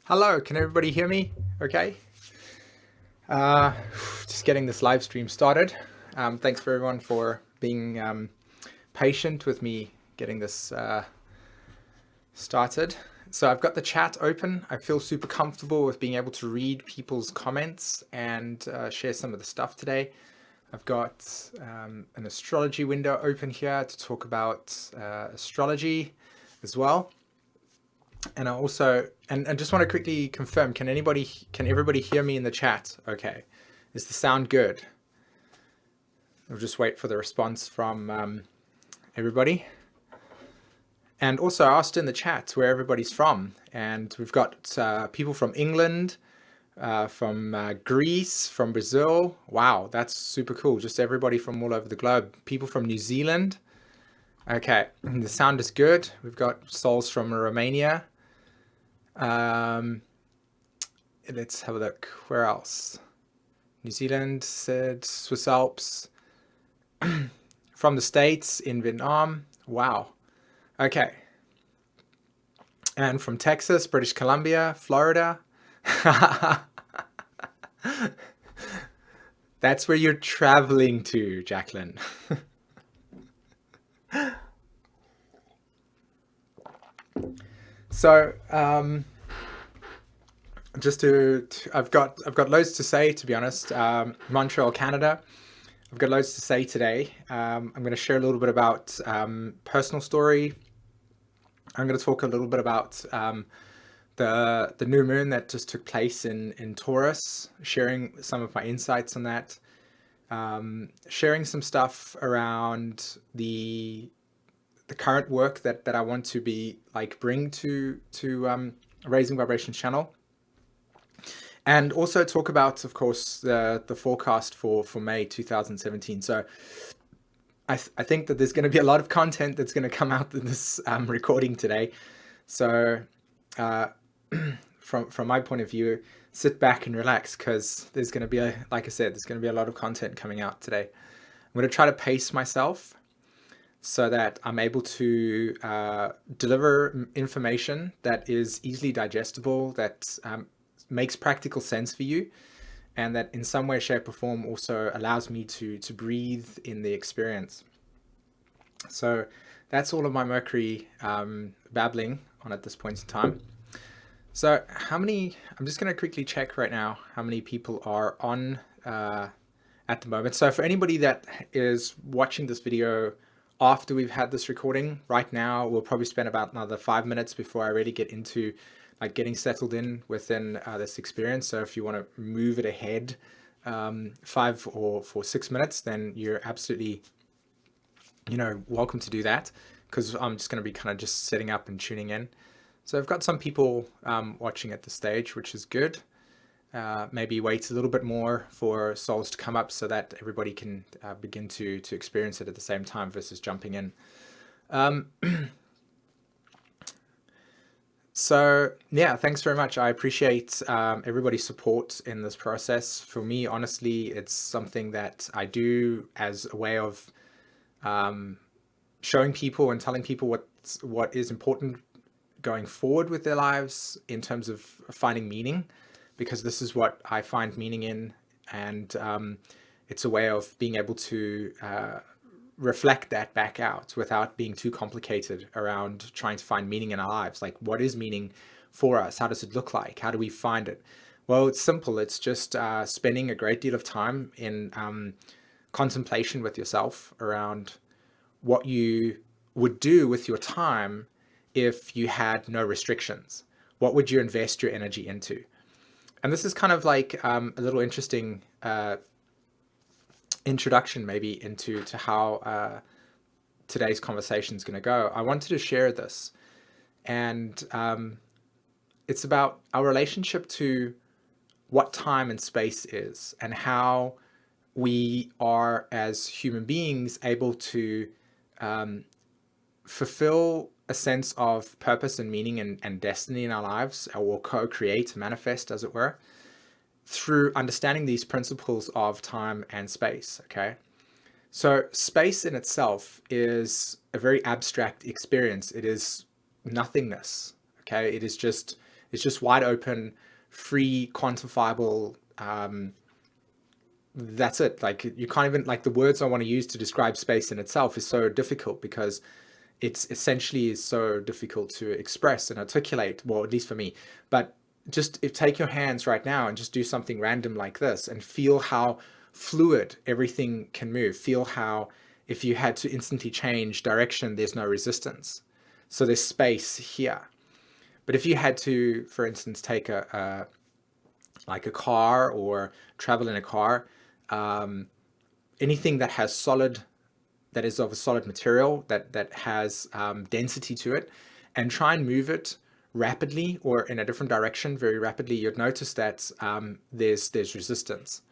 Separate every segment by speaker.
Speaker 1: Hello, can everybody hear me? Okay. Uh, just getting this live stream started. Thanks for everyone for being patient with me getting this started. So I've got the chat open. I feel super comfortable with being able to read people's comments and share some of the stuff today. I've got an astrology window open here to talk about astrology as well. And I also, and just want to quickly confirm, can everybody hear me in the chat? Okay. Is the sound good? We'll just wait for the response from everybody. And also I asked in the chat where everybody's from. And we've got people from England, from Greece, from Brazil. Wow, that's super cool. Just everybody from all over the globe. People from New Zealand. Okay, the sound is good. We've got souls from Romania. Let's have a look. Where else? New Zealand, said Swiss Alps. From the States, in Vietnam. Wow. Okay. And from Texas, British Columbia, Florida. That's where you're traveling to, Jacqueline. So, I've got loads to say, to be honest. Montreal, Canada. I've got loads to say today. I'm going to share a little bit about personal story. I'm going to talk a little bit about the new moon that just took place in Taurus, sharing some of my insights on that, sharing some stuff around the current work that I want to bring to Raising Vibration channel. And also talk about, of course, the forecast for May 2017. So I think that there's going to be a lot of content that's going to come out in this recording today. So from my point of view, sit back and relax, because there's going to be, like I said, there's going to be a lot of content coming out today. I'm going to try to pace myself so that I'm able to deliver information that is easily digestible, that makes practical sense for you, and that in some way, shape, or form also allows me to breathe in the experience. So that's all of my Mercury babbling on at this point in time. So I'm just going to quickly check right now how many people are on at the moment. So for anybody that is watching this video after we've had this recording, right now we'll probably spend about another 5 minutes before I really get into getting settled in within this experience. So if you want to move it ahead 5 or 6 minutes, then you're absolutely, welcome to do that, because I'm just going to be kind of just setting up and tuning in. So I've got some people watching at this stage, which is good. Maybe wait a little bit more for souls to come up so that everybody can begin to experience it at the same time versus jumping in. So yeah, thanks very much. I appreciate everybody's support in this process. For me, honestly, it's something that I do as a way of showing people and telling people what is important going forward with their lives in terms of finding meaning, because this is what I find meaning in, and it's a way of being able to reflect that back out without being too complicated around trying to find meaning in our lives. Like, what is meaning for us? How does it look like? How do we find it? Well, it's simple. It's just spending a great deal of time in contemplation with yourself around what you would do with your time if you had no restrictions. What would you invest your energy into? And this is kind of like a little interesting introduction maybe into how today's conversation is going to go. I wanted to share this, and it's about our relationship to what time and space is, and how we are as human beings able to fulfill a sense of purpose and meaning and destiny in our lives, or co-create, manifest, as it were, through understanding these principles of time and space. Okay, so space in itself is a very abstract experience. It is nothingness. Okay, it is just It's just wide open, free, quantifiable. That's it. Like, you can't even, like, the words I want to use to describe space in itself is so difficult because it's essentially is so difficult to express and articulate, well, at least for me. But just take your hands right now and just do something random like this and feel how fluid everything can move. Feel how if you had to instantly change direction, there's no resistance. So there's space here. But if you had to, for instance, take like a car or travel in a car, anything that has that is of a solid material, that has density to it, and try and move it rapidly or in a different direction very rapidly, you'd notice that there's resistance.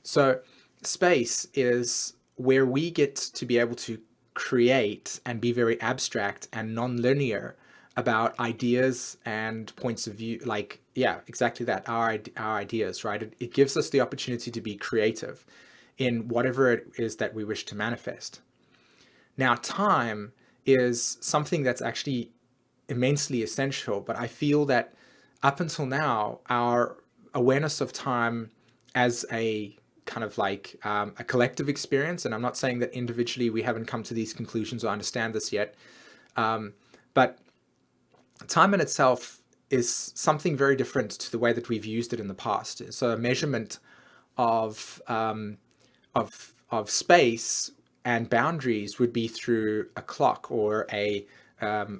Speaker 1: So space is where we get to be able to create and be very abstract and non-linear about ideas and points of view. Like, yeah, exactly that, our ideas, right? It gives us the opportunity to be creative in whatever it is that we wish to manifest. Now, time is something that's actually immensely essential, but I feel that up until now, our awareness of time as a kind of like a collective experience, and I'm not saying that individually we haven't come to these conclusions or understand this yet, but time in itself is something very different to the way that we've used it in the past. So a measurement of space and boundaries would be through a clock or a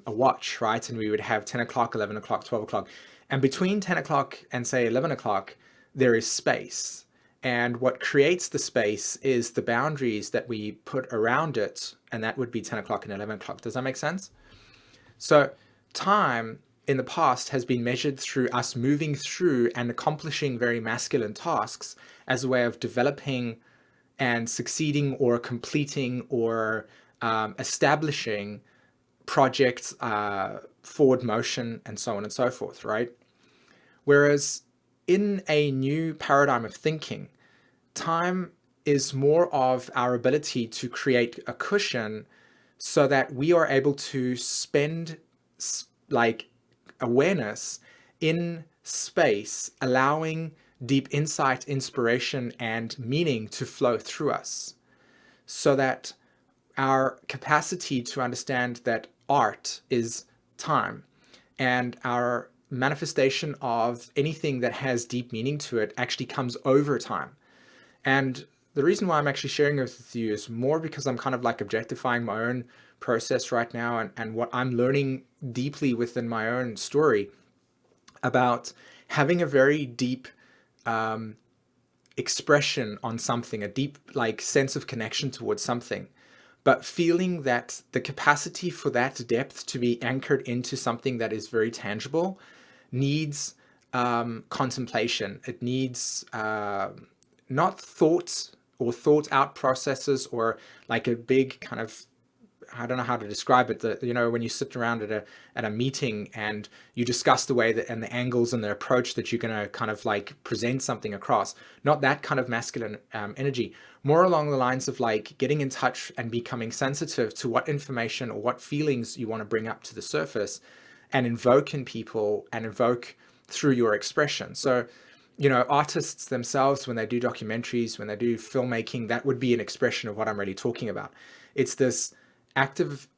Speaker 1: watch, right? And we would have 10 o'clock, 11 o'clock, 12 o'clock. And between 10 o'clock and say 11 o'clock, there is space. And what creates the space is the boundaries that we put around it. And that would be 10 o'clock and 11 o'clock. Does that make sense? So time in the past has been measured through us moving through and accomplishing very masculine tasks as a way of developing and succeeding or completing or establishing projects, forward motion, and so on and so forth, right? Whereas in a new paradigm of thinking, time is more of our ability to create a cushion so that we are able to spend like awareness in space, allowing deep insight, inspiration, and meaning to flow through us, so that our capacity to understand that art is time and our manifestation of anything that has deep meaning to it actually comes over time. And the reason why I'm actually sharing this with you is more because I'm kind of like objectifying my own process right now and what I'm learning deeply within my own story about having a very deep expression on something, a deep like sense of connection towards something, but feeling that the capacity for that depth to be anchored into something that is very tangible needs contemplation. It needs not thoughts or thought out processes or like a big kind of, I don't know how to describe it. You know, when you sit around at a meeting and you discuss the way that and the angles and the approach that you're going to kind of like present something across, not that kind of masculine energy, more along the lines of like getting in touch and becoming sensitive to what information or what feelings you want to bring up to the surface and invoke in people and invoke through your expression. So, you know, artists themselves, when they do documentaries, when they do filmmaking, that would be an expression of what I'm really talking about. It's this active,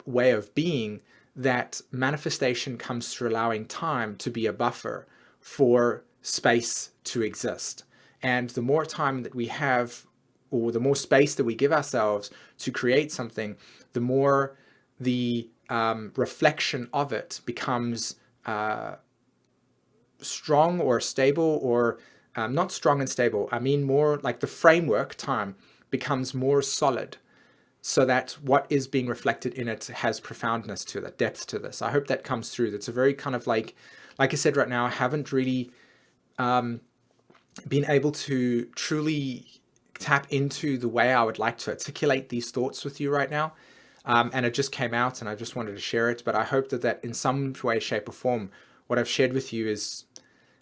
Speaker 1: way of being that manifestation comes through allowing time to be a buffer for space to exist. And the more time that we have, or the more space that we give ourselves to create something, the more the reflection of it becomes strong or stable, or not strong and stable. I mean more like the framework, time, becomes more solid, so that what is being reflected in it has profoundness to it, depth to this. I hope that comes through. That's a very kind of like I said right now, I haven't really been able to truly tap into the way I would like to articulate these thoughts with you right now. And it just came out and I just wanted to share it. But I hope that in some way, shape or form, what I've shared with you is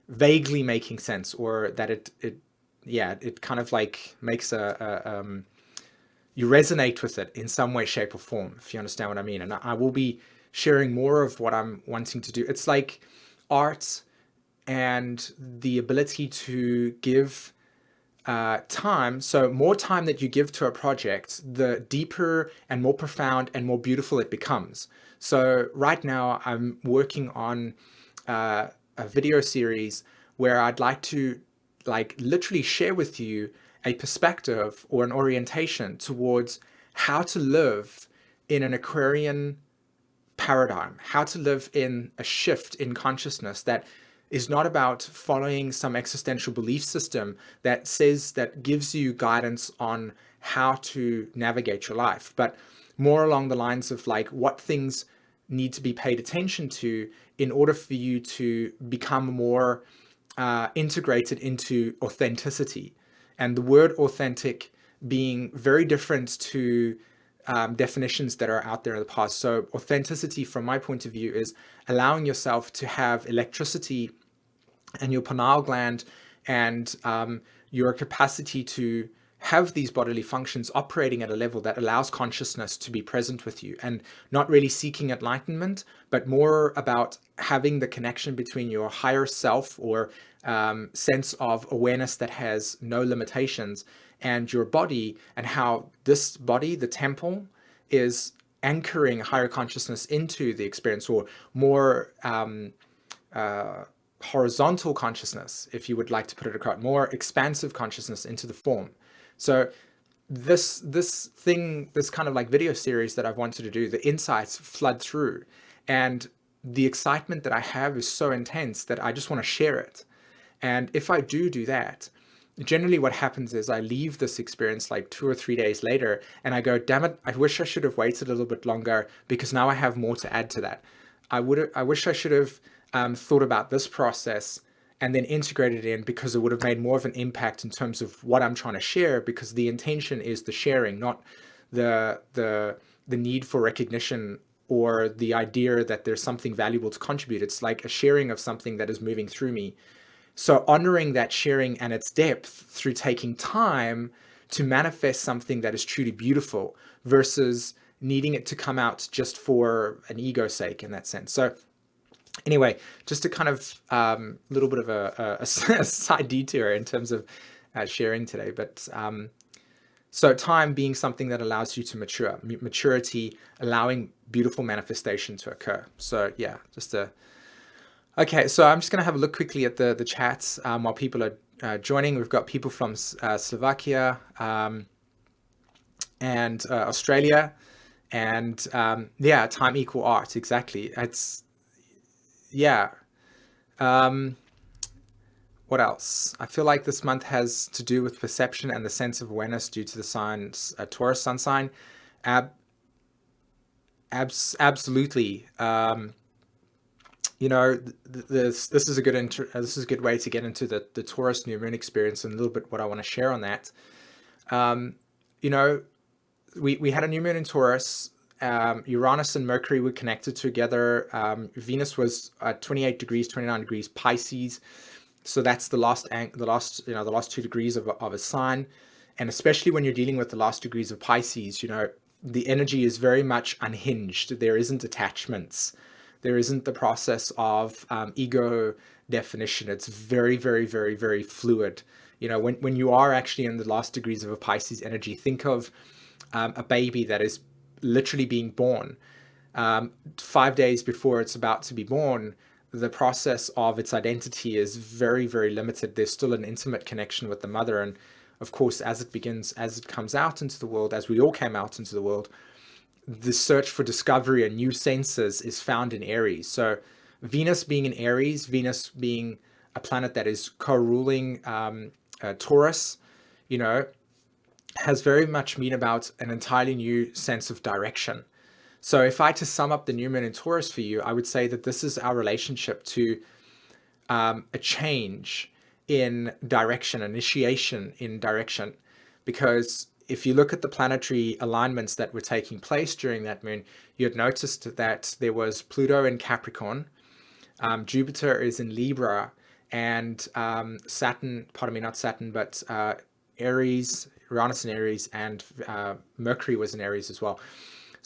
Speaker 1: vaguely making sense, or that it kind of like makes you resonate with it in some way, shape or form, if you understand what I mean. And I will be sharing more of what I'm wanting to do. It's like art and the ability to give time. So more time that you give to a project, the deeper and more profound and more beautiful it becomes. So right now I'm working on a video series where I'd like to literally share with you a perspective or an orientation towards how to live in an Aquarian paradigm, how to live in a shift in consciousness that is not about following some existential belief system that gives you guidance on how to navigate your life, but more along the lines of like what things need to be paid attention to in order for you to become more integrated into authenticity. And the word authentic being very different to definitions that are out there in the past. So authenticity, from my point of view, is allowing yourself to have electricity and your pineal gland and your capacity to have these bodily functions operating at a level that allows consciousness to be present with you, and not really seeking enlightenment, but more about having the connection between your higher self or sense of awareness that has no limitations and your body, and how this body, the temple, is anchoring higher consciousness into the experience, or more horizontal consciousness, if you would like to put it across, more expansive consciousness into the form. So this kind of like video series that I've wanted to do, the insights flood through, and the excitement that I have is so intense that I just want to share it. And if I do that, generally what happens is I leave this experience like 2 or 3 days later and I go, damn it, I wish I should have waited a little bit longer, because now I have more to add to that. I wish I should have thought about this process and then integrated it in, because it would have made more of an impact in terms of what I'm trying to share, because the intention is the sharing, not the need for recognition or the idea that there's something valuable to contribute. It's like a sharing of something that is moving through me. So honoring that sharing and its depth through taking time to manifest something that is truly beautiful, versus needing it to come out just for an ego's sake in that sense. So anyway, just a kind of little bit of a side detour in terms of sharing today. But so time being something that allows you to mature, maturity allowing beautiful manifestation to occur. So yeah, okay, so I'm just going to have a look quickly at the chats while people are joining. We've got people from Slovakia and Australia, and yeah, time equal art, exactly. Yeah. What else? I feel like this month has to do with perception and the sense of awareness due to the signs, Taurus sun sign. Absolutely. You know, this is a good way to get into the Taurus new moon experience, and a little bit what I want to share on that. You know, we had a new moon in Taurus. Uranus and Mercury were connected together. Venus was at 28 degrees, 29 degrees Pisces. So that's the last 2 degrees of a sign. And especially when you're dealing with the last degrees of Pisces, you know, the energy is very much unhinged. There isn't attachments. There isn't the process of ego definition. It's very, very, very, very fluid. You know, when you are actually in the last degrees of a Pisces energy, think of a baby that is literally being born. 5 days before it's about to be born, the process of its identity is very, very limited. There's still an intimate connection with the mother. And of course, as it comes out into the world, as we all came out into the world, the search for discovery and new senses is found in Aries. So Venus being in Aries, Venus being a planet that is co-ruling Taurus, you know, has very much been about an entirely new sense of direction. So if I to sum up the new moon in Taurus for you, I would say that this is our relationship to a change in direction, initiation in direction. Because if you look at the planetary alignments that were taking place during that moon, you had noticed that there was Pluto in Capricorn, Jupiter is in Libra, and Saturn, pardon me, not Saturn, but Aries, Uranus in Aries, and Mercury was in Aries as well.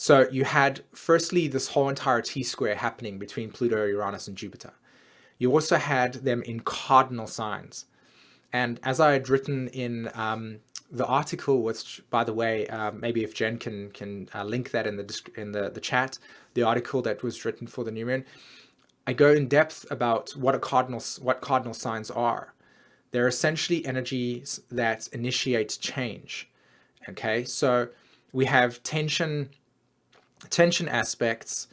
Speaker 1: So you had, firstly, this whole entire T-square happening between Pluto, Uranus, and Jupiter. You also had them in cardinal signs. And as I had written in the article, which, by the way, maybe if Jen can link that in the chat, the article that was written for the new moon, I go in depth about what cardinal signs are. They're essentially energies that initiate change. Okay, so we have tension aspects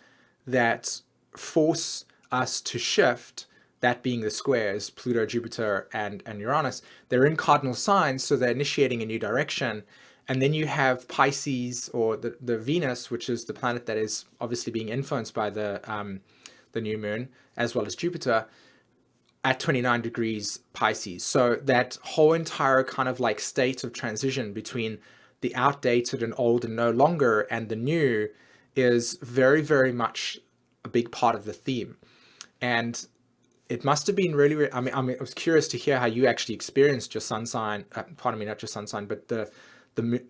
Speaker 1: that force us to shift, that being the squares, Pluto, Jupiter, and Uranus. They're in cardinal signs, so they're initiating a new direction. And then you have Pisces, or the Venus, which is the planet that is obviously being influenced by the new moon, as well as Jupiter, at 29 degrees Pisces. So that whole entire kind of like state of transition between the outdated and old and no longer and the new is very, very much a big part of the theme. And it must have been really, I was curious to hear how you actually experienced your sun sign, pardon me, not your sun sign, but the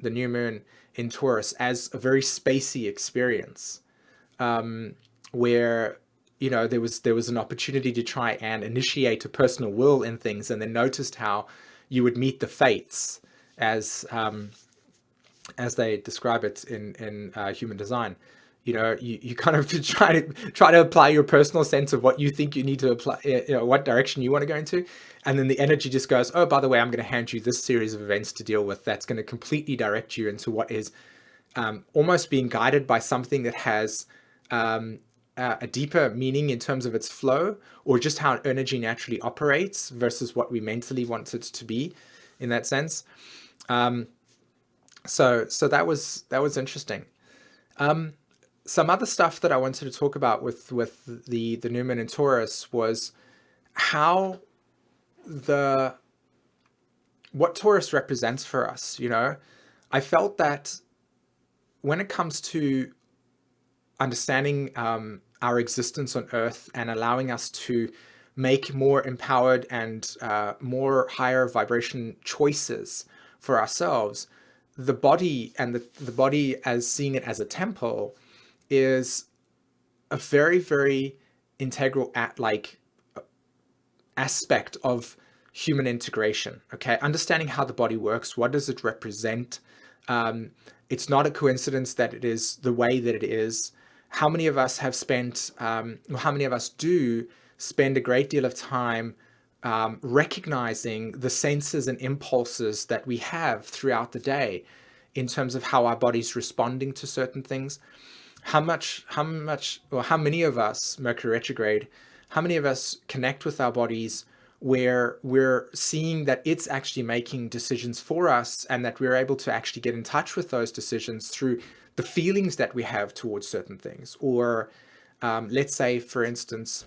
Speaker 1: new moon in Taurus as a very spacey experience, where, you know, there was an opportunity to try and initiate a personal will in things, and then noticed how you would meet the fates as they describe it in human design. You know, you kind of try to apply your personal sense of what you think you need to apply, you know, what direction you want to go into, and then the energy just goes, oh, by the way, I'm going to hand you this series of events to deal with that's going to completely direct you into what is almost being guided by something that has a deeper meaning in terms of its flow, or just how energy naturally operates versus what we mentally want it to be in that sense. So that was interesting. Some other stuff that I wanted to talk about with the new moon in Taurus was how what Taurus represents for us. You know, I felt that when it comes to understanding our existence on Earth and allowing us to make more empowered and more higher vibration choices for ourselves, the body and the body, as seeing it as a temple, is a very, very integral aspect of human integration. Okay, understanding how the body works, what does it represent? It's not a coincidence that it is the way that it is. How many of us have spent, or how many of us do spend a great deal of time recognizing the senses and impulses that we have throughout the day in terms of how our body's responding to certain things? How many of us, Mercury retrograde, how many of us connect with our bodies where we're seeing that it's actually making decisions for us, and that we're able to actually get in touch with those decisions through the feelings that we have towards certain things? Or let's say, for instance,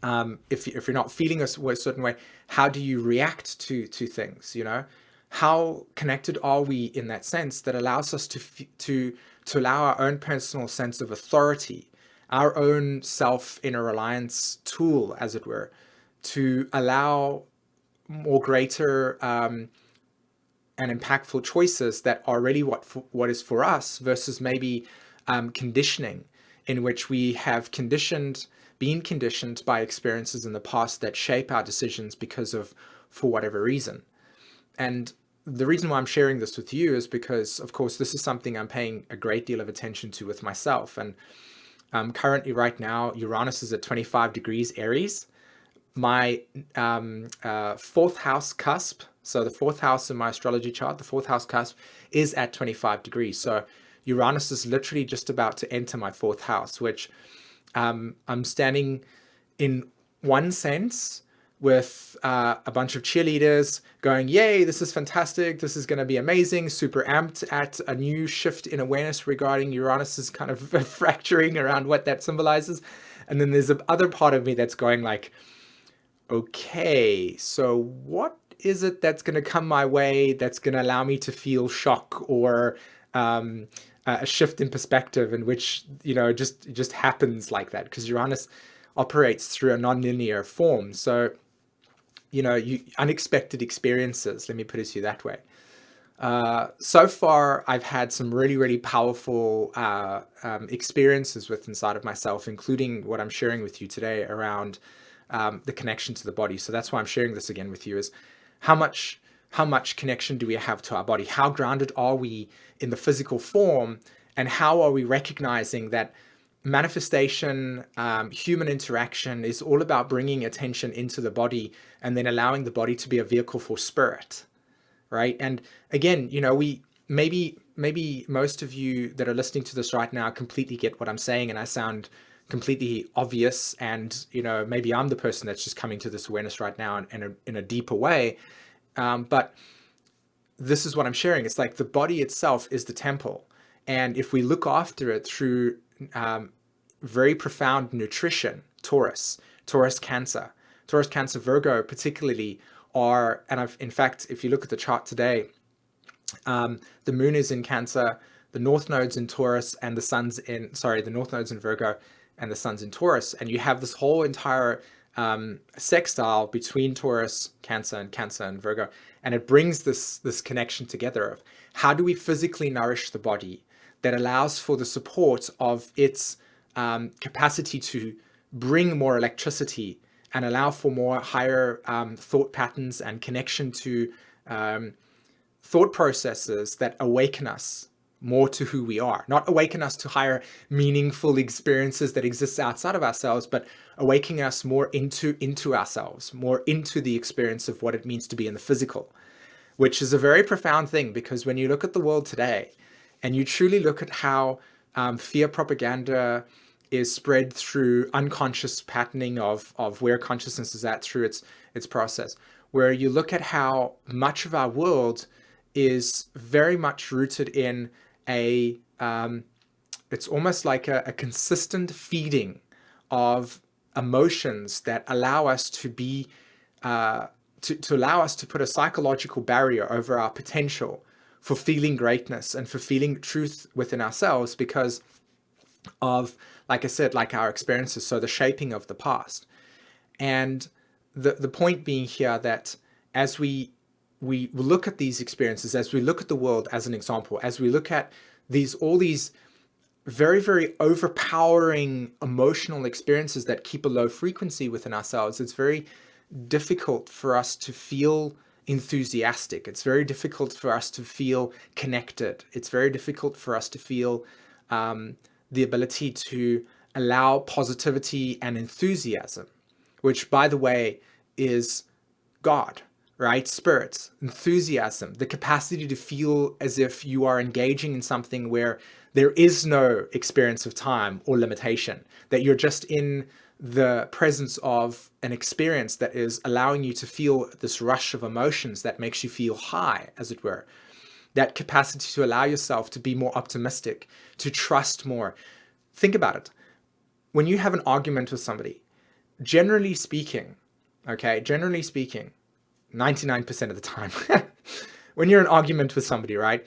Speaker 1: if you're not feeling a certain way, how do you react to things? You know, how connected are we in that sense that allows us to allow our own personal sense of authority, our own self inner reliance tool, as it were, to allow more greater and impactful choices that are really what is for us, versus maybe conditioning, in which we have been conditioned by experiences in the past that shape our decisions for whatever reason. And the reason why I'm sharing this with you is because, of course, this is something I'm paying a great deal of attention to with myself. And currently, right now, Uranus is at 25 degrees Aries. My fourth house cusp, so the fourth house in my astrology chart, the fourth house cusp is at 25 degrees. So Uranus is literally just about to enter my fourth house, which I'm standing in one sense with a bunch of cheerleaders going, yay, this is fantastic, this is going to be amazing, super amped at a new shift in awareness regarding Uranus's kind of fracturing around what that symbolizes. And then there's the other part of me that's going like, okay, so what is it that's going to come my way that's going to allow me to feel shock, or a shift in perspective, in which, you know, just happens like that, because Uranus operates through a non-linear form. So, you know, unexpected experiences, let me put it to you that way. So far, I've had some really, really powerful experiences with inside of myself, including what I'm sharing with you today around the connection to the body. So that's why I'm sharing this again with you, is how much connection do we have to our body? How grounded are we in the physical form? And how are we recognizing that manifestation, human interaction is all about bringing attention into the body and then allowing the body to be a vehicle for spirit, right? And again, we maybe most of you that are listening to this right now completely get what I'm saying, and I sound completely obvious, and maybe I'm the person that's just coming to this awareness right now in a deeper way. But this is what I'm sharing. It's like the body itself is the temple, and if we look after it through very profound nutrition, Taurus, Cancer, Virgo particularly are, and in fact, if you look at the chart today, the moon is in Cancer, the north node's in Taurus, and the north node's in Virgo, and the sun's in Taurus, and you have this whole entire sextile between Taurus, Cancer, and Virgo, and it brings this connection together of how do we physically nourish the body that allows for the support of its capacity to bring more electricity and allow for more higher thought patterns and connection to thought processes that awaken us more to who we are, not awaken us to higher meaningful experiences that exist outside of ourselves, but awakening us more into ourselves, more into the experience of what it means to be in the physical, which is a very profound thing, because when you look at the world today and you truly look at how fear propaganda is spread through unconscious patterning of where consciousness is at through its process, where you look at how much of our world is very much rooted in it's almost like a consistent feeding of emotions that allow us to be to allow us to put a psychological barrier over our potential for feeling greatness and for feeling truth within ourselves, because of, like I said, like our experiences, so the shaping of the past. And the point being here that as we look at these experiences, as we look at the world as an example, as we look at all these very, very overpowering emotional experiences that keep a low frequency within ourselves, it's very difficult for us to feel enthusiastic. It's very difficult for us to feel connected. It's very difficult for us to feel the ability to allow positivity and enthusiasm, which, by the way, is God, right? Spirit, enthusiasm, the capacity to feel as if you are engaging in something where there is no experience of time or limitation, that you're just in the presence of an experience that is allowing you to feel this rush of emotions that makes you feel high, as it were. That capacity to allow yourself to be more optimistic, to trust more. Think about it. When you have an argument with somebody, generally speaking, 99% of the time, when you're in an argument with somebody, right?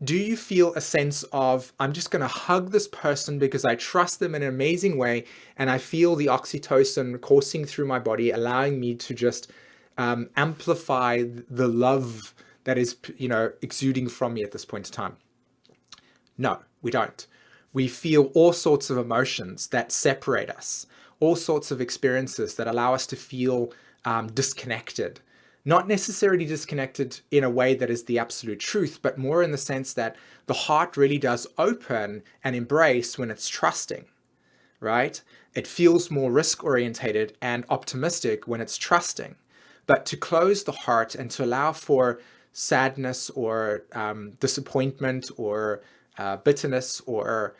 Speaker 1: Do you feel a sense of, I'm just going to hug this person because I trust them in an amazing way, and I feel the oxytocin coursing through my body, allowing me to just amplify the love that is, exuding from me at this point in time? No, we don't. We feel all sorts of emotions that separate us, all sorts of experiences that allow us to feel disconnected. Not necessarily disconnected in a way that is the absolute truth, but more in the sense that the heart really does open and embrace when it's trusting, right? It feels more risk-orientated and optimistic when it's trusting. But to close the heart and to allow for sadness or disappointment or bitterness or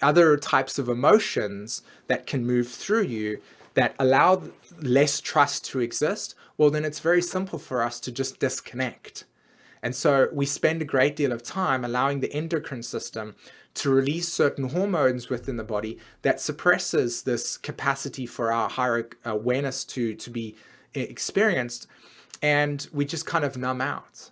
Speaker 1: other types of emotions that can move through you that allow less trust to exist, well, then it's very simple for us to just disconnect. And so we spend a great deal of time allowing the endocrine system to release certain hormones within the body that suppresses this capacity for our higher awareness to be experienced, and we just kind of numb out.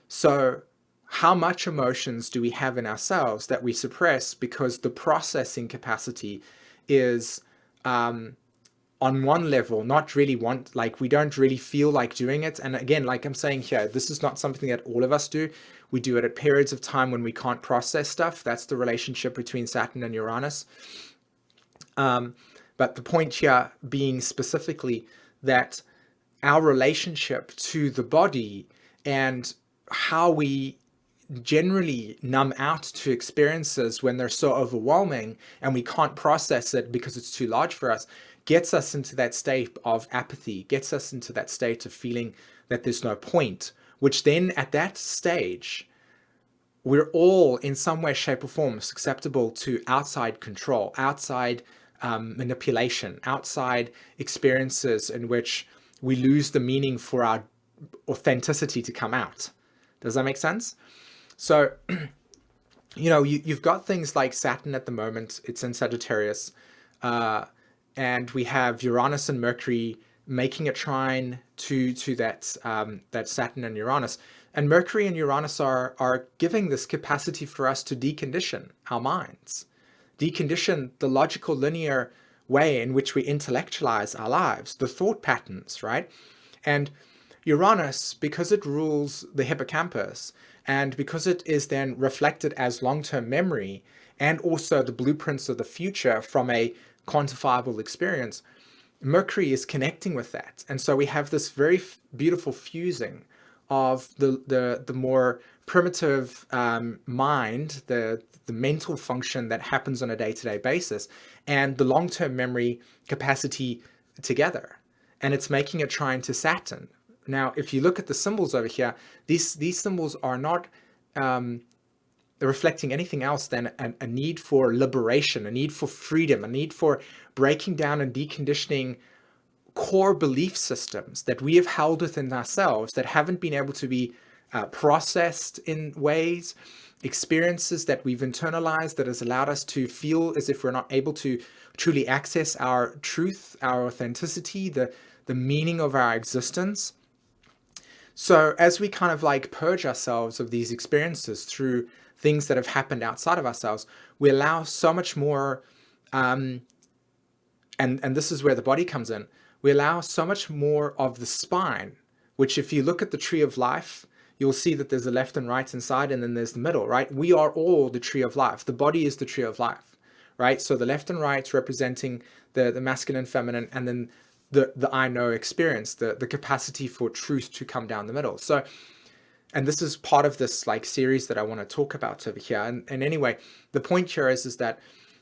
Speaker 1: So how much emotions do we have in ourselves that we suppress because the processing capacity is on one level not really want, like we don't really feel like doing it. And again, like I'm saying here, this is not something that all of us do. We do it at periods of time when we can't process stuff. That's the relationship between Saturn and Uranus. But the point here being specifically that our relationship to the body and how we generally numb out to experiences when they're so overwhelming and we can't process it because it's too large for us, gets us into that state of apathy, gets us into that state of feeling that there's no point, which then at that stage, we're all in some way, shape or form susceptible to outside control, outside manipulation, outside experiences in which we lose the meaning for our authenticity to come out. Does that make sense? So, you've got things like Saturn at the moment, it's in Sagittarius, and we have Uranus and Mercury making a trine to that that Saturn and Uranus. And Mercury and Uranus are giving this capacity for us to decondition our minds, decondition the logical linear way in which we intellectualize our lives, the thought patterns, right? And Uranus, because it rules the hippocampus, and because it is then reflected as long-term memory and also the blueprints of the future from a quantifiable experience, Mercury is connecting with that. And so we have this very beautiful fusing of the more primitive mind, the mental function that happens on a day-to-day basis, and the long-term memory capacity together. And it's making a trine to Saturn. Now, if you look at the symbols over here, these symbols are not reflecting anything else than a need for liberation, a need for freedom, a need for breaking down and deconditioning core belief systems that we have held within ourselves that haven't been able to be processed in ways, experiences that we've internalized that has allowed us to feel as if we're not able to truly access our truth, our authenticity, the meaning of our existence. So as we kind of like purge ourselves of these experiences through things that have happened outside of ourselves, we allow so much more, and this is where the body comes in, we allow so much more of the spine, which if you look at the tree of life, you'll see that there's a left and right inside, and then there's the middle, right? We are all the tree of life. The body is the tree of life, right? So the left and right representing the masculine, feminine, and then the I know experience, the capacity for truth to come down the middle. So, and this is part of this like series that I want to talk about over here. And anyway, the point here is that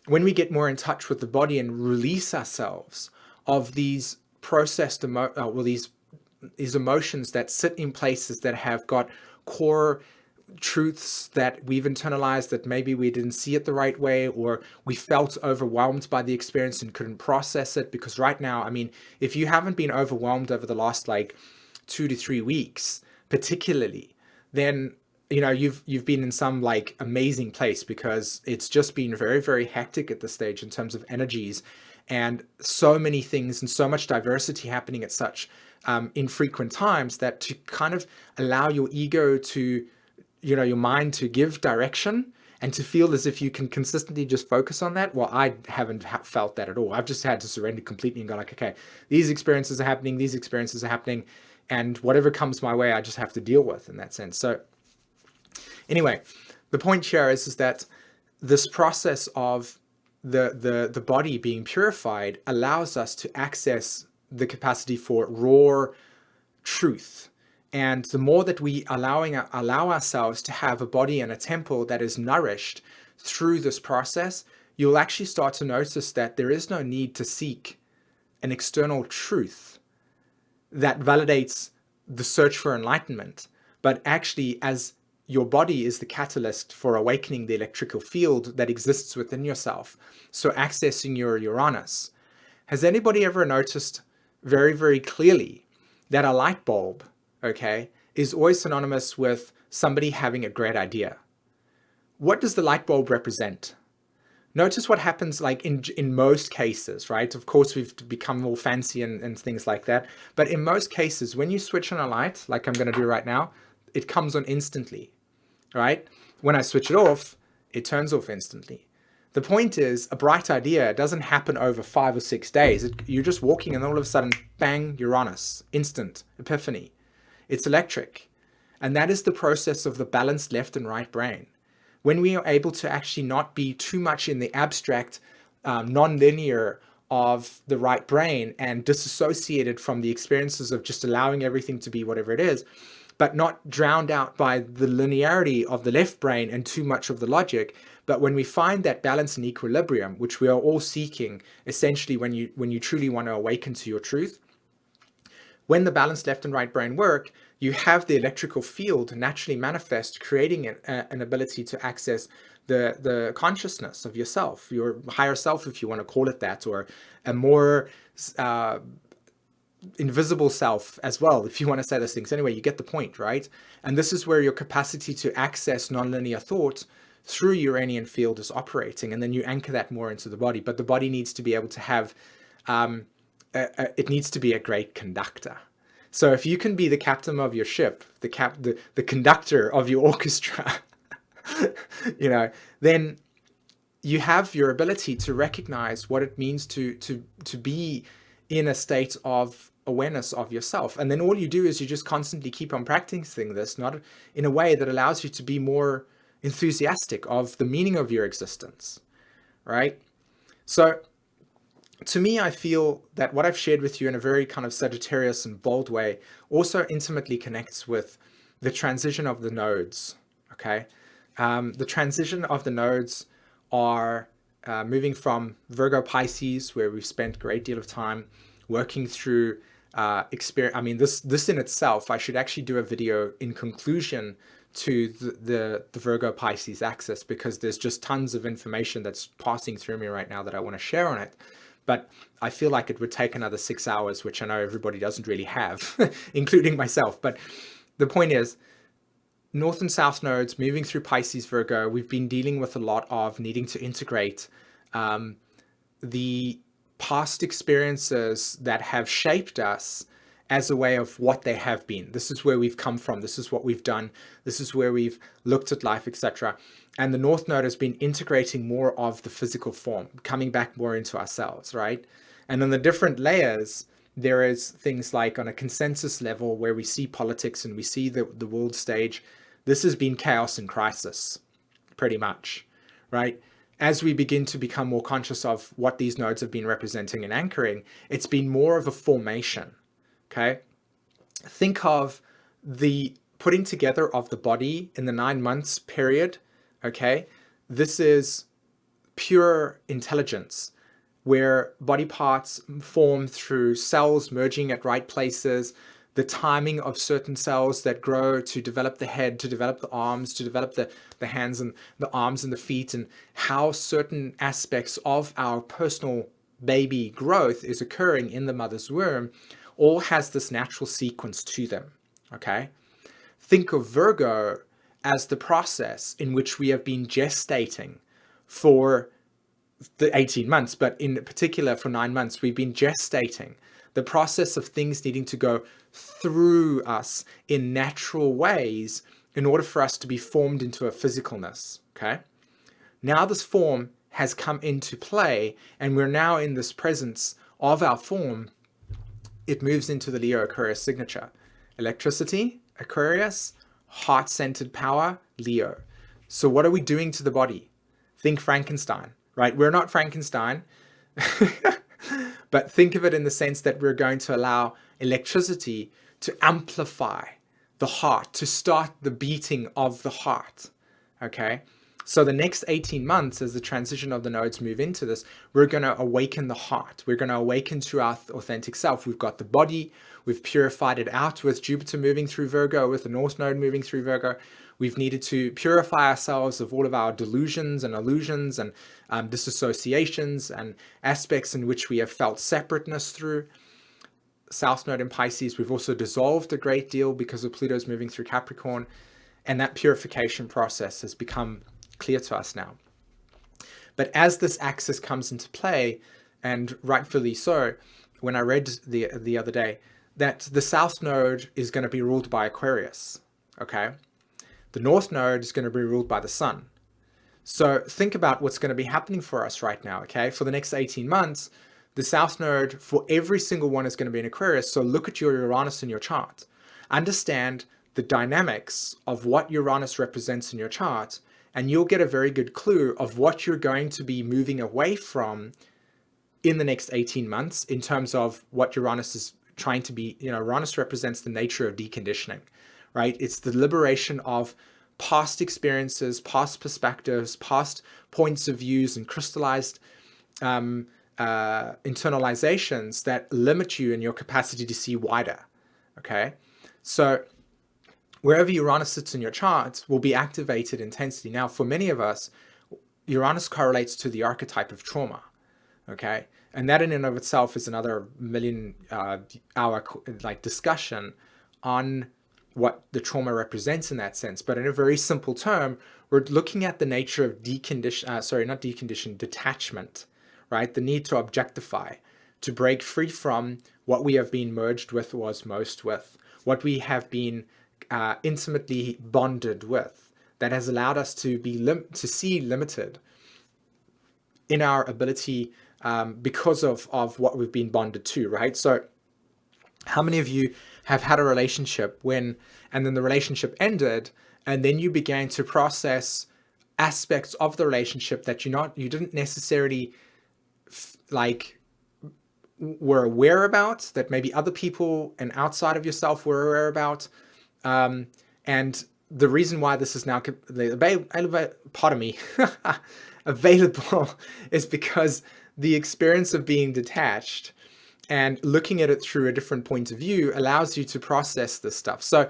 Speaker 1: when we get more in touch with the body and release ourselves of these processed these emotions that sit in places that have got core truths that we've internalized that maybe we didn't see it the right way, or we felt overwhelmed by the experience and couldn't process it. Because right now, I mean, if you haven't been overwhelmed over the last like 2 to 3 weeks, particularly, then you've been in some like amazing place, because it's just been very, very hectic at this stage in terms of energies, and so many things and so much diversity happening at such infrequent times, that to kind of allow your ego to, your mind to give direction and to feel as if you can consistently just focus on that. Well, I haven't felt that at all. I've just had to surrender completely and go like, okay, these experiences are happening, and whatever comes my way, I just have to deal with in that sense. So anyway, the point here is that this process of the body being purified allows us to access the capacity for raw truth. And the more that we allow ourselves to have a body and a temple that is nourished through this process, you'll actually start to notice that there is no need to seek an external truth that validates the search for enlightenment, but actually, as your body is the catalyst for awakening the electrical field that exists within yourself, so accessing your Uranus. Has anybody ever noticed very, very clearly that a light bulb, okay, is always synonymous with somebody having a great idea? What does the light bulb represent? Notice what happens like in most cases, right? Of course, we've become more fancy and things like that. But in most cases, when you switch on a light, like I'm going to do right now, it comes on instantly, right? When I switch it off, it turns off instantly. The point is, a bright idea doesn't happen over 5 or 6 days. You're just walking and all of a sudden, bang, Uranus, instant epiphany. It's electric. And that is the process of the balanced left and right brain. When we are able to actually not be too much in the abstract, non-linear of the right brain and disassociated from the experiences of just allowing everything to be whatever it is, but not drowned out by the linearity of the left brain and too much of the logic. But when we find that balance and equilibrium, which we are all seeking, essentially when you truly want to awaken to your truth, when the balanced left and right brain work, you have the electrical field naturally manifest, creating an ability to access the consciousness of yourself, your higher self, if you want to call it that, or a more invisible self as well, if you want to say those things. Anyway, you get the point, right? And this is where your capacity to access nonlinear thought through Uranian field is operating, and then you anchor that more into the body. But the body needs to be able to have, it needs to be a great conductor. So if you can be the captain of your ship, the conductor of your orchestra, then you have your ability to recognize what it means to be in a state of awareness of yourself. And then all you do is you just constantly keep on practicing this, not in a way that allows you to be more enthusiastic of the meaning of your existence, right? So to me, I feel that what I've shared with you in a very kind of Sagittarius and bold way also intimately connects with the transition of the nodes, okay? The transition of the nodes are moving from Virgo Pisces, where we've spent a great deal of time working through experience. I mean, this in itself, I should actually do a video in conclusion to the Virgo Pisces axis, because there's just tons of information that's passing through me right now that I want to share on it. But I feel like it would take another 6 hours, which I know everybody doesn't really have, including myself. But the point is, North and South nodes moving through Pisces, Virgo, we've been dealing with a lot of needing to integrate the past experiences that have shaped us as a way of what they have been. This is where we've come from. This is what we've done. This is where we've looked at life, etc. And the North Node has been integrating more of the physical form, coming back more into ourselves, right? And on the different layers, there is things like on a consensus level where we see politics and we see the world stage. This has been chaos and crisis, pretty much, right? As we begin to become more conscious of what these nodes have been representing and anchoring, it's been more of a formation, okay? Think of the putting together of the body in the 9 months period, okay? This is pure intelligence, where body parts form through cells merging at right places, the timing of certain cells that grow to develop the head, to develop the arms, to develop the hands and the arms and the feet, and how certain aspects of our personal baby growth is occurring in the mother's womb, all has this natural sequence to them, okay? Think of Virgo as the process in which we have been gestating for the 18 months, but in particular for 9 months, we've been gestating the process of things needing to go through us in natural ways in order for us to be formed into a physicalness, okay? Now this form has come into play, and we're now in this presence of our form. It moves into the Leo Aquarius signature. Electricity, Aquarius, heart-centered power, Leo. So what are we doing to the body? Think Frankenstein, right? We're not Frankenstein, but think of it in the sense that we're going to allow electricity to amplify the heart, to start the beating of the heart, okay? So the next 18 months, as the transition of the nodes move into this, we're going to awaken the heart. We're going to awaken to our authentic self. We've got the body. We've purified it out with Jupiter moving through Virgo, with the North Node moving through Virgo. We've needed to purify ourselves of all of our delusions and illusions and disassociations and aspects in which we have felt separateness through. South Node in Pisces, we've also dissolved a great deal because of Pluto's moving through Capricorn. And that purification process has become clear to us now. But as this axis comes into play, and rightfully so, when I read the other day, that the South Node is going to be ruled by Aquarius, okay? The North Node is going to be ruled by the Sun. So think about what's going to be happening for us right now, okay? For the next 18 months, the South Node for every single one is going to be in Aquarius. So look at your Uranus in your chart. Understand the dynamics of what Uranus represents in your chart, and you'll get a very good clue of what you're going to be moving away from in the next 18 months in terms of what Uranus is trying to be. Uranus represents the nature of deconditioning, right? It's the liberation of past experiences, past perspectives, past points of views, and crystallized internalizations that limit you in your capacity to see wider, okay? So wherever Uranus sits in your chart will be activated intensely. Now, for many of us, Uranus correlates to the archetype of trauma, okay? And that in and of itself is another million hour discussion on what the trauma represents in that sense. But in a very simple term, we're looking at the nature of detachment, right? The need to objectify, to break free from what we have been merged with or osmosed with, what we have been intimately bonded with, that has allowed us to be to see limited in our ability because of what we've been bonded to, right? So how many of you have had a relationship and then the relationship ended, and then you began to process aspects of the relationship that you didn't necessarily were aware about, that maybe other people and outside of yourself were aware about, and the reason why this is now available is because the experience of being detached and looking at it through a different point of view allows you to process this stuff. So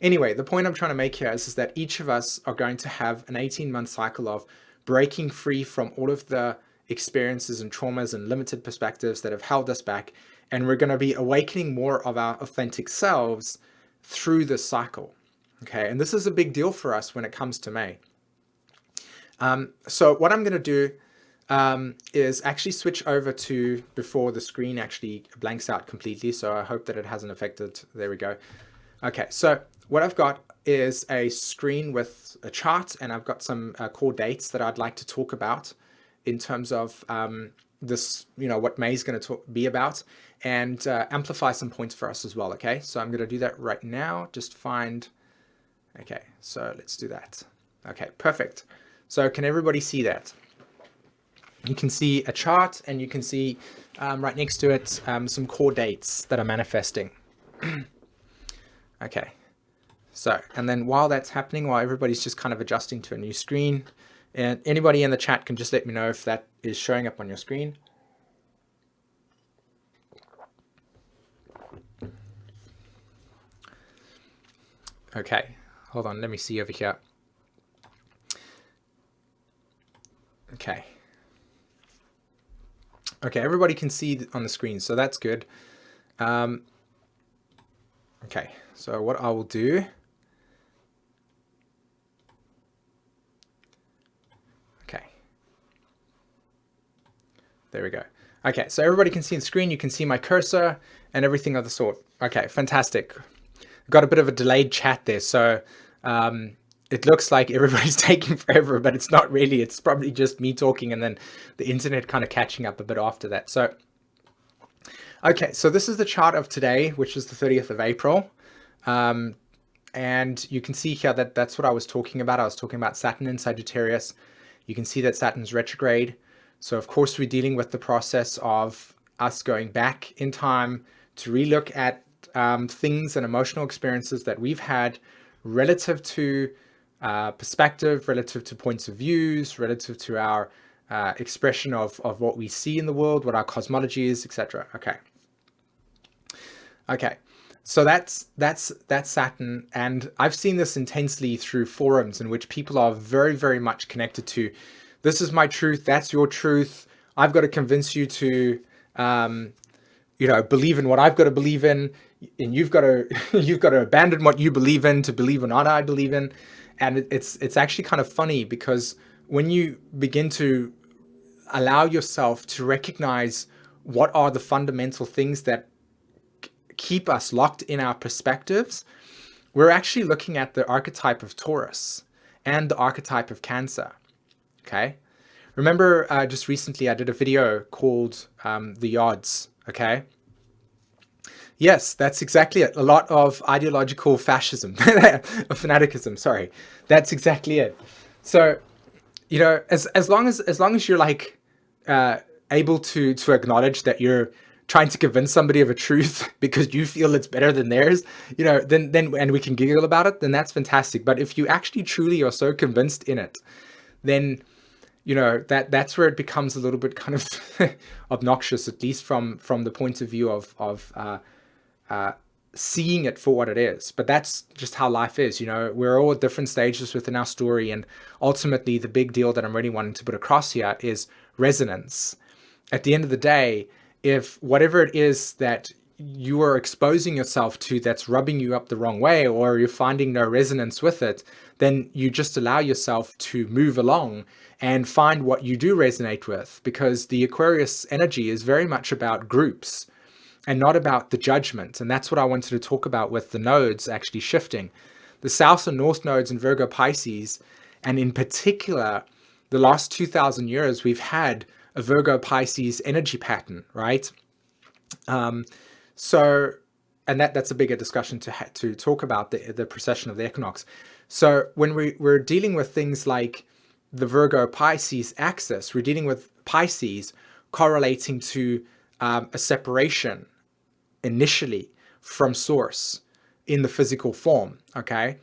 Speaker 1: anyway, the point I'm trying to make here is that each of us are going to have an 18-month cycle of breaking free from all of the experiences and traumas and limited perspectives that have held us back. And we're going to be awakening more of our authentic selves through this cycle. Okay, and this is a big deal for us when it comes to May. So what I'm going to do is actually switch over to before the screen actually blanks out completely. So I hope that it hasn't affected. There we go. Okay, so what I've got is a screen with a chart, and I've got some core dates that I'd like to talk about in terms of this, what May is going to be about, and amplify some points for us as well. Okay, so I'm going to do that right now. Just find, okay, so let's do that. Okay, perfect. So can everybody see that? You can see a chart, and you can see right next to it some core dates that are manifesting. Okay, so, and then while that's happening, while everybody's just kind of adjusting to a new screen, and anybody in the chat can just let me know if that is showing up on your screen. Okay, hold on, let me see over here. Okay. Okay, everybody can see on the screen, so that's good. Okay, so what I will do, okay, there we go. Okay, so everybody can see the screen, you can see my cursor and everything of the sort. Okay, fantastic. Got a bit of a delayed chat there, so it looks like everybody's taking forever, but it's not really. It's probably just me talking and then the internet kind of catching up a bit after that. So, okay, so this is the chart of today, which is the 30th of April. And you can see here that that's what I was talking about. I was talking about Saturn in Sagittarius. You can see that Saturn's retrograde. So of course, we're dealing with the process of us going back in time to relook at things and emotional experiences that we've had relative to perspective, relative to points of views, relative to our expression of what we see in the world, what our cosmology is, etc. Okay. So that's Saturn, and I've seen this intensely through forums in which people are very, very much connected to, this is my truth, that's your truth. I've got to convince you to, believe in what I've got to believe in, and you've got to abandon what you believe in to believe in what I believe in. And it's actually kind of funny, because when you begin to allow yourself to recognize what are the fundamental things that keep us locked in our perspectives, we're actually looking at the archetype of Taurus and the archetype of Cancer. okay? Remember, just recently I did a video called The Odds, okay? Yes, that's exactly it. A lot of ideological fascism, fanaticism, sorry. That's exactly it. So, you know, as long as you're like able to acknowledge that you're trying to convince somebody of a truth because you feel it's better than theirs, you know, then and we can giggle about it, then that's fantastic. But if you actually truly are so convinced in it, then you know that's where it becomes a little bit kind of obnoxious, at least from the point of view of seeing it for what it is. But that's just how life is. You know, we're all at different stages within our story, and ultimately the big deal that I'm really wanting to put across here is resonance. At the end of the day, if whatever it is that you are exposing yourself to that's rubbing you up the wrong way, or you're finding no resonance with it, then you just allow yourself to move along and find what you do resonate with, because the Aquarius energy is very much about groups and not about the judgment. And that's what I wanted to talk about with the nodes actually shifting. The South and North nodes in Virgo Pisces, and in particular, the last 2,000 years, we've had a Virgo Pisces energy pattern, right? So, and that's a bigger discussion to talk about the precession of the equinox. So when we're dealing with things like the Virgo Pisces axis, we're dealing with Pisces correlating to a separation initially from source in the physical form, okay?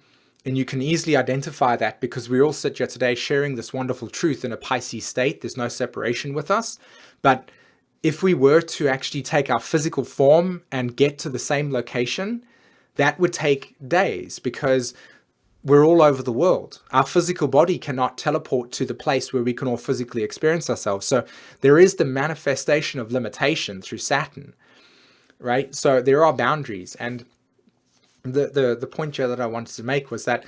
Speaker 1: And you can easily identify that because we all sit here today sharing this wonderful truth in a Pisces state. There's no separation with us. But if we were to actually take our physical form and get to the same location, that would take days because we're all over the world. Our physical body cannot teleport to the place where we can all physically experience ourselves. So there is the manifestation of limitation through Saturn, right? So there are boundaries. And the point here that I wanted to make was that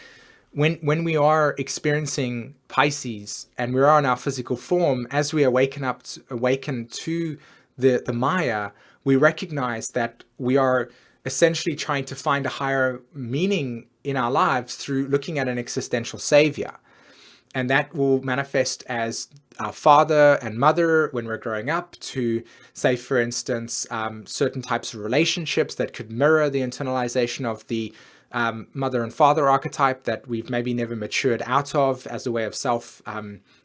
Speaker 1: when we are experiencing Pisces and we are in our physical form, as we awaken to the Maya, we recognize that we are essentially trying to find a higher meaning in our lives through looking at an existential savior. And that will manifest as our father and mother when we're growing up, to say, for instance, certain types of relationships that could mirror the internalization of the mother and father archetype that we've maybe never matured out of as a way of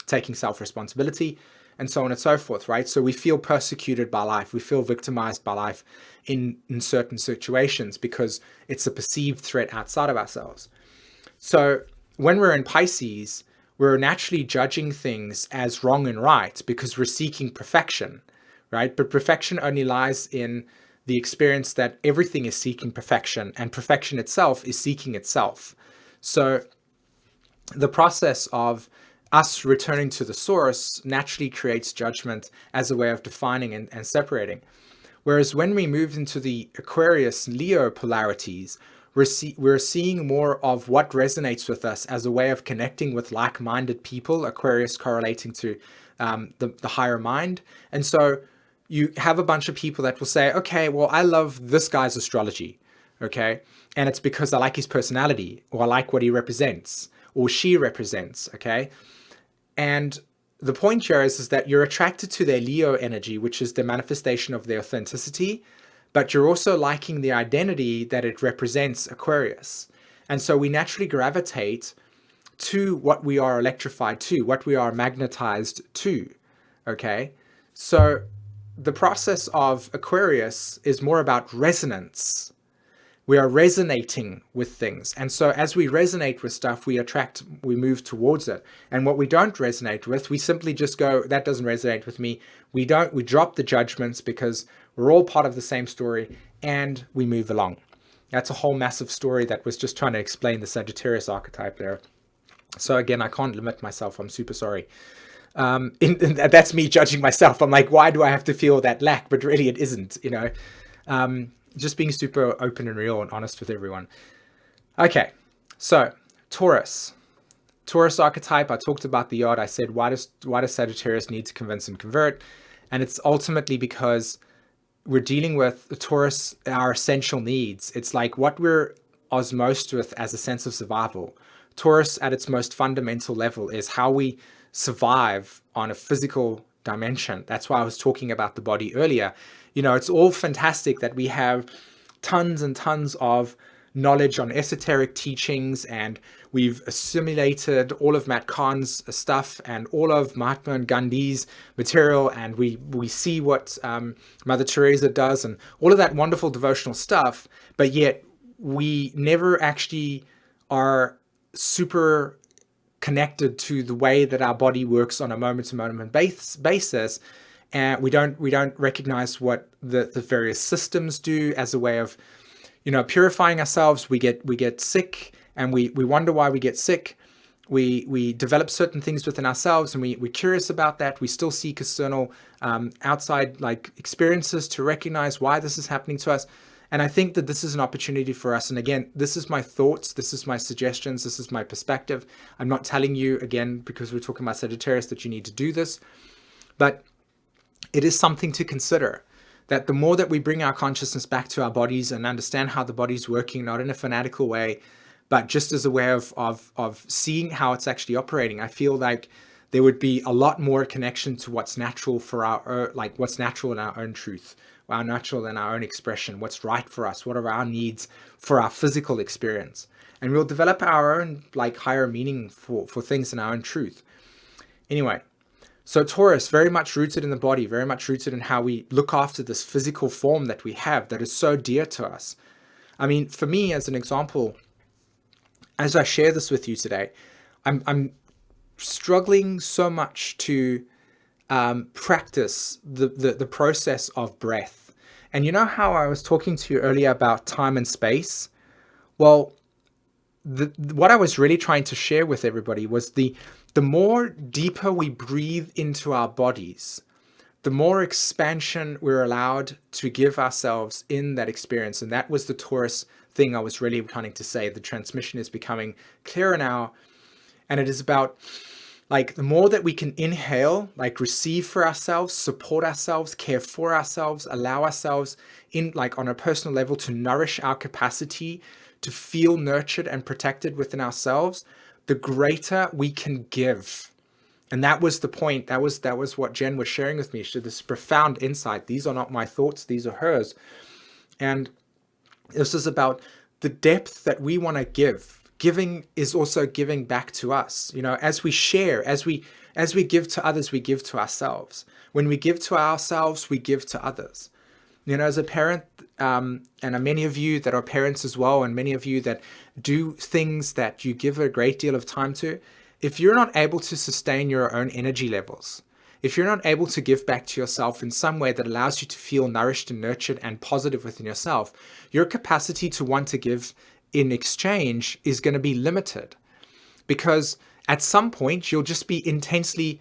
Speaker 1: taking self-responsibility, and so on and so forth, right? So we feel persecuted by life. We feel victimized by life in certain situations because it's a perceived threat outside of ourselves. So when we're in Pisces, we're naturally judging things as wrong and right because we're seeking perfection, right? But perfection only lies in the experience that everything is seeking perfection, and perfection itself is seeking itself. So the process of us returning to the source naturally creates judgment as a way of defining and separating. Whereas when we move into the Aquarius Leo polarities, we're seeing more of what resonates with us as a way of connecting with like-minded people, Aquarius correlating to the higher mind. And so you have a bunch of people that will say, okay, well, I love this guy's astrology, okay? And it's because I like his personality, or I like what he represents, or she represents, okay? And the point here is that you're attracted to their Leo energy, which is the manifestation of their authenticity, but you're also liking the identity that it represents, Aquarius. And so we naturally gravitate to what we are electrified to, what we are magnetized to, okay? So the process of Aquarius is more about resonance. We are resonating with things. And so as we resonate with stuff, we move towards it. And what we don't resonate with, we simply just go, that doesn't resonate with me. We drop the judgments because we're all part of the same story, and we move along. That's a whole massive story that was just trying to explain the Sagittarius archetype there. So again, I can't limit myself. I'm super sorry. That's me judging myself. I'm like, why do I have to feel that lack? But really it isn't, you know. Just being super open and real and honest with everyone. Okay, so Taurus archetype. I talked about the yod. I said, why does Sagittarius need to convince and convert? And it's ultimately because we're dealing with the Taurus, our essential needs. It's like what we're osmosed with as a sense of survival. Taurus at its most fundamental level is how we survive on a physical dimension. That's why I was talking about the body earlier. It's all fantastic that we have tons and tons of knowledge on esoteric teachings, and we've assimilated all of Matt Khan's stuff and all of Mahatma Gandhi's material, and we see what Mother Teresa does and all of that wonderful devotional stuff, but yet we never actually are super connected to the way that our body works on a moment-to-moment basis, and we don't recognize what the various systems do as a way of purifying ourselves. We get sick, and we wonder why we get sick. We develop certain things within ourselves, and we're curious about that. We still seek external outside experiences to recognize why this is happening to us. And I think that this is an opportunity for us. And again, this is my thoughts, this is my suggestions, this is my perspective. I'm not telling you, again, because we're talking about Sagittarius, that you need to do this, but it is something to consider. That the more that we bring our consciousness back to our bodies and understand how the body's working, not in a fanatical way, but just as a way of seeing how it's actually operating, I feel like there would be a lot more connection to what's natural for what's natural in our own truth, our natural in our own expression, what's right for us, what are our needs for our physical experience. And we'll develop our own higher meaning for things in our own truth. Anyway, so Taurus, very much rooted in the body, very much rooted in how we look after this physical form that we have that is so dear to us. I mean, for me, as an example, as I share this with you today, I'm struggling so much to practice the process of breath. And you know how I was talking to you earlier about time and space? Well, what I was really trying to share with everybody was the more deeper we breathe into our bodies, the more expansion we're allowed to give ourselves in that experience. And that was the Taurus thing I was really trying to say. The transmission is becoming clearer now. And it is about the more that we can inhale, receive for ourselves, support ourselves, care for ourselves, allow ourselves in on a personal level to nourish our capacity to feel nurtured and protected within ourselves, the greater we can give. And that was the point. That was what Jen was sharing with me. She had this profound insight. These are not my thoughts, these are hers. And this is about the depth that we want to give. Giving is also giving back to us. As we share, as we give to others, we give to ourselves. When we give to ourselves, we give to others. As a parent, and many of you that are parents as well, and many of you that do things that you give a great deal of time to, if you're not able to sustain your own energy levels, if you're not able to give back to yourself in some way that allows you to feel nourished and nurtured and positive within yourself, your capacity to want to give in exchange is going to be limited, because at some point you'll just be intensely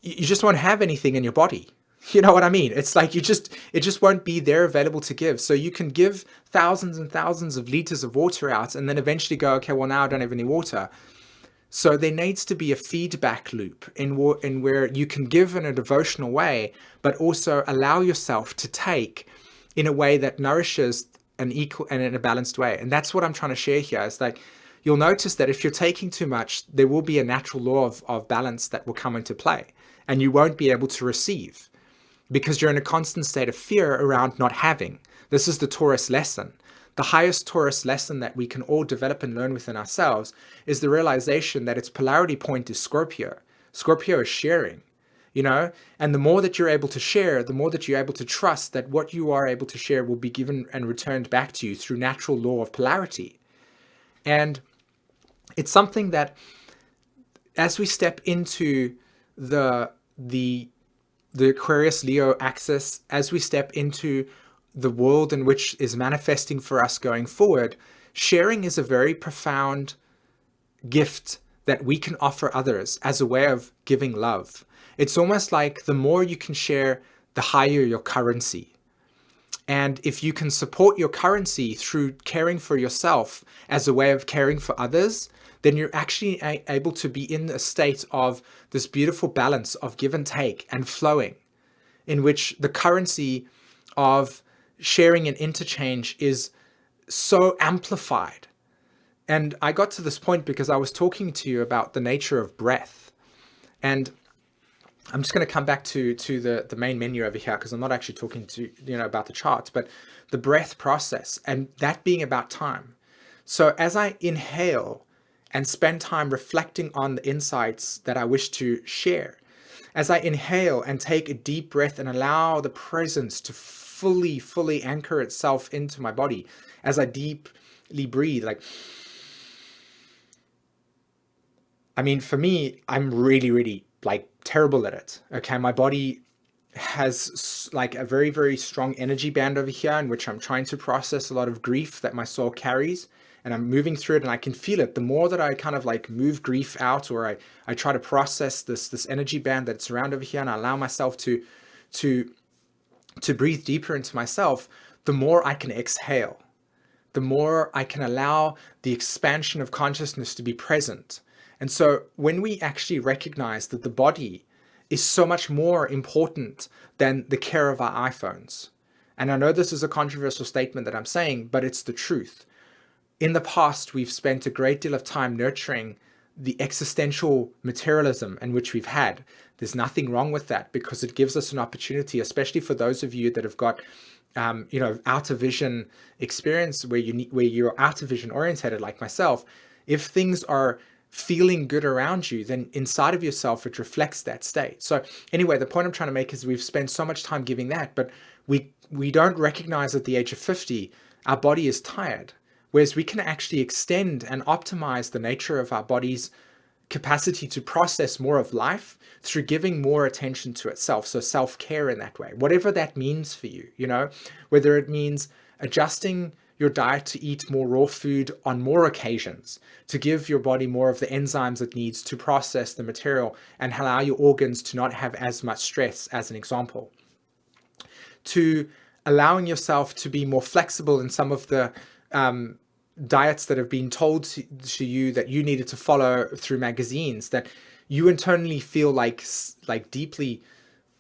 Speaker 1: you just won't have anything in your body. You know what I mean? It's it just won't be there available to give. So you can give thousands and thousands of liters of water out and then eventually go, okay, well, now I don't have any water. So there needs to be a feedback loop in where you can give in a devotional way, but also allow yourself to take in a way that nourishes an equal and in a balanced way. And that's what I'm trying to share here. It's you'll notice that if you're taking too much, there will be a natural law of balance that will come into play, and you won't be able to receive because you're in a constant state of fear around not having. This is the Taurus lesson. The highest Taurus lesson that we can all develop and learn within ourselves is the realization that its polarity point is Scorpio. Scorpio is sharing. And the more that you're able to share, the more that you're able to trust that what you are able to share will be given and returned back to you through natural law of polarity. And it's something that as we step into the Aquarius Leo axis, as we step into the world in which is manifesting for us going forward, sharing is a very profound gift that we can offer others as a way of giving love. It's almost like the more you can share, the higher your currency. And if you can support your currency through caring for yourself as a way of caring for others, then you're actually able to be in a state of this beautiful balance of give and take and flowing, in which the currency of sharing and interchange is so amplified And I got to this point because I was talking to you about the nature of breath. And I'm just going to come back to the main menu over here, because I'm not actually talking to about the charts, but the breath process, and that being about time. So as I inhale and spend time reflecting on the insights that I wish to share, as I inhale and take a deep breath and allow the presence to fully anchor itself into my body, as I deeply breathe, like, I mean, for me, I'm really like terrible at it. Okay, my body has like a very strong energy band over here in which I'm trying to process a lot of grief that my soul carries, and I'm moving through it, and I can feel it. The more that I kind of like move grief out, or I try to process this energy band that's around over here, and I allow myself to breathe deeper into myself, the more I can exhale, the more I can allow the expansion of consciousness to be present. And so when we actually recognize that the body is so much more important than the care of our iPhones, and I know this is a controversial statement that I'm saying, but it's the truth. In the past, we've spent a great deal of time nurturing the existential materialism in which we've had. There's nothing wrong with that, because it gives us an opportunity, especially for those of you that have got outer vision experience, where you're outer vision orientated like myself. If things are feeling good around you, then inside of yourself it reflects that state. So anyway, the point I'm trying to make is we've spent so much time giving that, but we don't recognize at the age of 50 our body is tired, whereas we can actually extend and optimize the nature of our body's capacity to process more of life through giving more attention to itself. So self-care in that way, whatever that means for you, whether it means adjusting your diet to eat more raw food on more occasions, to give your body more of the enzymes it needs to process the material and allow your organs to not have as much stress, as an example, to allowing yourself to be more flexible in some of the diets that have been told to you that you needed to follow through magazines, that you internally feel like deeply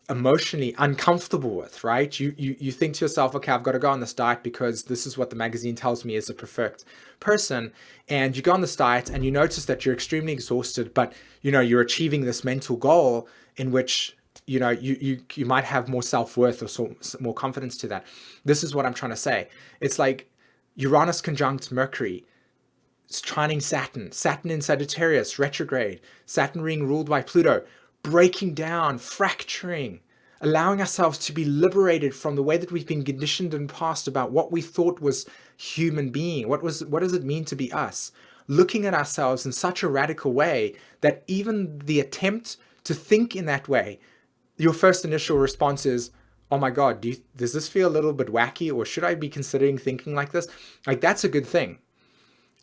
Speaker 1: emotionally uncomfortable with, right? You think to yourself, okay, I've got to go on this diet because this is what the magazine tells me is a perfect person. And you go on this diet and you notice that you're extremely exhausted, but you're achieving this mental goal in which you might have more self-worth or more confidence to that. This is what I'm trying to say. It's like Uranus conjunct Mercury, trining Saturn in Sagittarius, retrograde, Saturn ring ruled by Pluto, breaking down, fracturing, allowing ourselves to be liberated from the way that we've been conditioned in the past about what we thought was human being. What does it mean to be us? Looking at ourselves in such a radical way that even the attempt to think in that way, your first initial response is, oh my God, does this feel a little bit wacky, or should I be considering thinking like this? Like, that's a good thing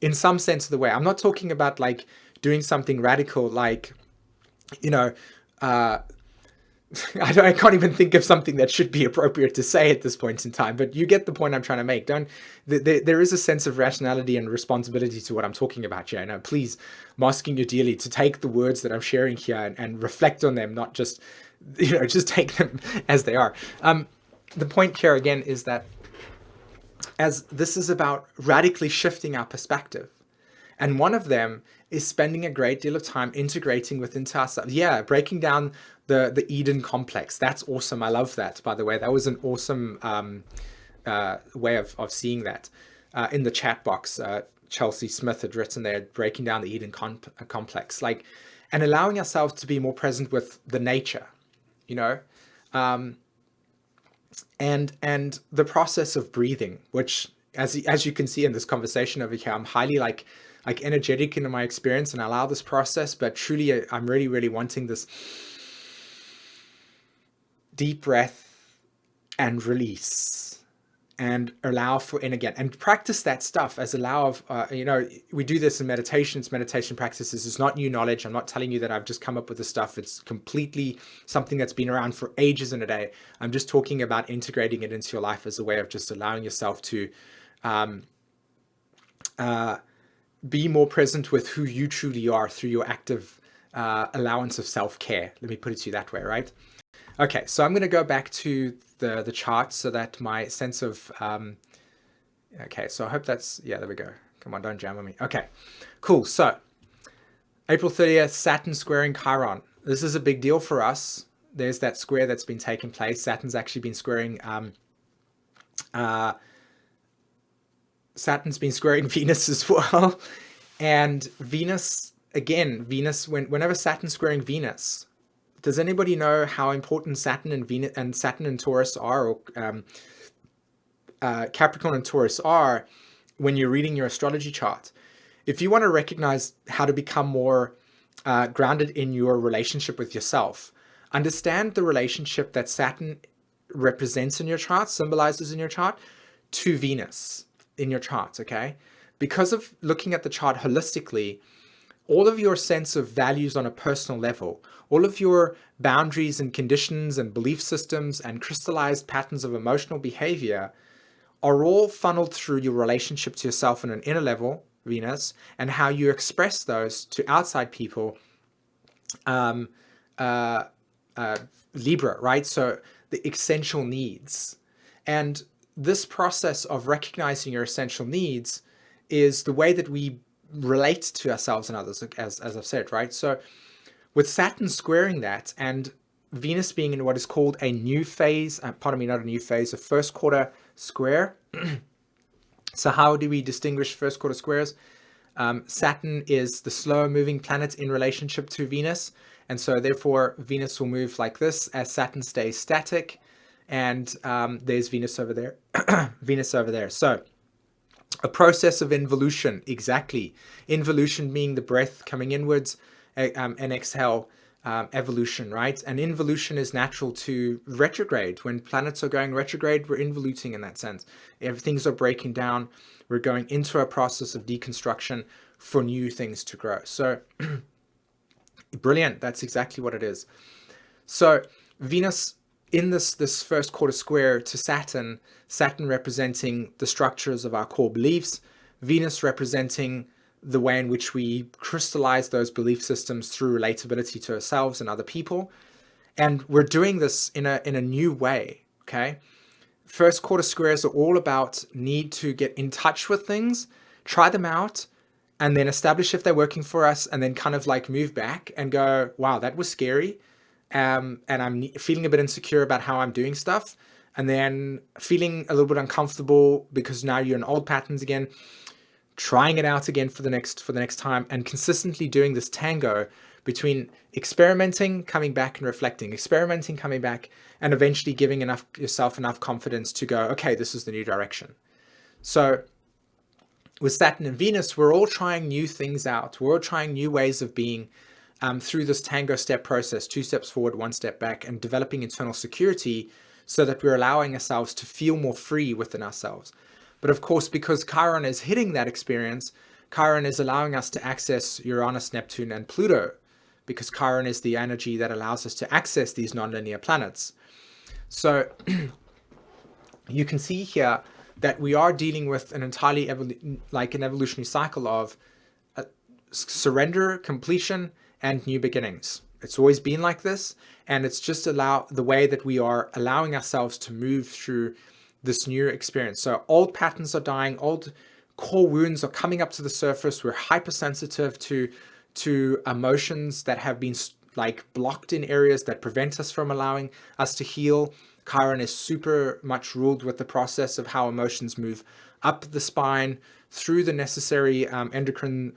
Speaker 1: in some sense of the way. I'm not talking about like doing something radical, like, I can't even think of something that should be appropriate to say at this point in time, but you get the point I'm trying to make. There is a sense of rationality and responsibility to what I'm talking about here. Now, please, I'm asking you dearly to take the words that I'm sharing here and reflect on them, not just, just take them as they are. The point here again is that as this is about radically shifting our perspective. And one of them is spending a great deal of time integrating within ourselves. Yeah, breaking down the Eden complex. That's awesome. I love that, by the way. That was an awesome way of seeing that. In the chat box, Chelsea Smith had written there, breaking down the Eden complex, like, and allowing ourselves to be more present with the nature, and the process of breathing, which as you can see in this conversation over here, I'm highly like energetic in my experience, and I allow this process, but truly I'm really wanting this deep breath and release, and allow for, and again, and practice that stuff as allow of, we do this in meditations, meditation practices. It's not new knowledge. I'm not telling you that I've just come up with this stuff. It's completely something that's been around for ages in a day. I'm just talking about integrating it into your life as a way of just allowing yourself to be more present with who you truly are through your active allowance of self-care. Let me put it to you that way, right? Okay, so I'm going to go back to the chart so that my sense of, okay, so I hope that's, yeah, there we go. Come on, don't jam on me. Okay, cool. So April 30th, Saturn squaring Chiron. This is a big deal for us. There's that square that's been taking place. Saturn's actually been squaring Venus as well. And Venus, again, whenever Saturn's squaring Venus, does anybody know how important Saturn and Venus and Saturn and Taurus are, or Capricorn and Taurus are, when you're reading your astrology chart? If you want to recognize how to become more grounded in your relationship with yourself, understand the relationship that Saturn represents in your chart, symbolizes in your chart, to Venus in your chart, okay? Because of looking at the chart holistically, all of your sense of values on a personal level, all of your boundaries and conditions and belief systems and crystallized patterns of emotional behavior are all funneled through your relationship to yourself on an inner level, Venus, and how you express those to outside people, Libra, right? So the essential needs. And this process of recognizing your essential needs is the way that we relate to ourselves and others, as I've said, right? So with Saturn squaring that and Venus being in what is called a new phase, pardon me, not a new phase, a first quarter square. So how do we distinguish first quarter squares? Saturn is the slower moving planet in relationship to Venus. And so therefore Venus will move like this as Saturn stays static. And there's Venus over there, Venus over there. So a process of involution, exactly. Involution being the breath coming inwards, and exhale, evolution, right? And involution is natural to retrograde. When planets are going retrograde, we're involuting in that sense. Things are breaking down. We're going into a process of deconstruction for new things to grow. So brilliant. That's exactly what it is. So Venus in this first quarter square to Saturn, Saturn representing the structures of our core beliefs, Venus representing the way in which we crystallize those belief systems through relatability to ourselves and other people. And we're doing this in a new way, okay? First quarter squares are all about need to get in touch with things, try them out, and then establish if they're working for us, and then kind of like move back and go, wow, that was scary. And I'm feeling a bit insecure about how I'm doing stuff, and then feeling a little bit uncomfortable because now you're in old patterns again, trying it out again for the next time, and consistently doing this tango between experimenting, coming back and reflecting, experimenting, coming back, and eventually giving yourself enough confidence to go, okay, this is the new direction. So with Saturn and Venus, we're all trying new things out. We're all trying new ways of being, through this tango step process, 2 steps forward, 1 step back, and developing internal security so that we're allowing ourselves to feel more free within ourselves. But of course, because Chiron is hitting that experience, Chiron is allowing us to access Uranus, Neptune, and Pluto, because Chiron is the energy that allows us to access these nonlinear planets. So you can see here that we are dealing with an entirely an evolutionary cycle of surrender, completion, and new beginnings. It's always been like this, and it's just the way that we are allowing ourselves to move through this new experience. So old patterns are dying, old core wounds are coming up to the surface. We're hypersensitive to emotions that have been like blocked in areas that prevent us from allowing us to heal. Chiron is super much ruled with the process of how emotions move up the spine through the necessary endocrine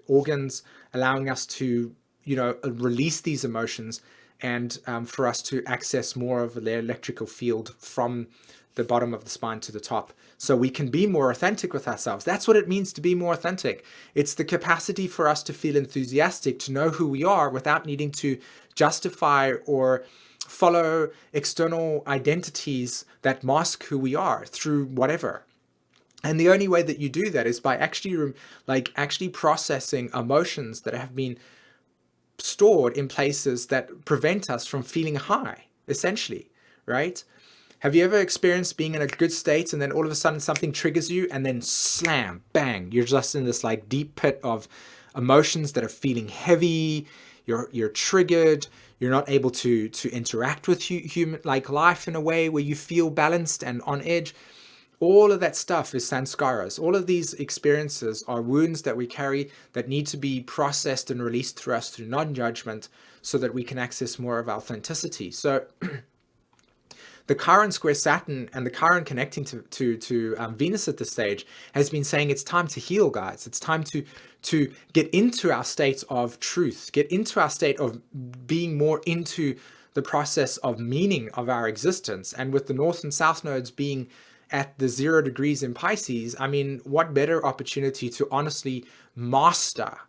Speaker 1: organs, allowing us to, release these emotions and for us to access more of the electrical field from the bottom of the spine to the top, so we can be more authentic with ourselves. That's what it means to be more authentic. It's the capacity for us to feel enthusiastic, to know who we are without needing to justify or follow external identities that mask who we are through whatever. And the only way that you do that is by actually processing emotions that have been stored in places that prevent us from feeling high, essentially, right? Have you ever experienced being in a good state and then all of a sudden something triggers you and then slam, bang, you're just in this like deep pit of emotions that are feeling heavy, you're triggered, you're not able to interact with human like life in a way where you feel balanced and on edge. All of that stuff is sanskaras. All of these experiences are wounds that we carry that need to be processed and released through us through non-judgment so that we can access more of authenticity. So the Chiron square Saturn and the Chiron connecting to Venus at this stage has been saying it's time to heal, guys. It's time to get into our state of truth, get into our state of being more into the process of meaning of our existence. And with the North and South nodes being at the 0 degrees in Pisces, I mean, what better opportunity to honestly master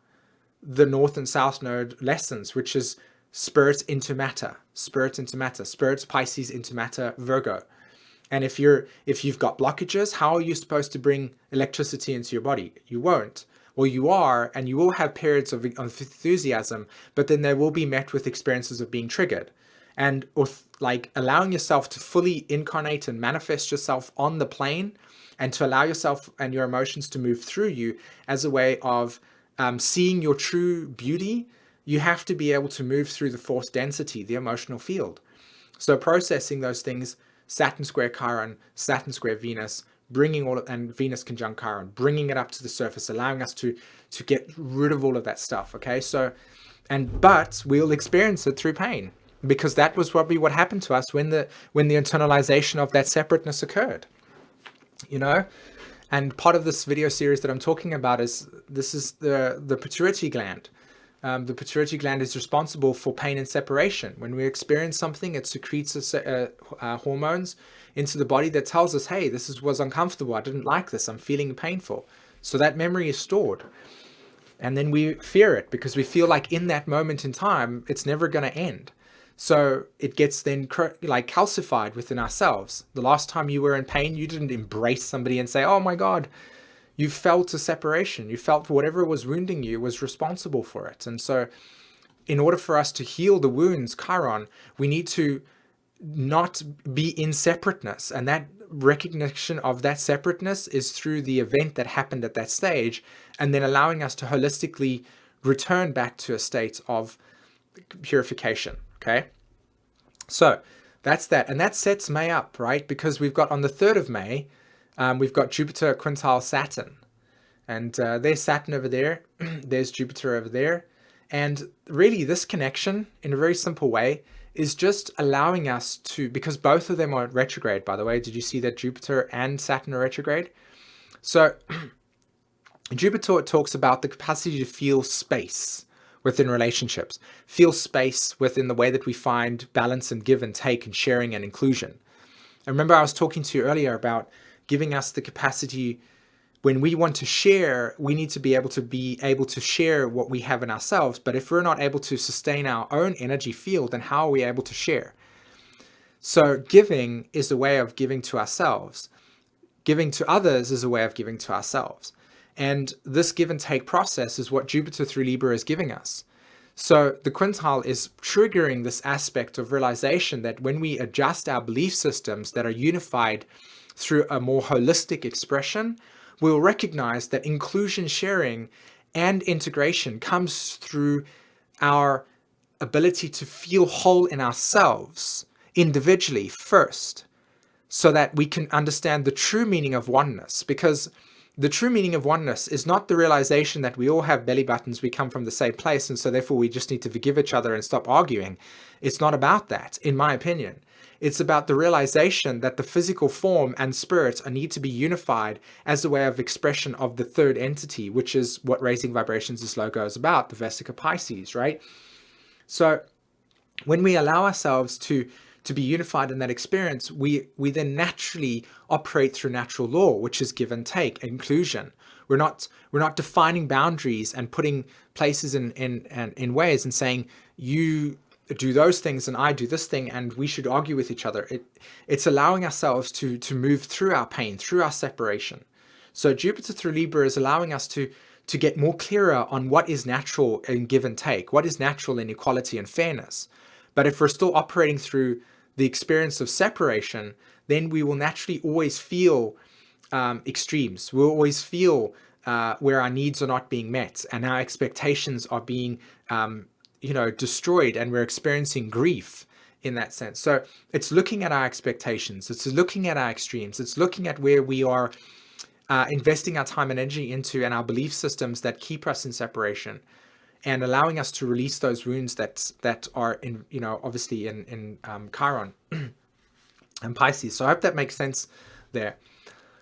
Speaker 1: the North and South node lessons, which is spirit into matter, spirit into matter, spirit Pisces into matter, Virgo. And if you've got blockages, how are you supposed to bring electricity into your body? You won't. Well, you are, and you will have periods of enthusiasm, but then they will be met with experiences of being triggered. And like allowing yourself to fully incarnate and manifest yourself on the plane, and to allow yourself and your emotions to move through you as a way of seeing your true beauty, you have to be able to move through the force density, the emotional field. So processing those things, Saturn square Chiron, Saturn square Venus, bringing all of, and Venus conjunct Chiron, bringing it up to the surface, allowing us to get rid of all of that stuff. Okay, so but we'll experience it through pain, because that was probably what happened to us when the internalization of that separateness occurred, you know. And part of this video series that I'm talking about is the pituitary gland. The pituitary gland is responsible for pain and separation. When we experience something, it secretes hormones into the body that tells us, hey, was uncomfortable, I didn't like this, I'm feeling painful. So that memory is stored. And then we fear it because we feel like in that moment in time, it's never going to end. So it gets then like calcified within ourselves. The last time you were in pain, you didn't embrace somebody and say, oh my God, you felt a separation. You felt whatever was wounding you was responsible for it. And so in order for us to heal the wounds, Chiron, we need to not be in separateness. And that recognition of that separateness is through the event that happened at that stage, and then allowing us to holistically return back to a state of purification. Okay, so that's that. And that sets May up, right? Because we've got on the 3rd of May, we've got Jupiter quintile Saturn. And there's Saturn over there. There's Jupiter over there. And really this connection, in a very simple way, is just allowing us to, because both of them are retrograde, by the way. Did you see that Jupiter and Saturn are retrograde? So Jupiter talks about the capacity to feel space within relationships, feel space within the way that we find balance and give and take and sharing and inclusion. I remember I was talking to you earlier about giving us the capacity, when we want to share, we need to be able to share what we have in ourselves. But if we're not able to sustain our own energy field, then how are we able to share? So giving is a way of giving to ourselves. Giving to others is a way of giving to ourselves. And this give and take process is what Jupiter through Libra is giving us. So the quintile is triggering this aspect of realization that when we adjust our belief systems that are unified through a more holistic expression, we'll recognize that inclusion, sharing, and integration comes through our ability to feel whole in ourselves individually first, so that we can understand the true meaning of oneness. Because the true meaning of oneness is not the realization that we all have belly buttons, we come from the same place, and so therefore we just need to forgive each other and stop arguing. It's not about that, in my opinion. It's about the realization that the physical form and spirit need to be unified as a way of expression of the third entity, which is what Raising Vibrations' logo is about, the Vesica Pisces, right? So when we allow ourselves to be unified in that experience, we then naturally operate through natural law, which is give and take, inclusion. We're not defining boundaries and putting places in ways and saying, you do those things and I do this thing and we should argue with each other. It's allowing ourselves to move through our pain, through our separation. So Jupiter through Libra is allowing us to get more clearer on what is natural in give and take, what is natural in equality and fairness. But if we're still operating through the experience of separation, then we will naturally always feel extremes. We'll always feel where our needs are not being met and our expectations are being destroyed, and we're experiencing grief in that sense. So it's looking at our expectations, it's looking at our extremes, it's looking at where we are investing our time and energy into, and our belief systems that keep us in separation, and allowing us to release those wounds that are in, obviously in Chiron and Pisces. So I hope that makes sense there.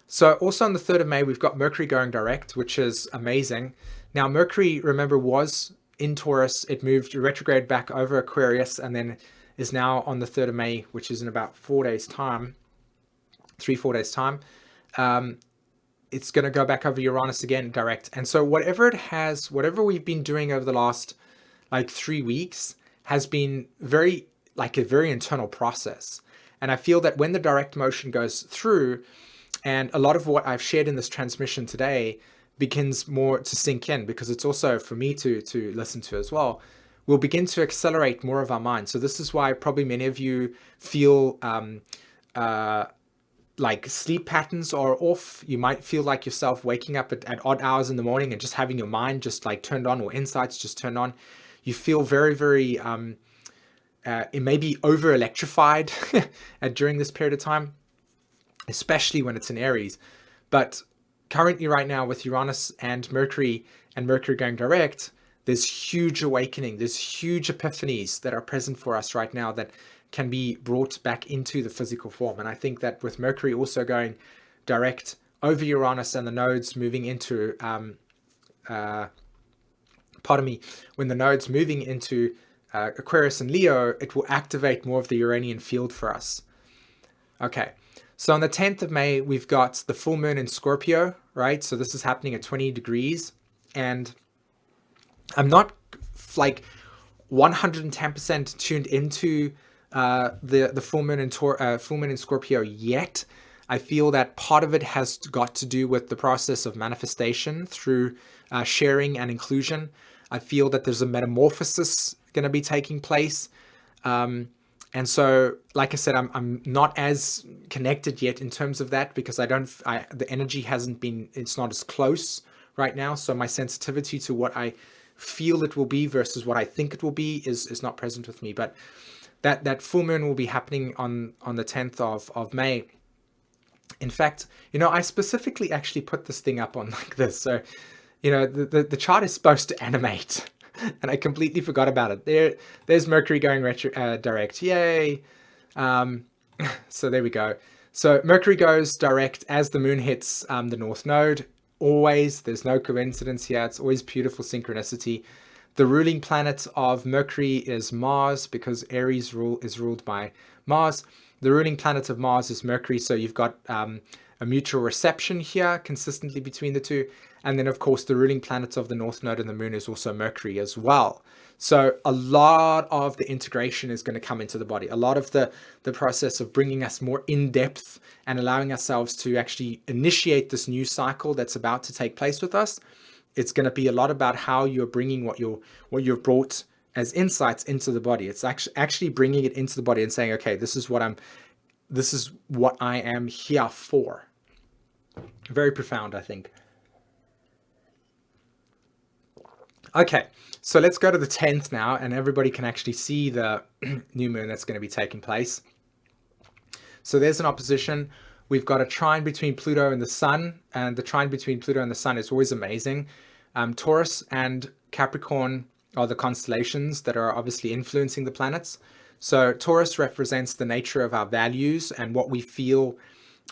Speaker 1: So also on the 3rd of May, we've got Mercury going direct, which is amazing. Now, Mercury, remember, was in Taurus. It moved retrograde back over Aquarius, and then is now on the 3rd of May, which is in about 4 days time, 3-4 days time. It's going to go back over Uranus again direct. And so whatever we've been doing over the last like 3 weeks has been a very internal process. And I feel that when the direct motion goes through, and a lot of what I've shared in this transmission today begins more to sink in, because it's also for me to listen to as well, we'll begin to accelerate more of our mind. So this is why probably many of you feel like sleep patterns are off. You might feel like yourself waking up at odd hours in the morning and just having your mind just like turned on, or insights just turned on. You feel very, very, it may be over electrified during this period of time, especially when it's in Aries. But currently right now with Uranus and Mercury going direct, there's huge awakening, there's huge epiphanies that are present for us right now that can be brought back into the physical form. And I think that with Mercury also going direct over Uranus and the nodes moving into, when the nodes moving into Aquarius and Leo, it will activate more of the Uranian field for us. Okay, so on the 10th of May, we've got the full moon in Scorpio, right? So this is happening at 20 degrees. And I'm not like 110% tuned into the full moon in Scorpio yet. I feel that part of it has got to do with the process of manifestation through sharing and inclusion. I feel that there's a metamorphosis going to be taking place. And so, like I said, I'm not as connected yet in terms of that, because the energy hasn't been, it's not as close right now. So my sensitivity to what I feel it will be versus what I think it will be is not present with me. But that full moon will be happening on the 10th of May. In fact, I specifically actually put this thing up on like this. So, the chart is supposed to animate, and I completely forgot about it. There's Mercury going direct. Yay. So there we go. So Mercury goes direct as the moon hits the North Node. Always, there's no coincidence here. It's always beautiful synchronicity. The ruling planet of Mercury is Mars, because Aries is ruled by Mars. The ruling planet of Mars is Mercury, so you've got a mutual reception here consistently between the two. And then, of course, the ruling planet of the North Node and the Moon is also Mercury as well. So a lot of the integration is going to come into the body. A lot of the process of bringing us more in depth and allowing ourselves to actually initiate this new cycle that's about to take place with us. It's going to be a lot about how you're bringing what you've brought as insights into the body. It's actually bringing it into the body and saying, okay, this is what I am here for. Very profound, I think. Okay, so let's go to the 10th now, and everybody can actually see the new moon that's going to be taking place. So there's an opposition. We've got a trine between Pluto and the Sun, and the trine between Pluto and the Sun is always amazing. Taurus and Capricorn are the constellations that are obviously influencing the planets. So Taurus represents the nature of our values and what we feel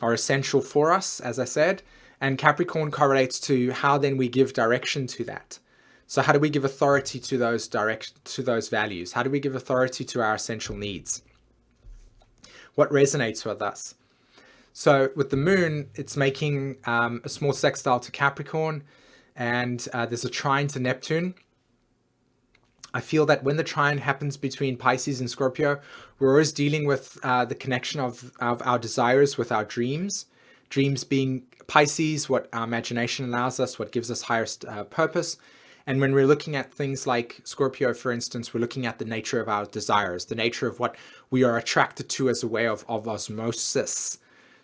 Speaker 1: are essential for us, as I said. And Capricorn correlates to how then we give direction to that. So how do we give authority to those values? How do we give authority to our essential needs? What resonates with us? So with the moon, it's making a small sextile to Capricorn, and there's a trine to Neptune. I feel that when the trine happens between Pisces and Scorpio, we're always dealing with the connection of our desires with our dreams. Dreams being Pisces, what our imagination allows us, what gives us highest purpose. And when we're looking at things like Scorpio, for instance, we're looking at the nature of our desires, the nature of what we are attracted to as a way of osmosis.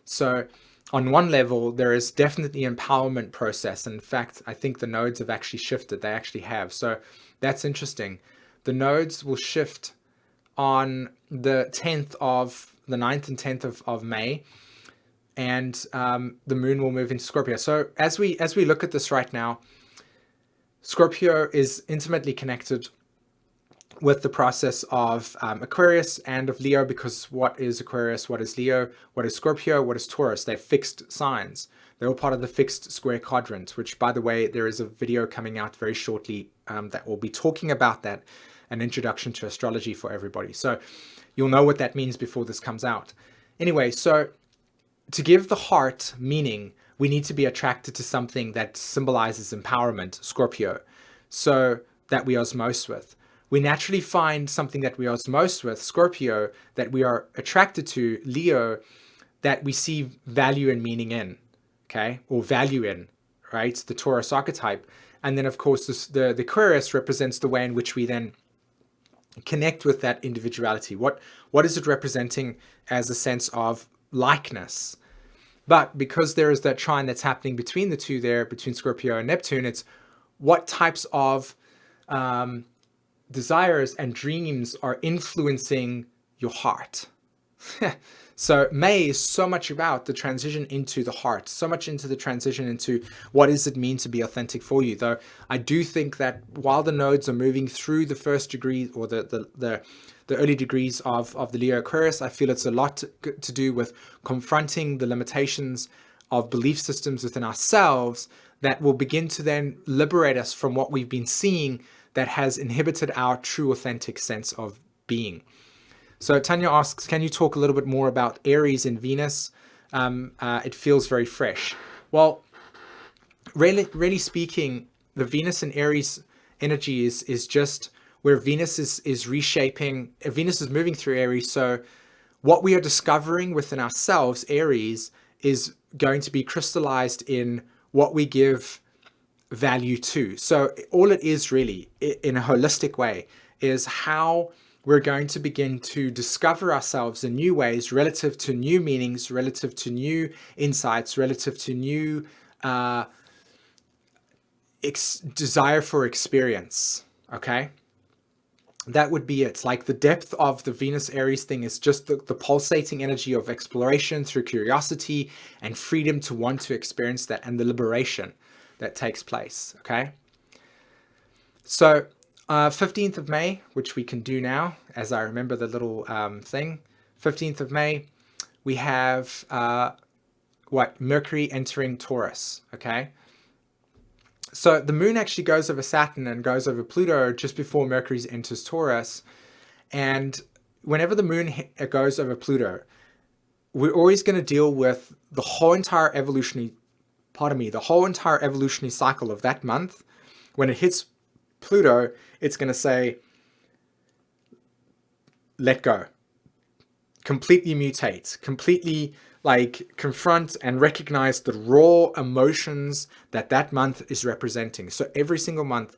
Speaker 1: So on one level, there is definitely an empowerment process. And in fact, I think the nodes have actually shifted. They actually have. So that's interesting. The nodes will shift on the 9th and 10th of May, and the moon will move into Scorpio. So as we look at this right now, Scorpio is intimately connected with the process of Aquarius and of Leo, because what is Aquarius, what is Leo, what is Scorpio, what is Taurus? They're fixed signs. They're all part of the fixed square quadrant, which, by the way, there is a video coming out very shortly that will be talking about that, an introduction to astrology for everybody. So you'll know what that means before this comes out. Anyway, so to give the heart meaning, we need to be attracted to something that symbolizes empowerment, Scorpio, so that we osmose with. We naturally find something that we osmose with, Scorpio, that we are attracted to, Leo, that we see value and meaning in, okay, or value in, right? The Taurus archetype. And then, of course, the Aquarius represents the way in which we then connect with that individuality. What is it representing as a sense of likeness? But because there is that trine that's happening between the two there, between Scorpio and Neptune, it's what types of desires and dreams are influencing your heart. So May is so much about the transition into the heart, so much into the transition into what does it mean to be authentic for you. Though I do think that while the nodes are moving through the first degree, or the early degrees of the Leo Aquarius, I feel it's a lot to do with confronting the limitations of belief systems within ourselves that will begin to then liberate us from what we've been seeing that has inhibited our true authentic sense of being. So Tanya asks, can you talk a little bit more about Aries and Venus? It feels very fresh. Well, really speaking, the Venus and Aries energy is just where Venus is reshaping. Venus is moving through Aries. So what we are discovering within ourselves, Aries, is going to be crystallized in what we give value to. So all it is really, in a holistic way, is how we're going to begin to discover ourselves in new ways, relative to new meanings, relative to new insights, relative to new desire for experience. Okay, that would be it. Like the depth of the Venus Aries thing is just the pulsating energy of exploration through curiosity and freedom to want to experience that, and the liberation that takes place. Okay, so 15th of May, which we can do now, as I remember the little thing. 15th of May, we have Mercury entering Taurus. Okay, so the moon actually goes over Saturn and goes over Pluto just before Mercury enters Taurus. And whenever the moon goes over Pluto, we're always going to deal with the whole entire evolutionary cycle of that month. When it hits Pluto, it's going to say, let go, completely mutate, completely confront and recognize the raw emotions that month is representing. So every single month,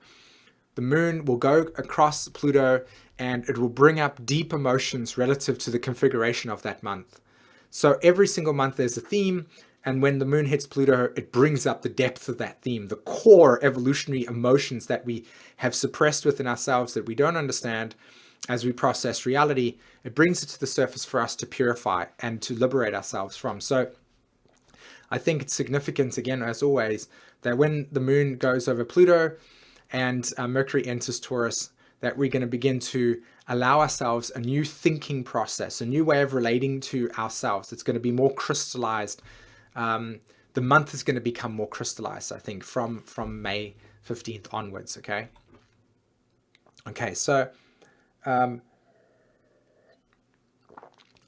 Speaker 1: the moon will go across Pluto and it will bring up deep emotions relative to the configuration of that month. So every single month there's a theme, and when the moon hits Pluto, it brings up the depth of that theme, the core evolutionary emotions that we have suppressed within ourselves, that we don't understand as we process reality. It brings it to the surface for us to purify and to liberate ourselves from. So I think it's significant, again, as always, that when the moon goes over Pluto and Mercury enters Taurus, that we're going to begin to allow ourselves a new thinking process, a new way of relating to ourselves. It's going to be more crystallized. The month is going to become more crystallized, I think, from May 15th onwards. Okay, so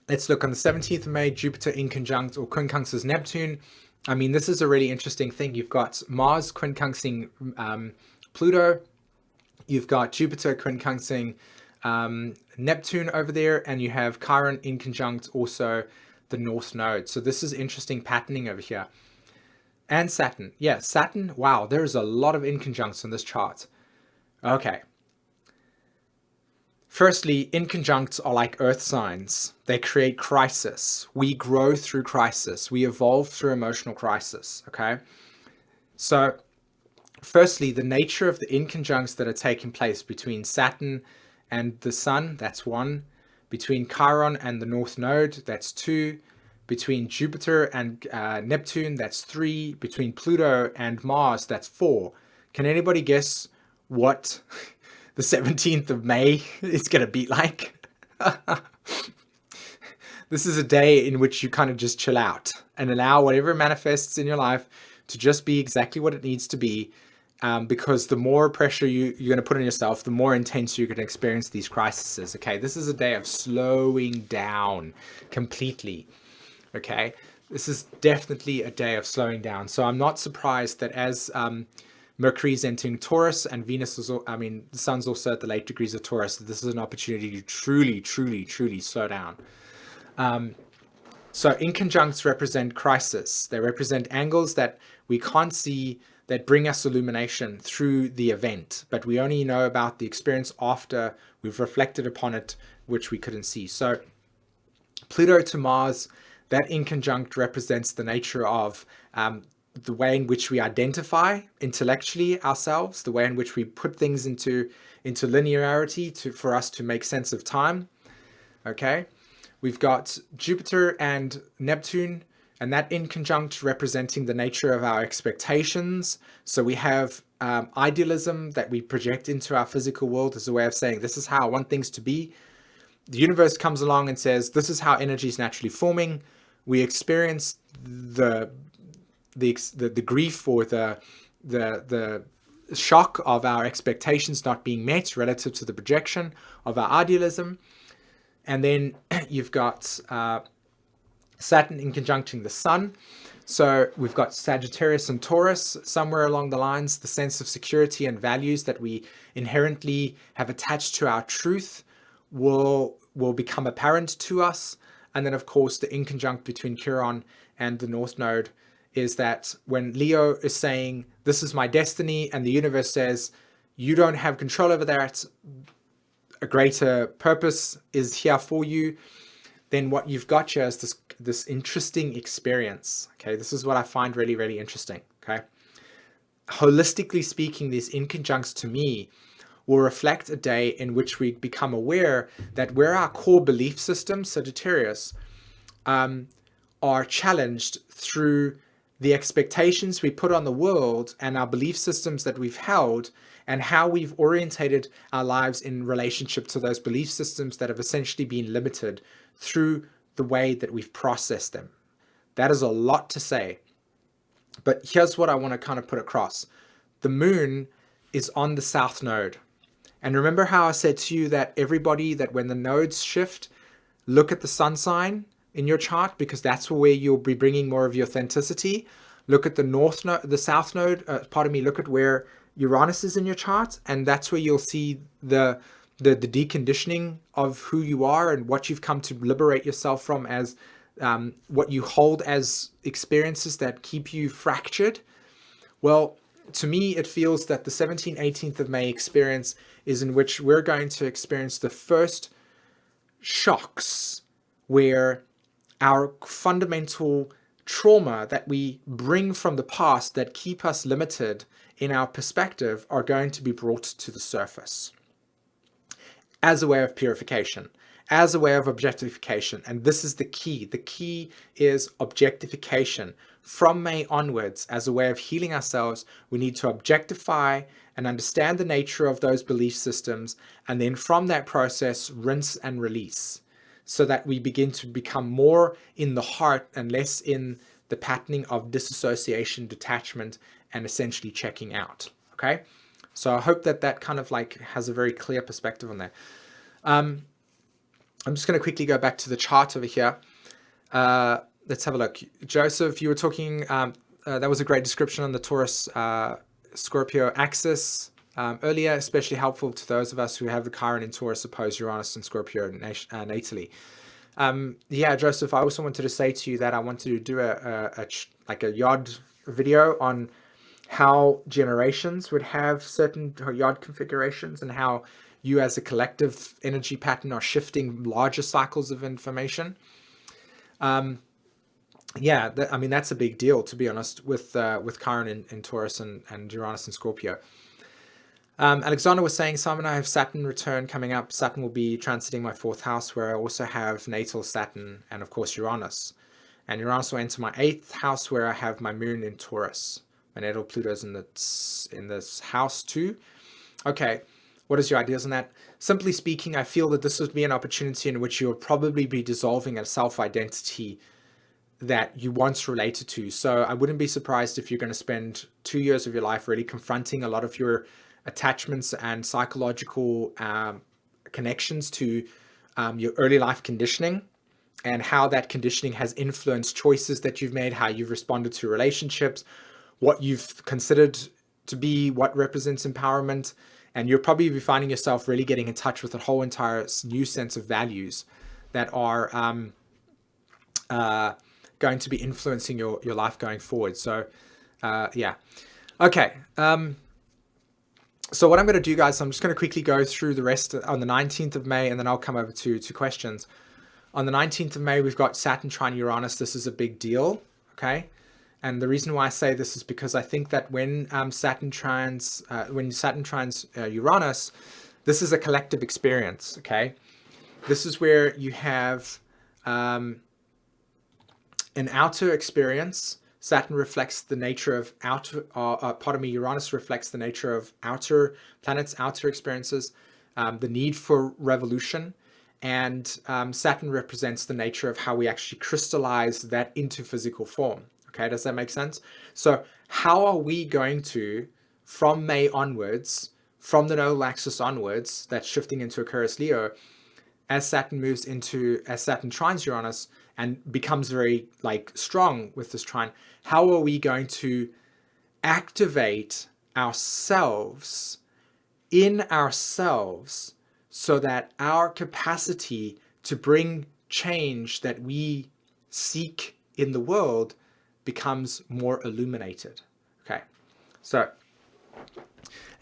Speaker 1: let's look on the 17th of May, Jupiter in conjunct or quincunxes Neptune. I mean, this is a really interesting thing. You've got Mars quincunxing Pluto. You've got Jupiter quincunxing Neptune over there, and you have Chiron in conjunct also the North Node. So this is interesting patterning over here. And Saturn. Yeah, Saturn. Wow, there is a lot of inconjuncts on this chart. Okay. Firstly, inconjuncts are like earth signs. They create crisis. We grow through crisis. We evolve through emotional crisis. Okay. So firstly, the nature of the inconjuncts that are taking place between Saturn and the Sun, that's one. Between Chiron and the North Node, that's 2. Between Jupiter and Neptune, that's 3. Between Pluto and Mars, that's 4. Can anybody guess what the 17th of May is going to be like? This is a day in which you kind of just chill out and allow whatever manifests in your life to just be exactly what it needs to be. Because the more pressure you're going to put on yourself, the more intense you're going to experience these crises. Okay, this is a day of slowing down completely. Okay, this is definitely a day of slowing down. So I'm not surprised that as Mercury's entering Taurus and Venus is, the sun's also at the late degrees of Taurus, this is an opportunity to truly slow down. So inconjuncts represent crisis. They represent angles that we can't see that bring us illumination through the event, but we only know about the experience after we've reflected upon it, which we couldn't see. So Pluto to Mars, that inconjunct represents the nature of the way in which we identify intellectually ourselves, the way in which we put things into linearity for us to make sense of time. Okay. We've got Jupiter and Neptune, and that inconjunct representing the nature of our expectations. So we have idealism that we project into our physical world as a way of saying, this is how I want things to be. The universe comes along and says, this is how energy is naturally forming. We experience the grief or the shock of our expectations not being met relative to the projection of our idealism. And then you've got Saturn in conjunction the Sun. So we've got Sagittarius and Taurus somewhere along the lines, the sense of security and values that we inherently have attached to our truth will become apparent to us. And then, of course, the inconjunct between Chiron and the North Node is that when Leo is saying, this is my destiny, and the universe says, you don't have control over that, a greater purpose is here for you, then what you've got here is this interesting experience. Okay, this is what I find really interesting. Okay, holistically speaking, these inconjuncts to me will reflect a day in which we become aware that where our core belief systems, Sagittarius, are challenged through the expectations we put on the world and our belief systems that we've held, and how we've orientated our lives in relationship to those belief systems that have essentially been limited through the way that we've processed them. That is a lot to say, but here's what I want to kind of put across. The moon is on the South Node. And remember how I said to you that that when the nodes shift, look at the sun sign in your chart, because that's where you'll be bringing more of your authenticity. Look at the South Node, look at where Uranus is in your chart, and that's where you'll see the deconditioning of who you are and what you've come to liberate yourself from as what you hold as experiences that keep you fractured. Well, to me, it feels that the 17th, 18th of May experience is in which we're going to experience the first shocks where our fundamental trauma that we bring from the past that keep us limited in our perspective are going to be brought to the surface as a way of purification, as a way of objectification. And this is the key. The key is objectification. From May onwards, as a way of healing ourselves, we need to objectify and understand the nature of those belief systems, and then from that process, rinse and release, so that we begin to become more in the heart and less in the patterning of disassociation, detachment, and essentially checking out. Okay, so I hope that kind of like has a very clear perspective on that. I'm just going to quickly go back to the chart over here. Let's have a look. Joseph, you were talking, that was a great description on the Taurus Scorpio axis earlier, especially helpful to those of us who have the Chiron in Taurus opposed Uranus and Scorpio natally. Yeah, Joseph, I also wanted to say to you that I wanted to do a yod video on how generations would have certain yod configurations and how you as a collective energy pattern are shifting larger cycles of information. Yeah, that's a big deal, to be honest, with Chiron in Taurus and Uranus and Scorpio. Alexander was saying, Simon, I have Saturn return coming up. Saturn will be transiting my fourth house, where I also have natal Saturn and, of course, Uranus. And Uranus will enter my eighth house, where I have my moon in Taurus. My natal Pluto's in this house too. Okay, what is your ideas on that? Simply speaking, I feel that this would be an opportunity in which you'll probably be dissolving a self-identity that you once related to. So I wouldn't be surprised if you're going to spend 2 years of your life really confronting a lot of your attachments and psychological connections to your early life conditioning, and how that conditioning has influenced choices that you've made, how you've responded to relationships, what you've considered to be what represents empowerment. And you'll probably be finding yourself really getting in touch with a whole entire new sense of values that are going to be influencing your life going forward. So yeah. Okay. So what I'm going to do, guys, I'm just going to quickly go through the rest on the 19th of May, and then I'll come over to questions. On the 19th of May, we've got Saturn trine Uranus. This is a big deal, okay? And the reason why I say this is because I think that when Saturn trines Uranus, this is a collective experience, okay? This is where you have an outer experience. Saturn reflects the nature of Uranus reflects the nature of outer planets, outer experiences, the need for revolution. And Saturn represents the nature of how we actually crystallize that into physical form. Okay, does that make sense? So how are we going to, from May onwards, from the nodal axis onwards, that's shifting into Aquarius Leo, as Saturn trines Uranus and becomes very strong with this trine, how are we going to activate ourselves in ourselves so that our capacity to bring change that we seek in the world becomes more illuminated? Okay, so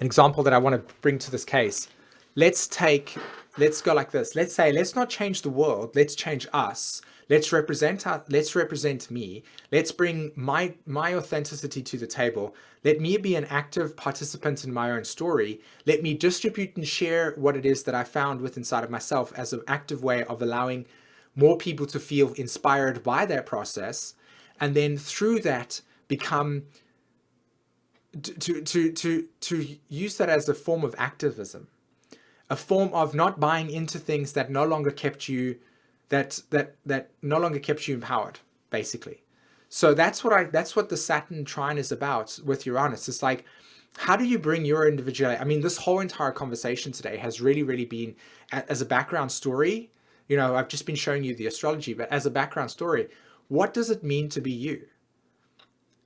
Speaker 1: an example that I want to bring to this case, let's go like this. Let's say, let's not change the world, let's change us. Let's represent me. Let's bring my authenticity to the table. Let me be an active participant in my own story. Let me distribute and share what it is that I found within inside of myself as an active way of allowing more people to feel inspired by that process, and then through that become to use that as a form of activism, a form of not buying into things that no longer kept you empowered, basically. So that's what the Saturn trine is about with Uranus. It's like, how do you bring your individuality? I mean, this whole entire conversation today has really been as a background story. You know, I've just been showing you the astrology, but as a background story, what does it mean to be you?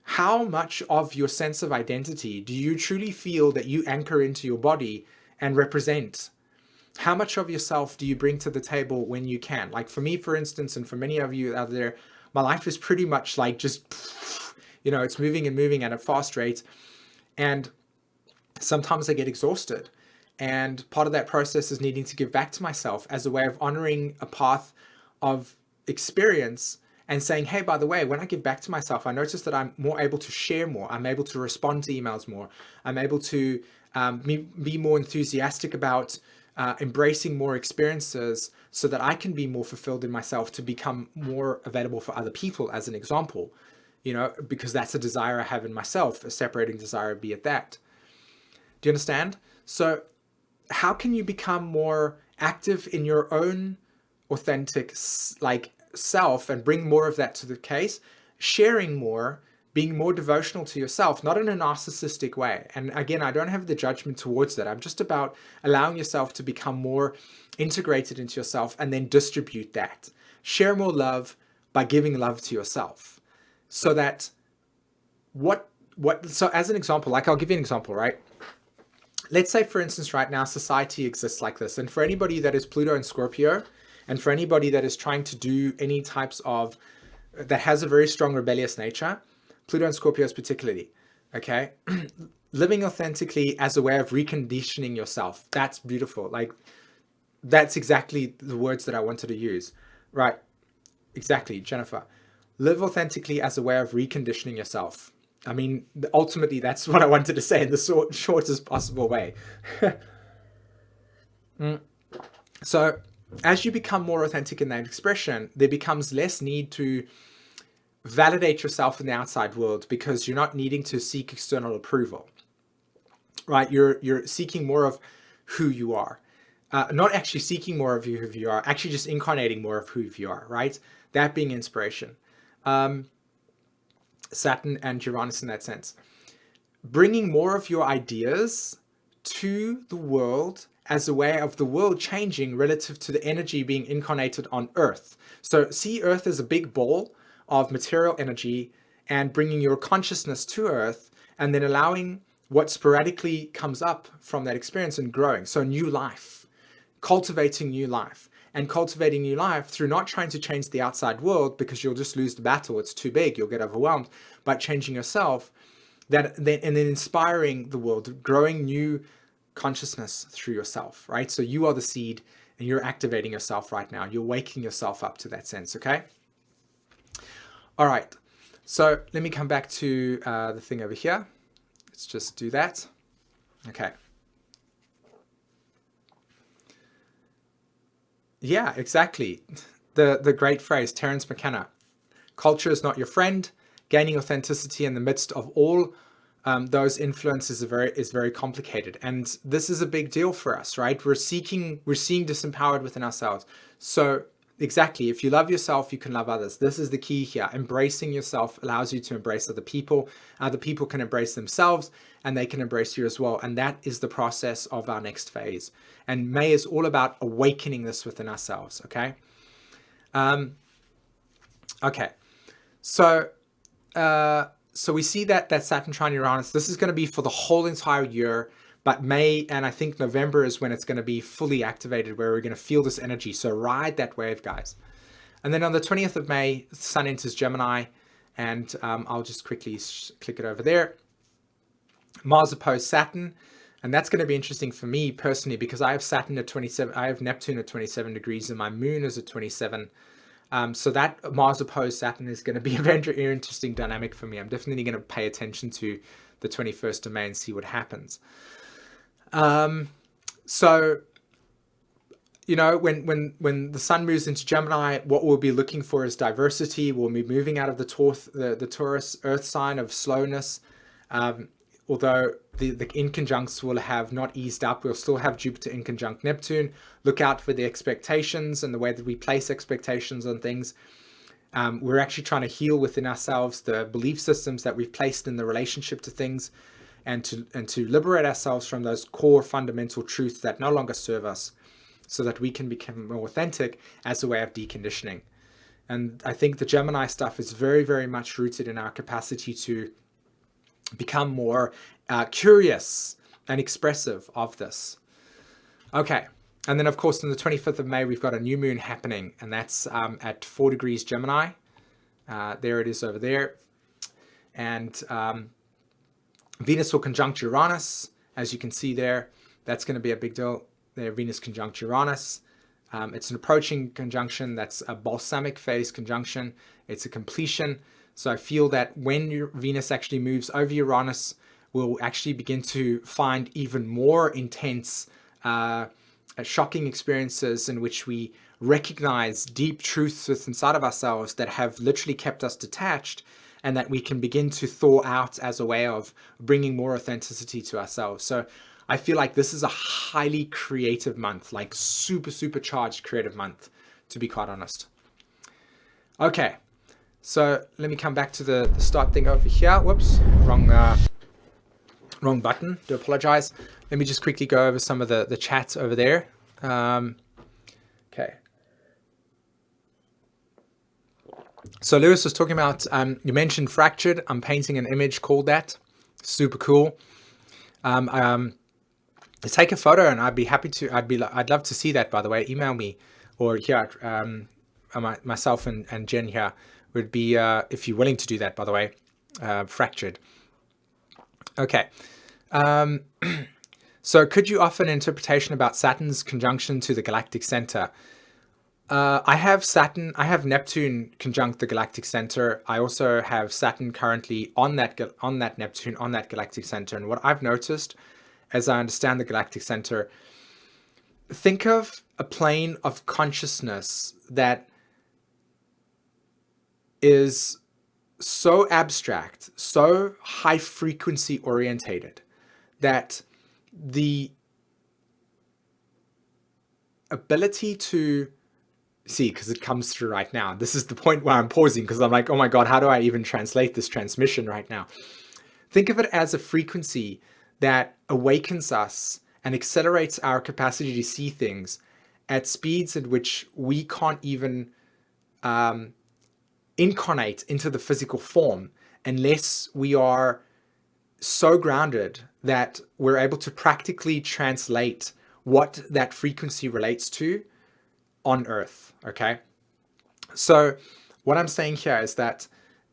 Speaker 1: How much of your sense of identity do you truly feel that you anchor into your body and represent? How much of yourself do you bring to the table when you can? Like for me, for instance, and for many of you out there, my life is pretty much like just, it's moving and moving at a fast rate. And sometimes I get exhausted. And part of that process is needing to give back to myself as a way of honoring a path of experience and saying, hey, by the way, when I give back to myself, I notice that I'm more able to share more. I'm able to respond to emails more. I'm able to be more enthusiastic about embracing more experiences so that I can be more fulfilled in myself, to become more available for other people, as an example, because that's a desire I have in myself, a separating desire, be it that. Do you understand? So how can you become more active in your own authentic self and bring more of that to the case? Sharing more, being more devotional to yourself, not in a narcissistic way. And again, I don't have the judgment towards that. I'm just about allowing yourself to become more integrated into yourself and then distribute that. Share more love by giving love to yourself. So that so as an example, I'll give you an example, right? Let's say, for instance, right now, society exists like this. And for anybody that is Pluto and Scorpio, and for anybody that is trying to do any types of, that has a very strong rebellious nature, Pluto and Scorpios particularly, okay? Living authentically as a way of reconditioning yourself. That's beautiful. That's exactly the words that I wanted to use. Right, exactly, Jennifer. Live authentically as a way of reconditioning yourself. I mean, ultimately, that's what I wanted to say in the shortest possible way. So, as you become more authentic in that expression, there becomes less need to validate yourself in the outside world because you're not needing to seek external approval, right? You're seeking more of who you are. Not actually seeking more of who you are, actually just incarnating more of who you are, right? That being inspiration. Saturn and Uranus in that sense. Bringing more of your ideas to the world as a way of the world changing relative to the energy being incarnated on Earth. So see Earth as a big ball of material energy and bringing your consciousness to Earth and then allowing what sporadically comes up from that experience and growing. So new life, cultivating new life. And cultivating new life through not trying to change the outside world because you'll just lose the battle. It's too big. You'll get overwhelmed. But changing yourself, and then inspiring the world, growing new consciousness through yourself, right? So you are the seed and you're activating yourself right now. You're waking yourself up to that sense, okay? All right. So let me come back to the thing over here. Let's just do that. Okay. Yeah, exactly. The great phrase, Terence McKenna, culture is not your friend. Gaining authenticity in the midst of all those influences is very complicated. And this is a big deal for us, right? We're seeing disempowered within ourselves. So exactly, if you love yourself, you can love others. This is the key here. Embracing yourself allows you to embrace other people. Other people can embrace themselves and they can embrace you as well. And that is the process of our next phase. And May is all about awakening this within ourselves, okay? Okay, so we see that Saturn trine Uranus, this is going to be for the whole entire year, but May and I think November is when it's going to be fully activated, where we're going to feel this energy. So ride that wave, guys. And then on the 20th of May, the Sun enters Gemini, and I'll just quickly click it over there. Mars opposed Saturn, and that's going to be interesting for me personally because I have Saturn at 27, I have Neptune at 27 degrees, and my Moon is at 27. So that Mars opposed Saturn is going to be a very interesting dynamic for me. I'm definitely going to pay attention to the 21st of May and see what happens. So, you know, when the Sun moves into Gemini, what we'll be looking for is diversity. We'll be moving out of the Taurus Earth sign of slowness. Although the inconjuncts will have not eased up, we'll still have Jupiter inconjunct Neptune. Look out for the expectations and the way that we place expectations on things. We're actually trying to heal within ourselves the belief systems that we've placed in the relationship to things, and to liberate ourselves from those core fundamental truths that no longer serve us, so that we can become more authentic as a way of deconditioning. And I think the Gemini stuff is very much rooted in our capacity to become more curious and expressive of this. Okay, and then of course on the 25th of May we've got a new moon happening, and that's at 4 degrees Gemini. There it is over there. And Venus will conjunct Uranus, as you can see there. That's going to be a big deal there, Venus conjunct Uranus. It's an approaching conjunction. That's a balsamic phase conjunction. It's a completion. So I feel that when Venus actually moves over Uranus, we'll actually begin to find even more intense, shocking experiences in which we recognize deep truths within inside of ourselves that have literally kept us detached, and that we can begin to thaw out as a way of bringing more authenticity to ourselves. So I feel like this is a highly creative month, like super charged creative month, to be quite honest. Okay. So let me come back to the start thing over here. Whoops, wrong button. Do apologize. Let me just quickly go over some of the chats over there. Okay. So Lewis was talking about, you mentioned fractured. I'm painting an image called that. Super cool. Take a photo and I'd be happy to, I'd love to see that, by the way. Email me, or here, myself and Jen here would be, if you're willing to do that, by the way, fractured. Okay. So could you offer an interpretation about Saturn's conjunction to the galactic center? I have Saturn, I have Neptune conjunct the galactic center. I also have Saturn currently on that Neptune, on that galactic center. And what I've noticed, as I understand the galactic center, think of a plane of consciousness that is so abstract, so high frequency orientated, that the ability to see, because it comes through right now. This is the point where I'm pausing, because I'm like, oh my God, how do I even translate this transmission right now? Think of it as a frequency that awakens us and accelerates our capacity to see things at speeds at which we can't even incarnate into the physical form unless we are so grounded that we're able to practically translate what that frequency relates to on Earth. Okay, so what I'm saying here is that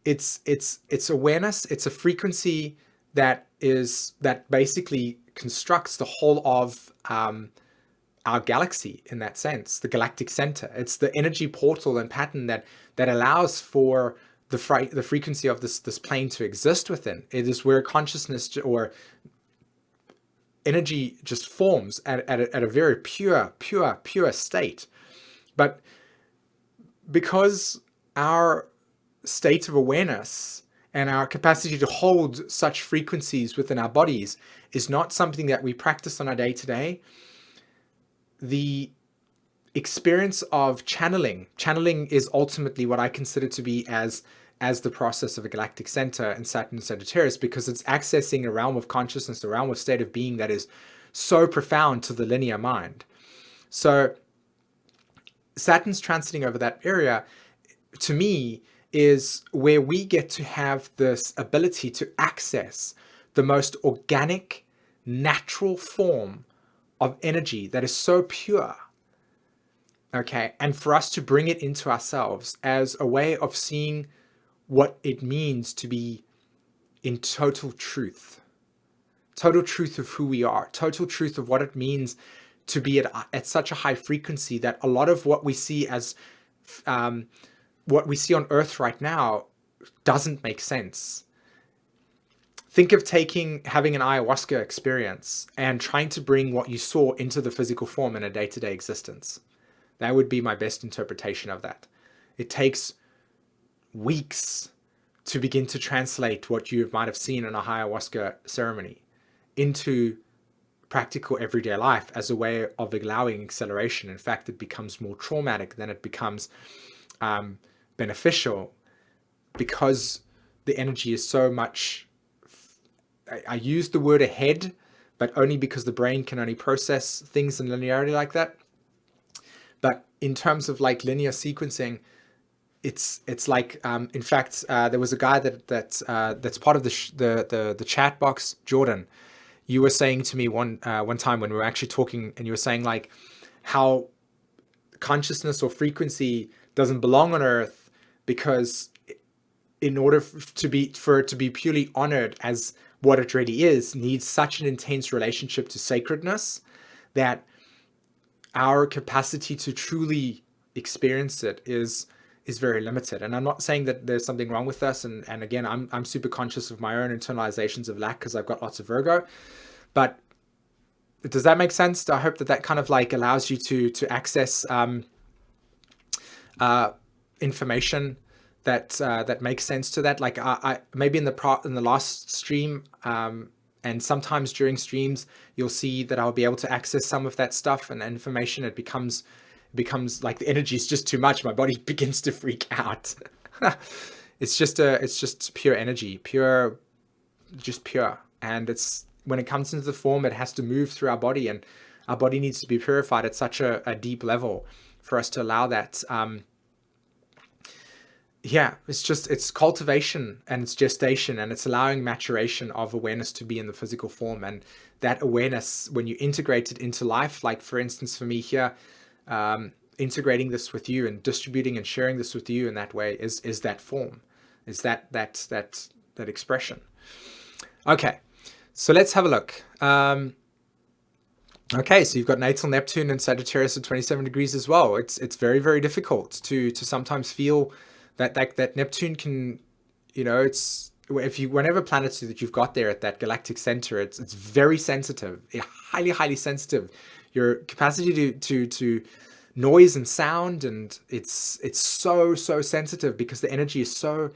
Speaker 1: it's awareness. It's a frequency that basically constructs the whole of our galaxy in that sense, the galactic center. It's the energy portal and pattern that allows for the frequency of this plane to exist within. It is where consciousness or energy just forms at a very pure state. But because our state of awareness and our capacity to hold such frequencies within our bodies is not something that we practice on a day-to-day, the experience of channeling is ultimately what I consider to be as the process of a galactic center in Saturn and Sagittarius, because it's accessing a realm of consciousness, a realm of state of being that is so profound to the linear mind. So Saturn's transiting over that area, to me, is where we get to have this ability to access the most organic, natural form of energy that is so pure. Okay, and for us to bring it into ourselves as a way of seeing what it means to be in total truth of who we are, total truth of what it means to be at such a high frequency that a lot of what we see as what we see on Earth right now doesn't make sense. Think of having an ayahuasca experience and trying to bring what you saw into the physical form in a day-to-day existence. That would be my best interpretation of that. It takes weeks to begin to translate what you might have seen in a ayahuasca ceremony into practical everyday life as a way of allowing acceleration. In fact, it becomes more traumatic than it becomes beneficial, because the energy is so much, I use the word ahead, but only because the brain can only process things in linearity like that. But in terms of like linear sequencing, it's like in fact there was a guy that's part of the chat box, Jordan. You were saying to me one time when we were actually talking, and you were saying like how consciousness or frequency doesn't belong on Earth, because in order for it to be purely honored as what it really is, needs such an intense relationship to sacredness that our capacity to truly experience it is very limited. And I'm not saying that there's something wrong with us. And again, I'm super conscious of my own internalizations of lack because I've got lots of Virgo. But does that make sense? I hope that kind of like allows you to access information that makes sense to that. Like I maybe in the last stream, and sometimes during streams, you'll see that I'll be able to access some of that stuff and information. It becomes like the energy is just too much. My body begins to freak out. It's just pure energy, just pure. And it's, when it comes into the form, it has to move through our body, and our body needs to be purified at such a deep level for us to allow that. It's cultivation and it's gestation, and it's allowing maturation of awareness to be in the physical form. And that awareness, when you integrate it into life, like for instance, for me here, integrating this with you and distributing and sharing this with you in that way is that form, is that expression. Okay, so let's have a look. Okay, so you've got natal Neptune and Sagittarius at 27 degrees as well. It's very, very difficult to sometimes feel that Neptune can, it's if you whenever planets that you've got there at that galactic center, it's very sensitive, highly, highly sensitive. Your capacity to noise and sound, and it's so, so sensitive because the energy is so,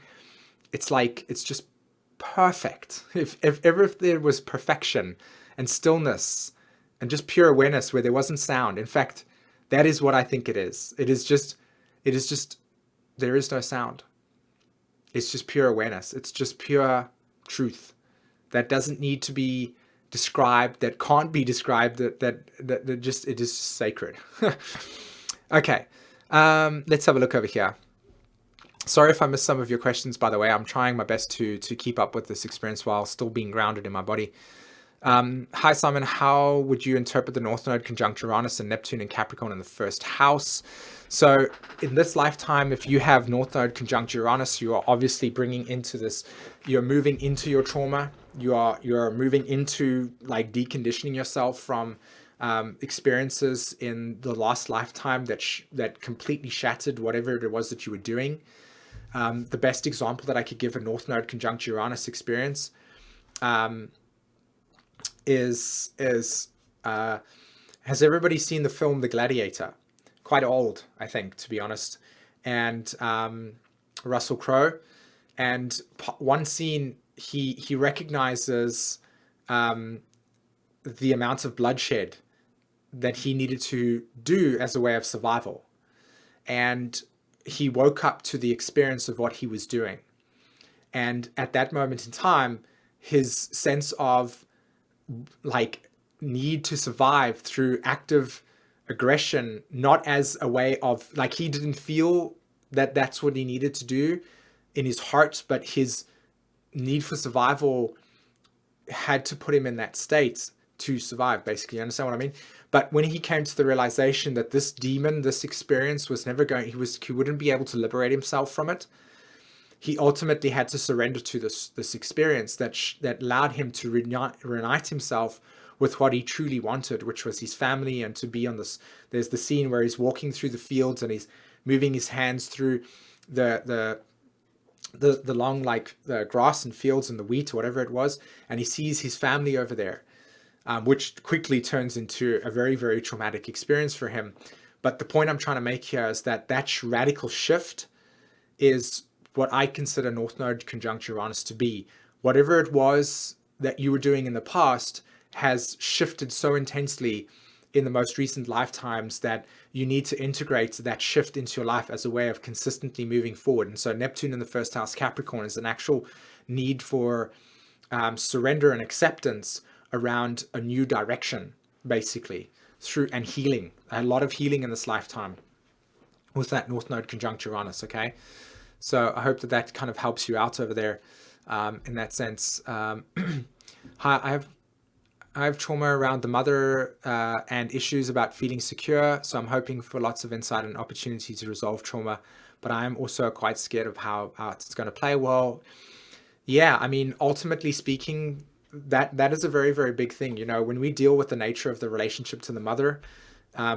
Speaker 1: it's just perfect. If ever if there was perfection and stillness and just pure awareness where there wasn't sound. In fact, that is what I think it is. It is just there is no sound. It's just pure awareness. It's just pure truth that doesn't need to be described, that can't be described, that just, it is just sacred. Okay, let's have a look over here. Sorry if I missed some of your questions, by the way. I'm trying my best to keep up with this experience while still being grounded in my body. Hi, Simon. How would you interpret the North Node conjunct Uranus and Neptune and Capricorn in the first house? So in this lifetime, if you have North Node conjunct Uranus, you are obviously bringing into this, you're moving into your trauma. You're moving into like deconditioning yourself from experiences in the last lifetime that completely shattered whatever it was that you were doing. The best example that I could give a North Node conjunct Uranus experience is has everybody seen the film The Gladiator? Quite old, I think, to be honest. And Russell Crowe. And one scene, he recognizes the amount of bloodshed that he needed to do as a way of survival. And he woke up to the experience of what he was doing. And at that moment in time, his sense of like need to survive through active aggression, not as a way of like, he didn't feel that that's what he needed to do in his heart, but his need for survival had to put him in that state to survive, basically. You understand what I mean? But when he came to the realization that this demon, this experience was never going, he wouldn't be able to liberate himself from it, he ultimately had to surrender to this experience that allowed him to reunite himself with what he truly wanted, which was his family, and to be on this. There's the scene where he's walking through the fields and he's moving his hands through the long, like the grass and fields and the wheat or whatever it was, and he sees his family over there, which quickly turns into a very, very traumatic experience for him. But the point I'm trying to make here is that radical shift is what I consider North Node conjunct Uranus to be. Whatever it was that you were doing in the past has shifted so intensely in the most recent lifetimes that you need to integrate that shift into your life as a way of consistently moving forward. And so Neptune in the first house Capricorn is an actual need for surrender and acceptance around a new direction, basically, and healing. A lot of healing in this lifetime with that North Node conjunct Uranus, okay? So I hope that kind of helps you out over there in that sense. Hi, I have trauma around the mother and issues about feeling secure. So I'm hoping for lots of insight and opportunity to resolve trauma. But I am also quite scared of how it's going to play. Well, yeah, I mean, ultimately speaking, that is a very, very big thing. You know, when we deal with the nature of the relationship to the mother,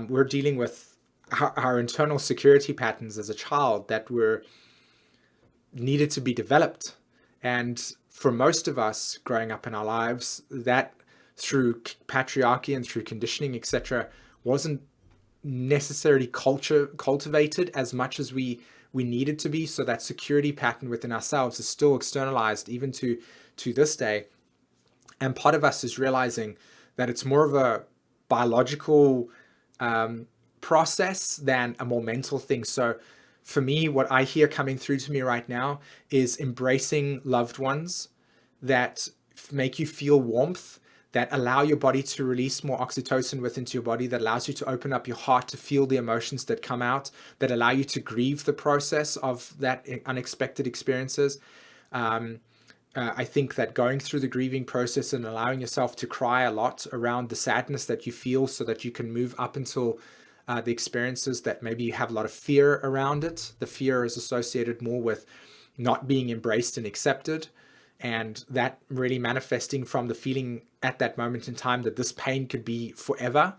Speaker 1: we're dealing with our internal security patterns as a child that were needed to be developed. And for most of us growing up in our lives, that through patriarchy and through conditioning, etc., wasn't necessarily cultivated as much as we needed to be. So that security pattern within ourselves is still externalized even to this day. And part of us is realizing that it's more of a biological process than a more mental thing. So for me, what I hear coming through to me right now is embracing loved ones that make you feel warmth, that allow your body to release more oxytocin within your body, that allows you to open up your heart to feel the emotions that come out, that allow you to grieve the process of that unexpected experiences. I think that going through the grieving process and allowing yourself to cry a lot around the sadness that you feel so that you can move up until the experiences that maybe you have a lot of fear around it. The fear is associated more with not being embraced and accepted. and that really manifesting from the feeling at that moment in time that this pain could be forever.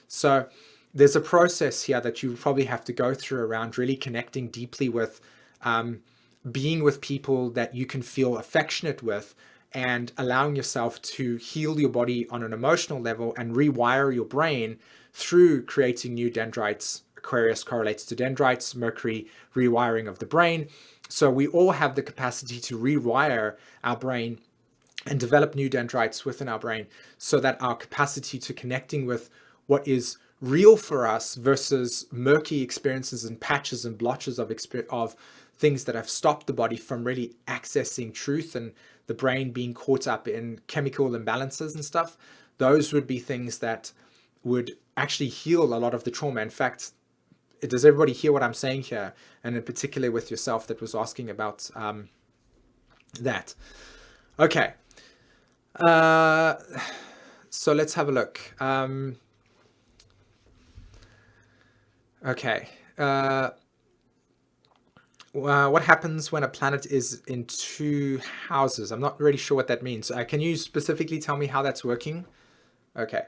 Speaker 1: So there's a process here that you probably have to go through around really connecting deeply with being with people that you can feel affectionate with, and allowing yourself to heal your body on an emotional level and rewire your brain through creating new dendrites. Aquarius correlates to dendrites, Mercury, rewiring of the brain. So we all have the capacity to rewire our brain and develop new dendrites within our brain, so that our capacity to connecting with what is real for us versus murky experiences and patches and blotches of things that have stopped the body from really accessing truth, and the brain being caught up in chemical imbalances and stuff. Those would be things that would actually heal a lot of the trauma. In fact, does everybody hear what I'm saying here? And in particular with yourself that was asking about that. Okay. So let's have a look. Okay. What happens when a planet is in 2 houses? I'm not really sure what that means. Can you specifically tell me how that's working? Okay.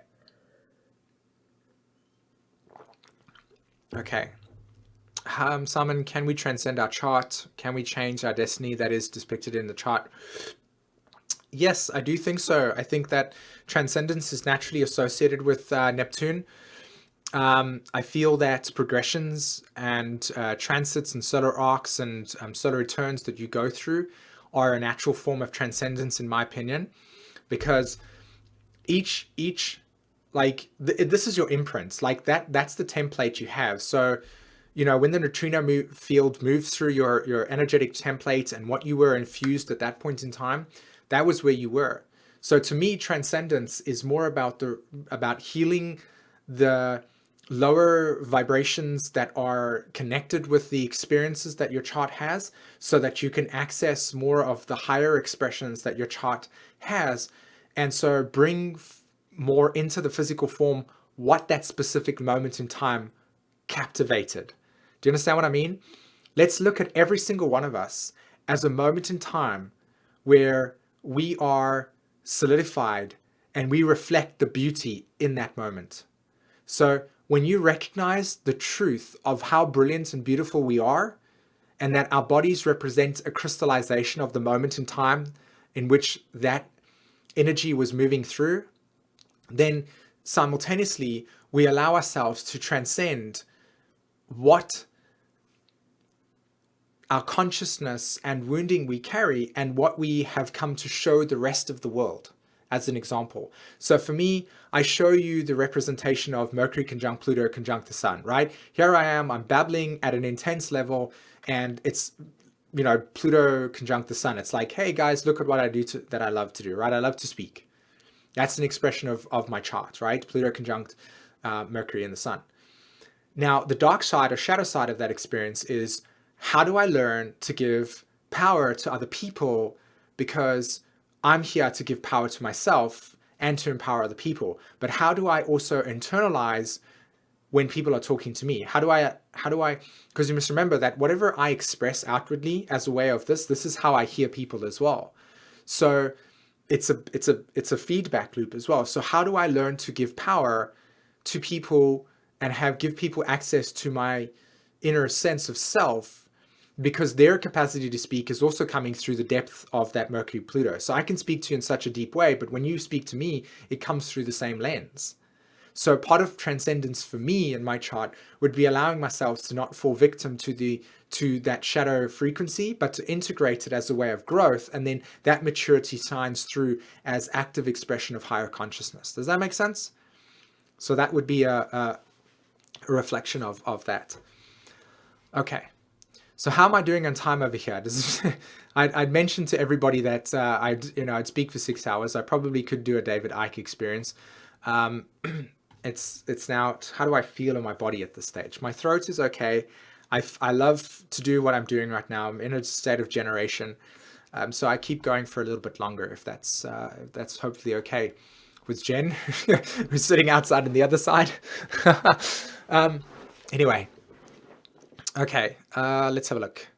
Speaker 1: Okay. Simon, can we transcend our chart? Can we change our destiny that is depicted in the chart? Yes, I do think so. I think that transcendence is naturally associated with Neptune. I feel that progressions and transits and solar arcs and solar returns that you go through are a natural form of transcendence, in my opinion, because each this is your imprint, like that's the template you have. So when the neutrino field moves through your energetic template and what you were infused at that point in time, that was where you were. So to me, transcendence is more about healing the lower vibrations that are connected with the experiences that your chart has, so that you can access more of the higher expressions that your chart has, and so bring more into the physical form what that specific moment in time captivated. Do you understand what I mean? Let's look at every single one of us as a moment in time where we are solidified and we reflect the beauty in that moment. So when you recognize the truth of how brilliant and beautiful we are, and that our bodies represent a crystallization of the moment in time in which that energy was moving through, then simultaneously we allow ourselves to transcend what our consciousness and wounding we carry and what we have come to show the rest of the world, as an example. So for me, I show you the representation of Mercury conjunct Pluto conjunct the Sun, right? Here I am, I'm babbling at an intense level, and it's, Pluto conjunct the Sun. It's like, hey guys, look at what I do that I love to do, right? I love to speak. That's an expression of my chart, right? Pluto conjunct Mercury and the Sun. Now, the dark side or shadow side of that experience is, how do I learn to give power to other people? Because I'm here to give power to myself and to empower other people. But how do I also internalize when people are talking to me? How do I, because you must remember that whatever I express outwardly as a way of this is how I hear people as well. So it's a feedback loop as well. So how do I learn to give power to people and give people access to my inner sense of self, because their capacity to speak is also coming through the depth of that Mercury Pluto. So I can speak to you in such a deep way, but when you speak to me, it comes through the same lens. So part of transcendence for me in my chart would be allowing myself to not fall victim to that shadow frequency, but to integrate it as a way of growth, and then that maturity shines through as active expression of higher consciousness. Does that make sense? So that would be a reflection of that. Okay. So how am I doing on time over here? I'd mentioned to everybody that I'd speak for 6 hours. I probably could do a David Icke experience. It's now, how do I feel in my body at this stage? My throat is okay. I love to do what I'm doing right now. I'm in a state of generation. So I keep going for a little bit longer, if that's hopefully okay with Jen, who's sitting outside on the other side. Anyway. Okay, let's have a look.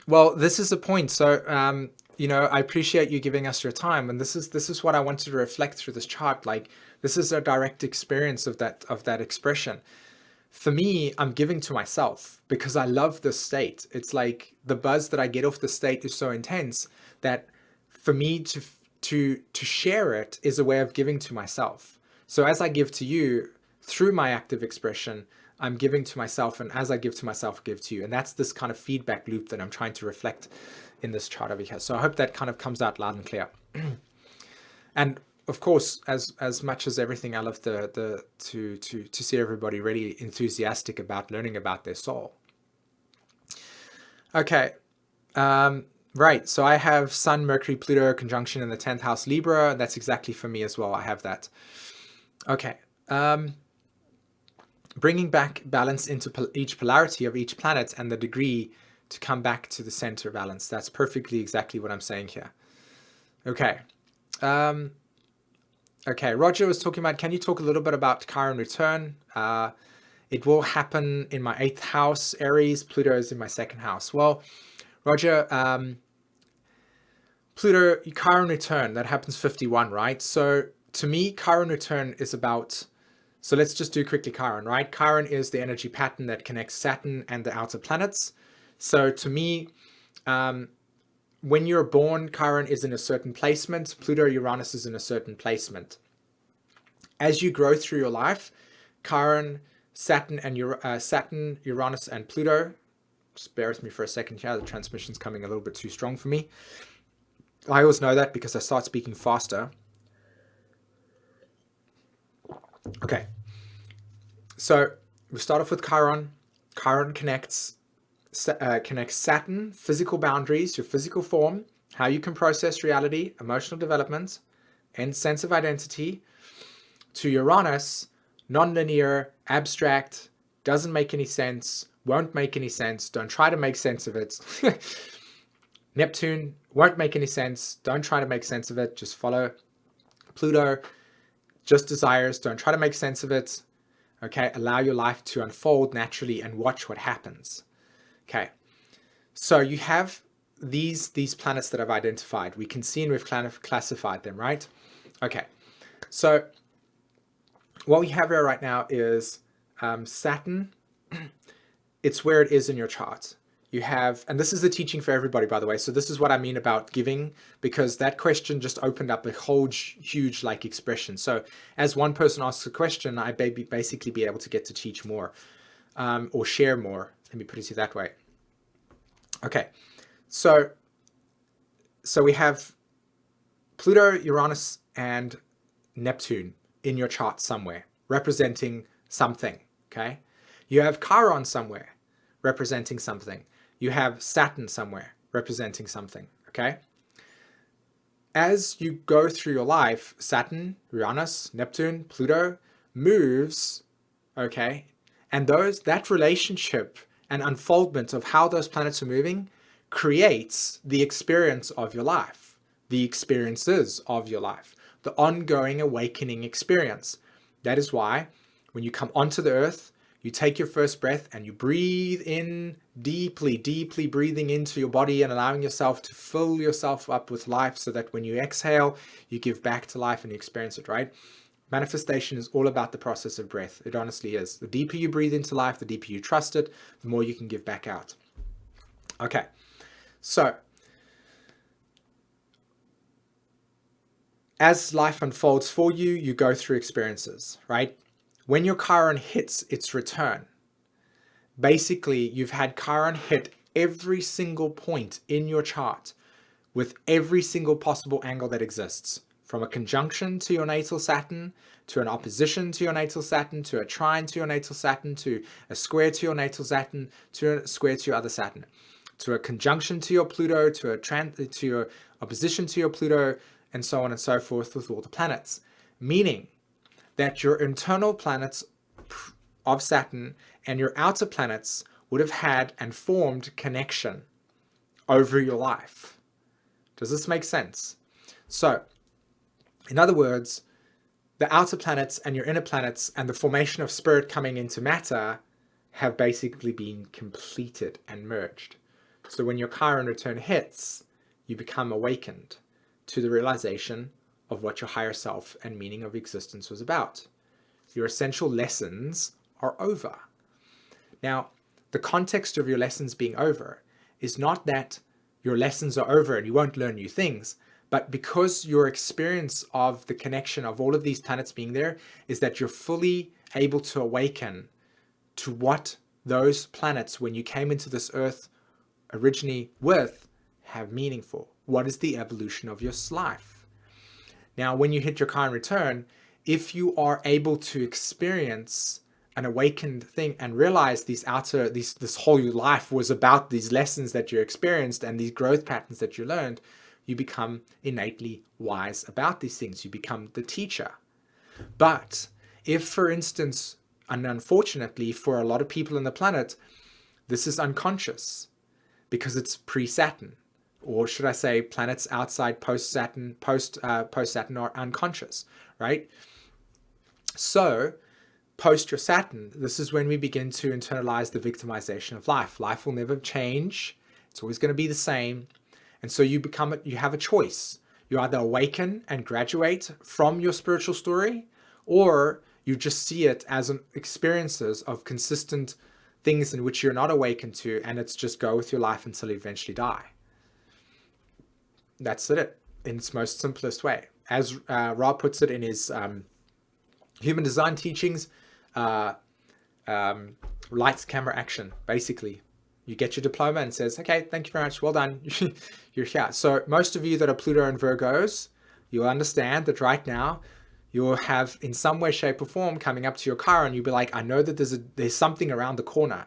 Speaker 1: Well, this is the point. So, I appreciate you giving us your time, and this is what I wanted to reflect through this chart. Like, this is a direct experience of that expression. For me, I'm giving to myself because I love this state. It's like the buzz that I get off the state is so intense that for me to share it is a way of giving to myself. So as I give to you through my active expression, I'm giving to myself, and as I give to myself, I give to you. And that's this kind of feedback loop that I'm trying to reflect in this chart over here. So I hope that kind of comes out loud and clear. And of course, as much as everything, I love to see everybody really enthusiastic about learning about their soul. Okay, right. So I have Sun, Mercury, Pluto conjunction in the 10th house Libra. That's exactly for me as well. I have that. Okay. Bringing back balance into each polarity of each planet and the degree to come back to the center balance. That's perfectly exactly what I'm saying here. Okay. Okay, Roger was talking about, can you talk a little bit about Chiron return? It will happen in my 8th house, Aries. Pluto is in my 2nd house. Well, Roger, Pluto, Chiron return, that happens 51, right? So to me, Chiron return is about, so let's just do quickly Chiron, right? Chiron is the energy pattern that connects Saturn and the outer planets. So to me, when you're born, Chiron is in a certain placement. Pluto, Uranus is in a certain placement. As you grow through your life, Chiron, Saturn, Uranus, and Pluto. Just bear with me for a second here. The transmission's coming a little bit too strong for me. I always know that because I start speaking faster. Okay. So we start off with Chiron. Chiron connects Saturn, physical boundaries, your physical form, how you can process reality, emotional development, and sense of identity, to Uranus, non-linear, abstract, doesn't make any sense, won't make any sense, don't try to make sense of it. Neptune, won't make any sense, don't try to make sense of it, just follow. Pluto, just desires, don't try to make sense of it. Okay, allow your life to unfold naturally and watch what happens. Okay, so you have these planets that I've identified. We can see and we've classified them, right? Okay, so what we have here right now is Saturn. It's where it is in your chart. You have, and this is the teaching for everybody, by the way. So this is what I mean about giving, because that question just opened up a whole huge like expression. So as one person asks a question, I basically be able to get to teach more or share more. Let me put it that way. Okay, so we have Pluto, Uranus, and Neptune in your chart somewhere, representing something, okay? You have Chiron somewhere, representing something. You have Saturn somewhere, representing something, okay? As you go through your life, Saturn, Uranus, Neptune, Pluto moves, okay? And that relationship and unfoldment of how those planets are moving creates the experience of your life, the experiences of your life, the ongoing awakening experience. That is why when you come onto the earth, you take your first breath and you breathe in deeply, deeply breathing into your body and allowing yourself to fill yourself up with life so that when you exhale, you give back to life and you experience it, right? Manifestation is all about the process of breath. It honestly is. The deeper you breathe into life, the deeper you trust it, the more you can give back out. Okay, so as life unfolds for you, you go through experiences, right? When your Chiron hits its return, basically you've had Chiron hit every single point in your chart with every single possible angle that exists, from a conjunction to your natal Saturn, to an opposition to your natal Saturn, to a trine to your natal Saturn, to a square to your natal Saturn, to a square to your other Saturn, to a conjunction to your Pluto, to your opposition to your Pluto, and so on and so forth with all the planets. Meaning that your internal planets of Saturn and your outer planets would have had and formed connection over your life. Does this make sense? So, in other words, the outer planets and your inner planets and the formation of spirit coming into matter have basically been completed and merged. So when your Chiron return hits, you become awakened to the realization of what your higher self and meaning of existence was about. Your essential lessons are over. Now, the context of your lessons being over is not that your lessons are over and you won't learn new things, but because your experience of the connection of all of these planets being there is that you're fully able to awaken to what those planets, when you came into this earth originally with, have meaningful. What is the evolution of your life? Now, when you hit your Chiron return, if you are able to experience an awakened thing and realize this whole your life was about these lessons that you experienced and these growth patterns that you learned, you become innately wise about these things. You become the teacher. But if, for instance, and unfortunately for a lot of people on the planet, this is unconscious because it's pre-Saturn, or should I say planets outside post-Saturn are unconscious, right? So post your Saturn, this is when we begin to internalize the victimization of life. Life will never change. It's always going to be the same. And so you have a choice. You either awaken and graduate from your spiritual story, or you just see it as experiences of consistent things in which you're not awakened to, and it's just go with your life until you eventually die. That's it in its most simplest way. As Ra puts it in his human design teachings, lights, camera, action. Basically, you get your diploma and says, okay, thank you very much, well done, you're here. So most of you that are Pluto and Virgos, you'll understand that right now you'll have in some way, shape or form coming up to your Chiron, you'll be like, I know that there's something around the corner.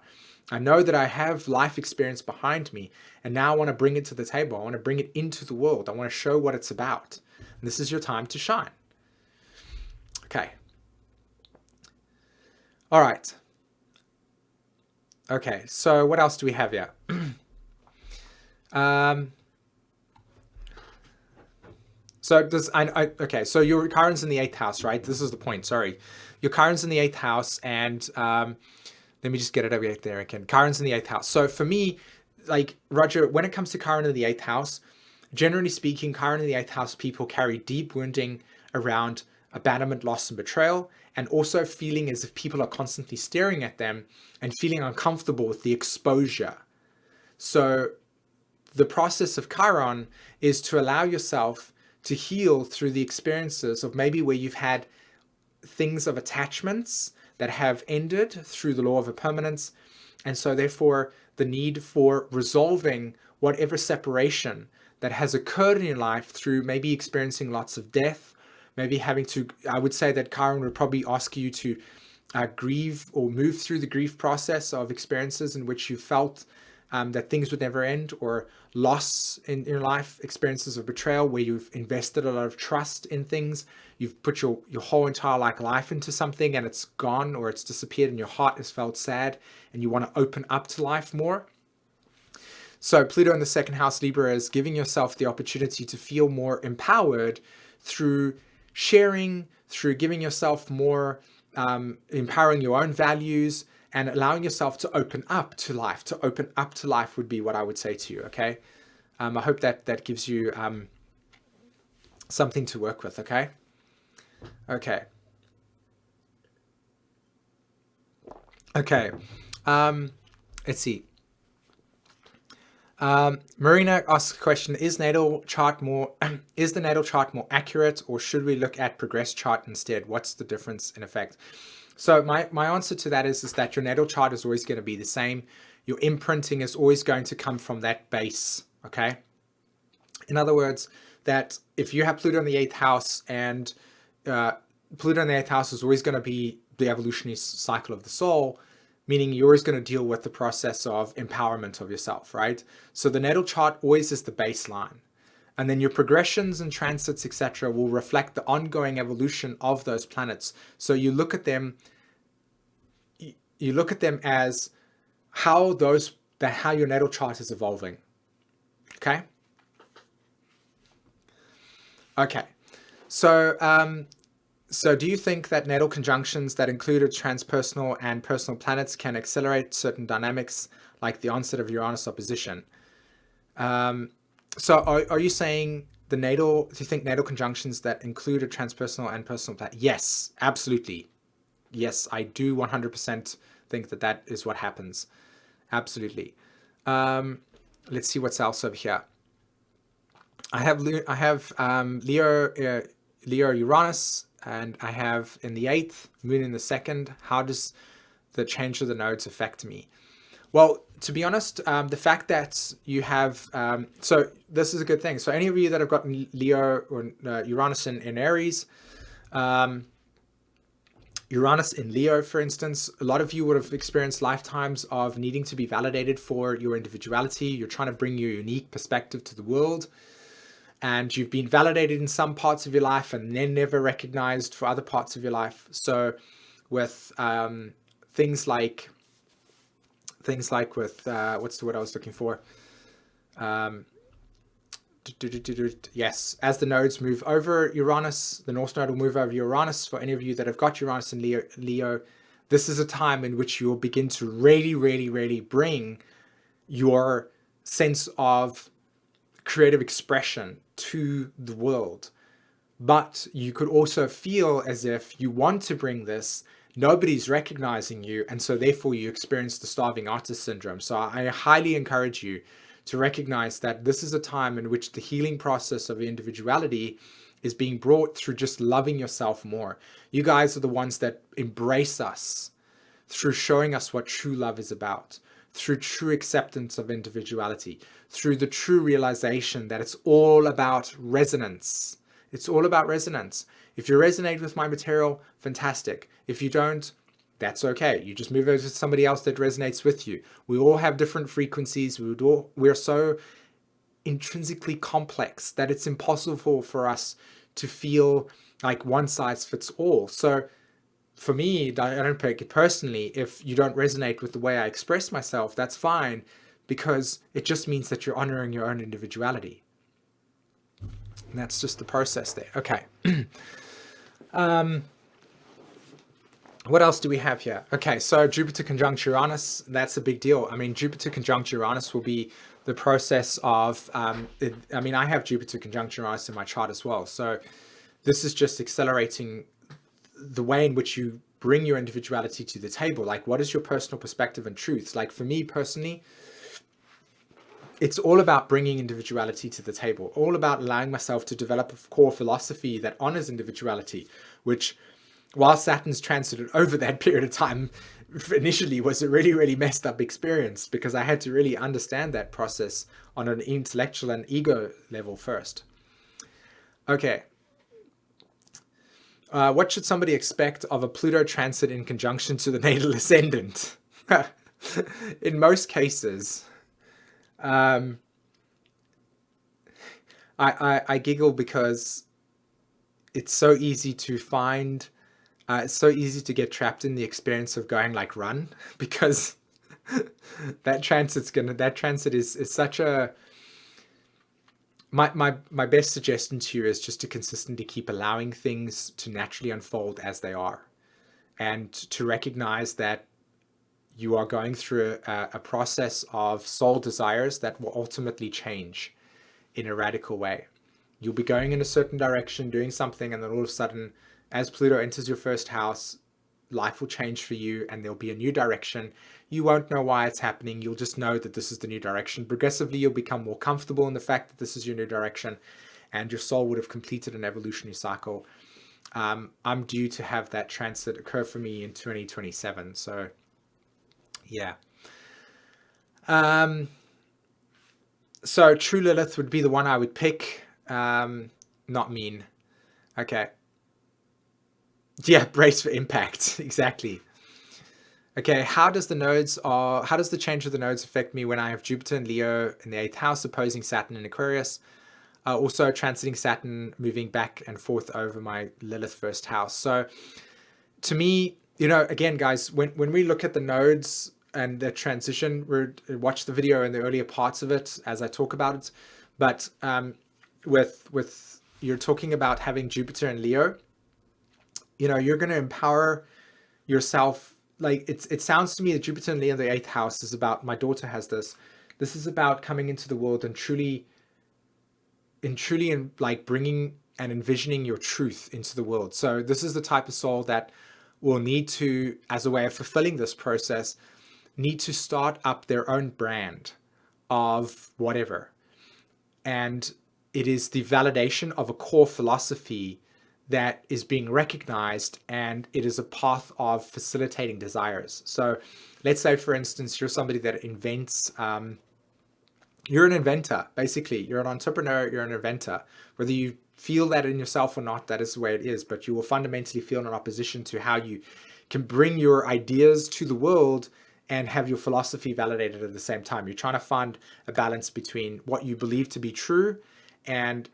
Speaker 1: I know that I have life experience behind me, and now I want to bring it to the table. I want to bring it into the world. I want to show what it's about. And this is your time to shine. Okay. All right. Okay, so what else do we have here? So your Chiron's in the 8th house, right? This is the point, sorry. Your Chiron's in the 8th house, and let me just get it over there again. Chiron's in the 8th house. So for me, like Roger, when it comes to Chiron in the 8th house, generally speaking, Chiron in the 8th house people carry deep wounding around abandonment, loss, and betrayal, and also feeling as if people are constantly staring at them and feeling uncomfortable with the exposure. So the process of Chiron is to allow yourself to heal through the experiences of maybe where you've had things of attachments that have ended through the law of impermanence, and so therefore the need for resolving whatever separation that has occurred in your life through maybe experiencing lots of death, maybe having to, I would say that Chiron would probably ask you to grieve or move through the grief process of experiences in which you felt that things would never end, or loss in your life, experiences of betrayal where you've invested a lot of trust in things, you've put your whole entire life into something and it's gone or it's disappeared and your heart has felt sad and you want to open up to life more. So Pluto in the 2nd house, Libra, is giving yourself the opportunity to feel more empowered through sharing, through giving yourself more, empowering your own values, and allowing yourself to open up to life. To open up to life would be what I would say to you, okay? I hope that gives you something to work with, okay? Okay. Okay. Let's see. Marina asks a question: Is the natal chart more accurate, or should we look at progress chart instead? What's the difference in effect? So my answer to that is that your natal chart is always going to be the same. Your imprinting is always going to come from that base, okay? In other words, that if you have Pluto in the 8th house, and Pluto in the 8th house is always going to be the evolutionary cycle of the soul, meaning you're always going to deal with the process of empowerment of yourself, right? So the natal chart always is the baseline. And then your progressions and transits, etc., will reflect the ongoing evolution of those planets. So you look at them as how your natal chart is evolving. Okay? Okay. So do you think that natal conjunctions that included transpersonal and personal planets can accelerate certain dynamics like the onset of Uranus opposition. So are you saying do you think natal conjunctions that include a transpersonal and personal planet? Yes, absolutely. Yes, I do 100% think that that is what happens. Absolutely. Let's see what's else over here. I have Leo Uranus, and I have in the 8th, Moon in the 2nd. How does the change of the nodes affect me? Well, to be honest, the fact that you have, so this is a good thing. So any of you that have got Leo or Uranus in Aries, Uranus in Leo, for instance, a lot of you would have experienced lifetimes of needing to be validated for your individuality. You're trying to bring your unique perspective to the world. And you've been validated in some parts of your life and then never recognized for other parts of your life. So with things like with, what's the word I was looking for? Yes, as the nodes move over Uranus, the North Node will move over Uranus. For any of you that have got Uranus in Leo, this is a time in which you will begin to really, really, really bring your sense of creative expression to the world. But you could also feel as if you want to bring this, nobody's recognizing you, and so therefore you experience the starving artist syndrome. So I highly encourage you to recognize that this is a time in which the healing process of individuality is being brought through just loving yourself more. You guys are the ones that embrace us through showing us what true love is about, through true acceptance of individuality, through the true realization that it's all about resonance. It's all about resonance. If you resonate with my material, fantastic. If you don't, that's okay. You just move over to somebody else that resonates with you. We all have different frequencies. We're so intrinsically complex that it's impossible for us to feel like one size fits all. So for me, I don't take it personally. If you don't resonate with the way I express myself, that's fine, because it just means that you're honoring your own individuality. And that's just the process there. Okay. What else do we have here? Okay, so Jupiter conjunct Uranus, that's a big deal. I mean, Jupiter conjunct Uranus will be the process of, I have Jupiter conjunct Uranus in my chart as well. So this is just accelerating the way in which you bring your individuality to the table. Like, what is your personal perspective and truth? Like, for me personally, it's all about bringing individuality to the table, all about allowing myself to develop a core philosophy that honors individuality, which, while Saturn's transited over that period of time, initially was a really, really messed up experience, because I had to really understand that process on an intellectual and ego level first. Okay. What should somebody expect of a Pluto transit in conjunction to the natal ascendant? In most cases, I giggle because it's so easy to find, it's so easy to get trapped in the experience of going like run, because that transit is such a, my best suggestion to you is just to consistently keep allowing things to naturally unfold as they are, and to recognize that you are going through a process of soul desires that will ultimately change in a radical way. You'll be going in a certain direction, doing something, and then all of a sudden, as Pluto enters your first house, life will change for you, and there'll be a new direction. You won't know why it's happening. You'll just know that this is the new direction. Progressively, you'll become more comfortable in the fact that this is your new direction, and your soul would have completed an evolutionary cycle. I'm due to have that transit occur for me in 2027. So, yeah. So True Lilith would be the one I would pick. Not mean. Okay. Yeah, brace for impact. Exactly. Okay, how does the change of the nodes affect me when I have Jupiter and Leo in the 8th house opposing Saturn in Aquarius? Also transiting Saturn, moving back and forth over my Lilith first house. So to me, again, guys, when we look at the nodes and the transition, watch the video in the earlier parts of it as I talk about it. But with you're talking about having Jupiter and Leo, you're going to empower yourself like it sounds to me that Jupiter and Leo in the 8th house is about, my daughter has this is about coming into the world and truly like bringing and envisioning your truth into the world. So this is the type of soul that will need to, as a way of fulfilling this process, need to start up their own brand of whatever. And it is the validation of a core philosophy that is being recognized, and it is a path of facilitating desires. So let's say, for instance, you're somebody that invents, you're an inventor, basically. You're an entrepreneur, you're an inventor. Whether you feel that in yourself or not, that is the way it is, but you will fundamentally feel an opposition to how you can bring your ideas to the world and have your philosophy validated at the same time. You're trying to find a balance between what you believe to be true and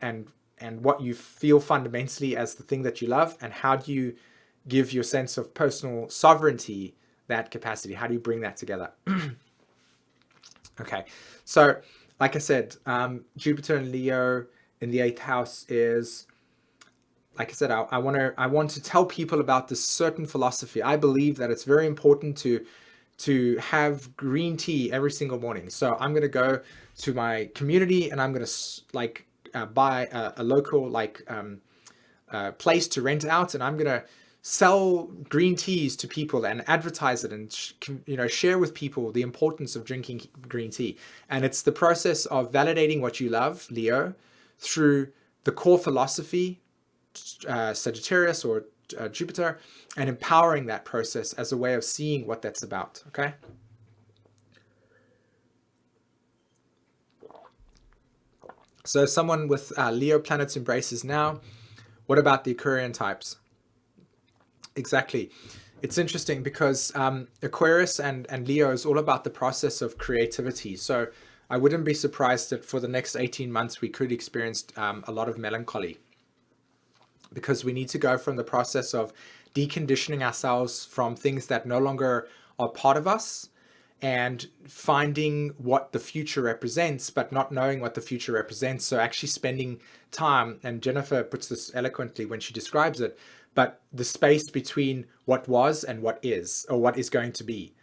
Speaker 1: what you feel fundamentally as the thing that you love, and how do you give your sense of personal sovereignty that capacity? How do you bring that together? Okay, so like I said, Jupiter and Leo in the 8th house is, like I said, I want to tell people about this certain philosophy. I believe that it's very important to have green tea every single morning. So I'm going to go to my community and I'm going to buy a local place to rent out, and I'm going to sell green teas to people and advertise it, and share with people the importance of drinking green tea. And it's the process of validating what you love, Leo, through the core philosophy, Sagittarius or Jupiter, and empowering that process as a way of seeing what that's about. Okay. So someone with Leo planets embraces now. What about the Aquarian types? Exactly. It's interesting because Aquarius and Leo is all about the process of creativity. So I wouldn't be surprised that for the next 18 months we could experience a lot of melancholy, because we need to go from the process of deconditioning ourselves from things that no longer are part of us, and finding what the future represents, but not knowing what the future represents. So actually spending time, and Jennifer puts this eloquently when she describes it, but the space between what was and what is, or what is going to be.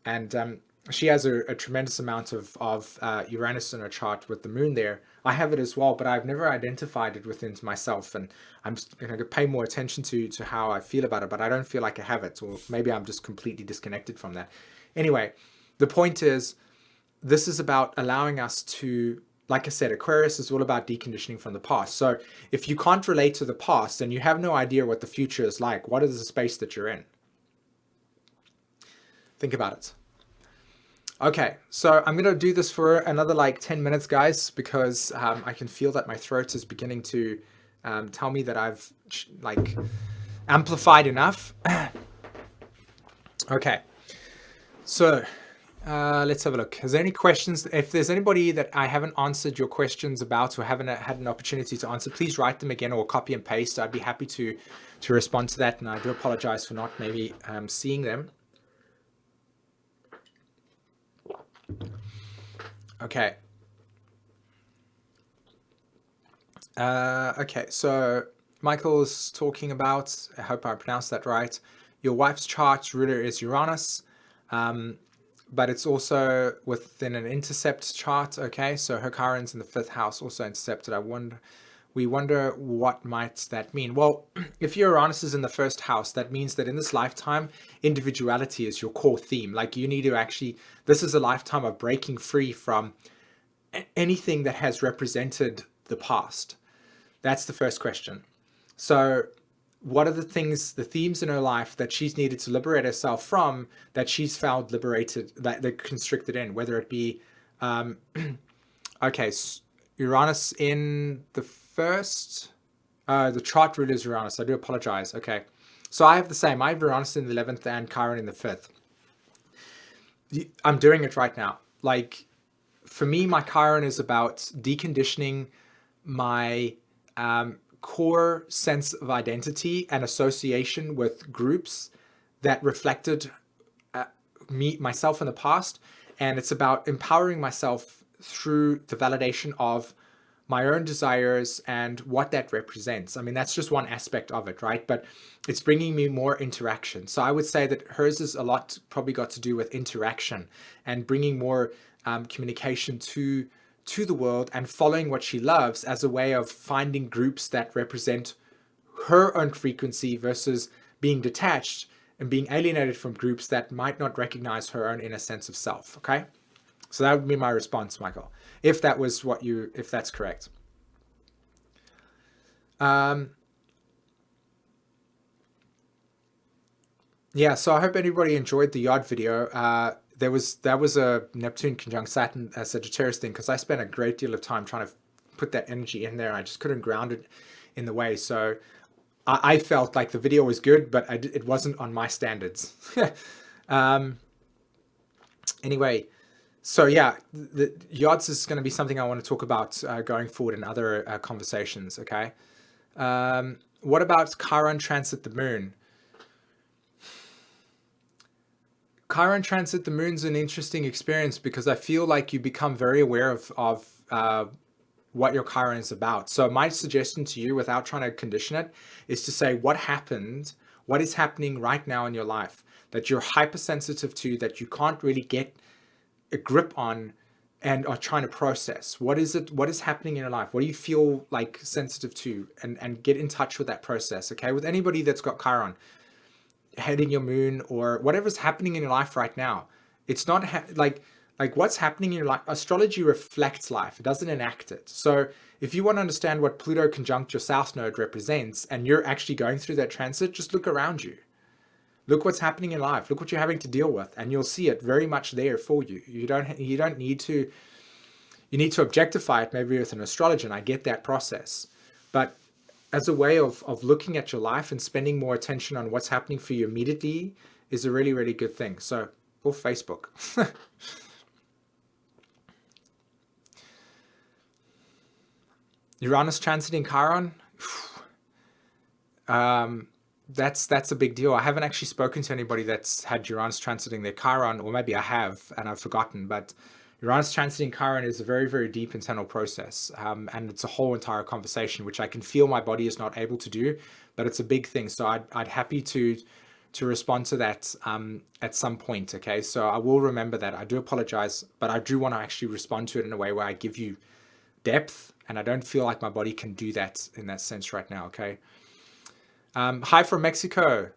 Speaker 1: And she has a tremendous amount of Uranus in her chart with the moon there. I have it as well, but I've never identified it within myself, and I'm going to pay more attention to how I feel about it, but I don't feel like I have it, or maybe I'm just completely disconnected from that. Anyway, the point is, this is about allowing us to, like I said, Aquarius is all about deconditioning from the past. So if you can't relate to the past and you have no idea what the future is like, what is the space that you're in? Think about it. Okay, so I'm going to do this for another 10 minutes, guys, because I can feel that my throat is beginning to tell me that I've amplified enough. Okay, so let's have a look. Is there any questions? If there's anybody that I haven't answered your questions about, or haven't had an opportunity to answer, please write them again or copy and paste. I'd be happy to respond to that, and I do apologize for not maybe seeing them. Okay. Okay, so Michael's talking about, I hope I pronounced that right, your wife's chart ruler is Uranus, but it's also within an intercept chart. Okay, so her Chiron's in the 5th house, also intercepted. We wonder what might that mean. Well, if your Uranus is in the 1st house, that means that in this lifetime, individuality is your core theme. Like, you need to actually, this is a lifetime of breaking free from anything that has represented the past. That's the first question. So what are the themes in her life that she's needed to liberate herself from, that she's found liberated, that they're constricted in, whether it be, okay, Uranus in the 1st, the chart ruler is Uranus. I do apologize. Okay. So I have the same. I have Uranus in the 11th and Chiron in the 5th. I'm doing it right now. For me, my Chiron is about deconditioning my core sense of identity and association with groups that reflected myself in the past. And it's about empowering myself through the validation of my own desires and what that represents. I mean, that's just one aspect of it, right? But it's bringing me more interaction. So I would say that hers is a lot probably got to do with interaction and bringing more communication to the world and following what she loves as a way of finding groups that represent her own frequency versus being detached and being alienated from groups that might not recognize her own inner sense of self. Okay, so that would be my response, Michael, if that was what you, if that's correct. Yeah, so I hope everybody enjoyed the Yod video. That was a Neptune conjunct Saturn Sagittarius thing, because I spent a great deal of time trying to put that energy in there. I just couldn't ground it in the way. So I felt like the video was good, but it wasn't on my standards. Anyway, so yeah, the Yods is going to be something I want to talk about going forward in other conversations. Okay. What about Chiron transit the moon? Chiron transit the moon's an interesting experience because I feel like you become very aware of what your Chiron is about. So my suggestion to you, without trying to condition it, is to say what happened, what is happening right now in your life that you're hypersensitive to, that you can't really get a grip on and are trying to process. What is it? What is happening in your life? What do you feel like sensitive to? And get in touch with that process. Okay, with anybody that's got Chiron heading your moon or whatever's happening in your life right now, it's not like what's happening in your life. Astrology reflects life, it doesn't enact it. So if you want to understand what Pluto conjunct your south node represents and you're actually going through that transit, just look around you, look what's happening in life, look what you're having to deal with, and you'll see it very much there for you. You don't need to, you need to objectify it maybe with an astrologer, and I get that process, but as a way of looking at your life and spending more attention on what's happening for you immediately is a really, really good thing. So, or Facebook. Uranus transiting Chiron. That's a big deal. I haven't actually spoken to anybody that's had Uranus transiting their Chiron, or maybe I have and I've forgotten, but Uranus transiting Chiron is a very, very deep internal process, and it's a whole entire conversation, which I can feel my body is not able to do, but it's a big thing. So I'd happy to respond to that at some point. Okay, so I will remember that. I do apologize, but I do want to actually respond to it in a way where I give you depth, and I don't feel like my body can do that in that sense right now. Okay. Hi from Mexico.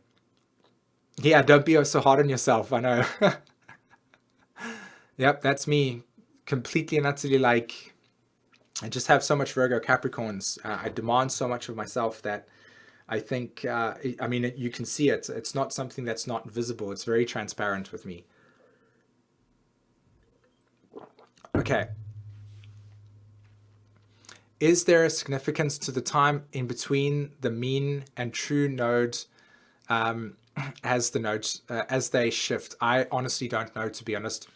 Speaker 1: Yeah, don't be so hard on yourself. I know. Yep, that's me. Completely and utterly, like, I just have so much Virgo Capricorns. I demand so much of myself that I think, I mean, you can see it. It's not something that's not visible. It's very transparent with me. Okay. Is there a significance to the time in between the mean and true nodes as the nodes, as they shift? I honestly don't know, to be honest.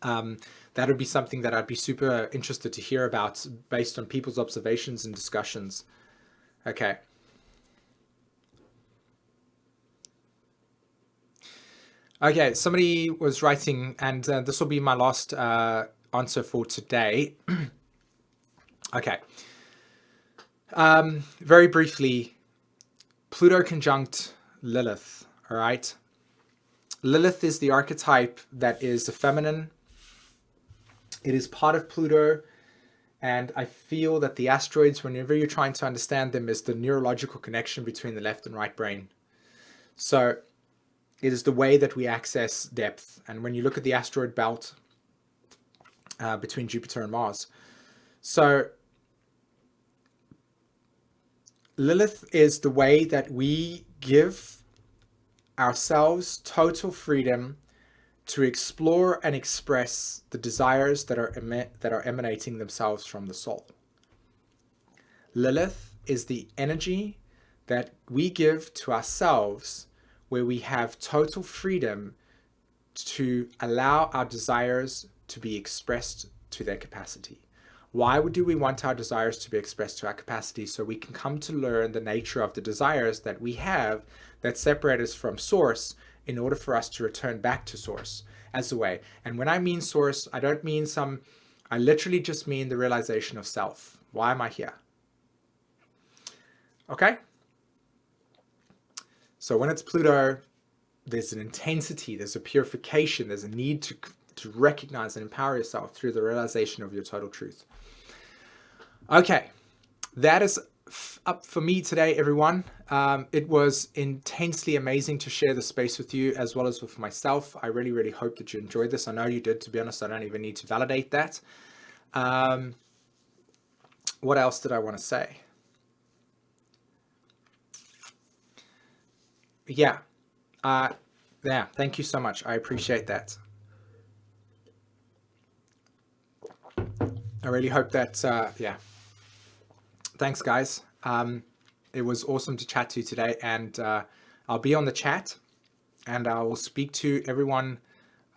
Speaker 1: That would be something that I'd be super interested to hear about based on people's observations and discussions. Okay. Okay, somebody was writing, and this will be my last answer for today. Okay. Very briefly, Pluto conjunct Lilith, all right? Lilith is the archetype that is the feminine. It is part of Pluto, and I feel that the asteroids, whenever you're trying to understand them, is the neurological connection between the left and right brain. So it is the way that we access depth. And when you look at the asteroid belt between Jupiter and Mars, so Lilith is the way that we give ourselves total freedom to explore and express the desires that are emanating themselves from the soul. Lilith is the energy that we give to ourselves, where we have total freedom to allow our desires to be expressed to their capacity. Why do we want our desires to be expressed to our capacity? So we can come to learn the nature of the desires that we have that separate us from source, in order for us to return back to source as a way. And when I mean source, I don't mean some I literally just mean the realization of self. Why am I here? Okay? So when it's Pluto, there's an intensity, there's a purification, there's a need to recognize and empower yourself through the realization of your total truth. Okay, that is up for me today, everyone. It was intensely amazing to share the space with you as well as with myself. I really, really hope that you enjoyed this. I know you did. To be honest, I don't even need to validate that. What else did I want to say? Yeah. Yeah, thank you so much. I appreciate that. I really hope that, yeah. Thanks, guys. It was awesome to chat to you today, and I'll be on the chat, and I will speak to everyone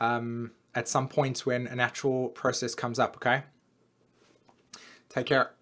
Speaker 1: at some point when an actual process comes up, okay? Take care.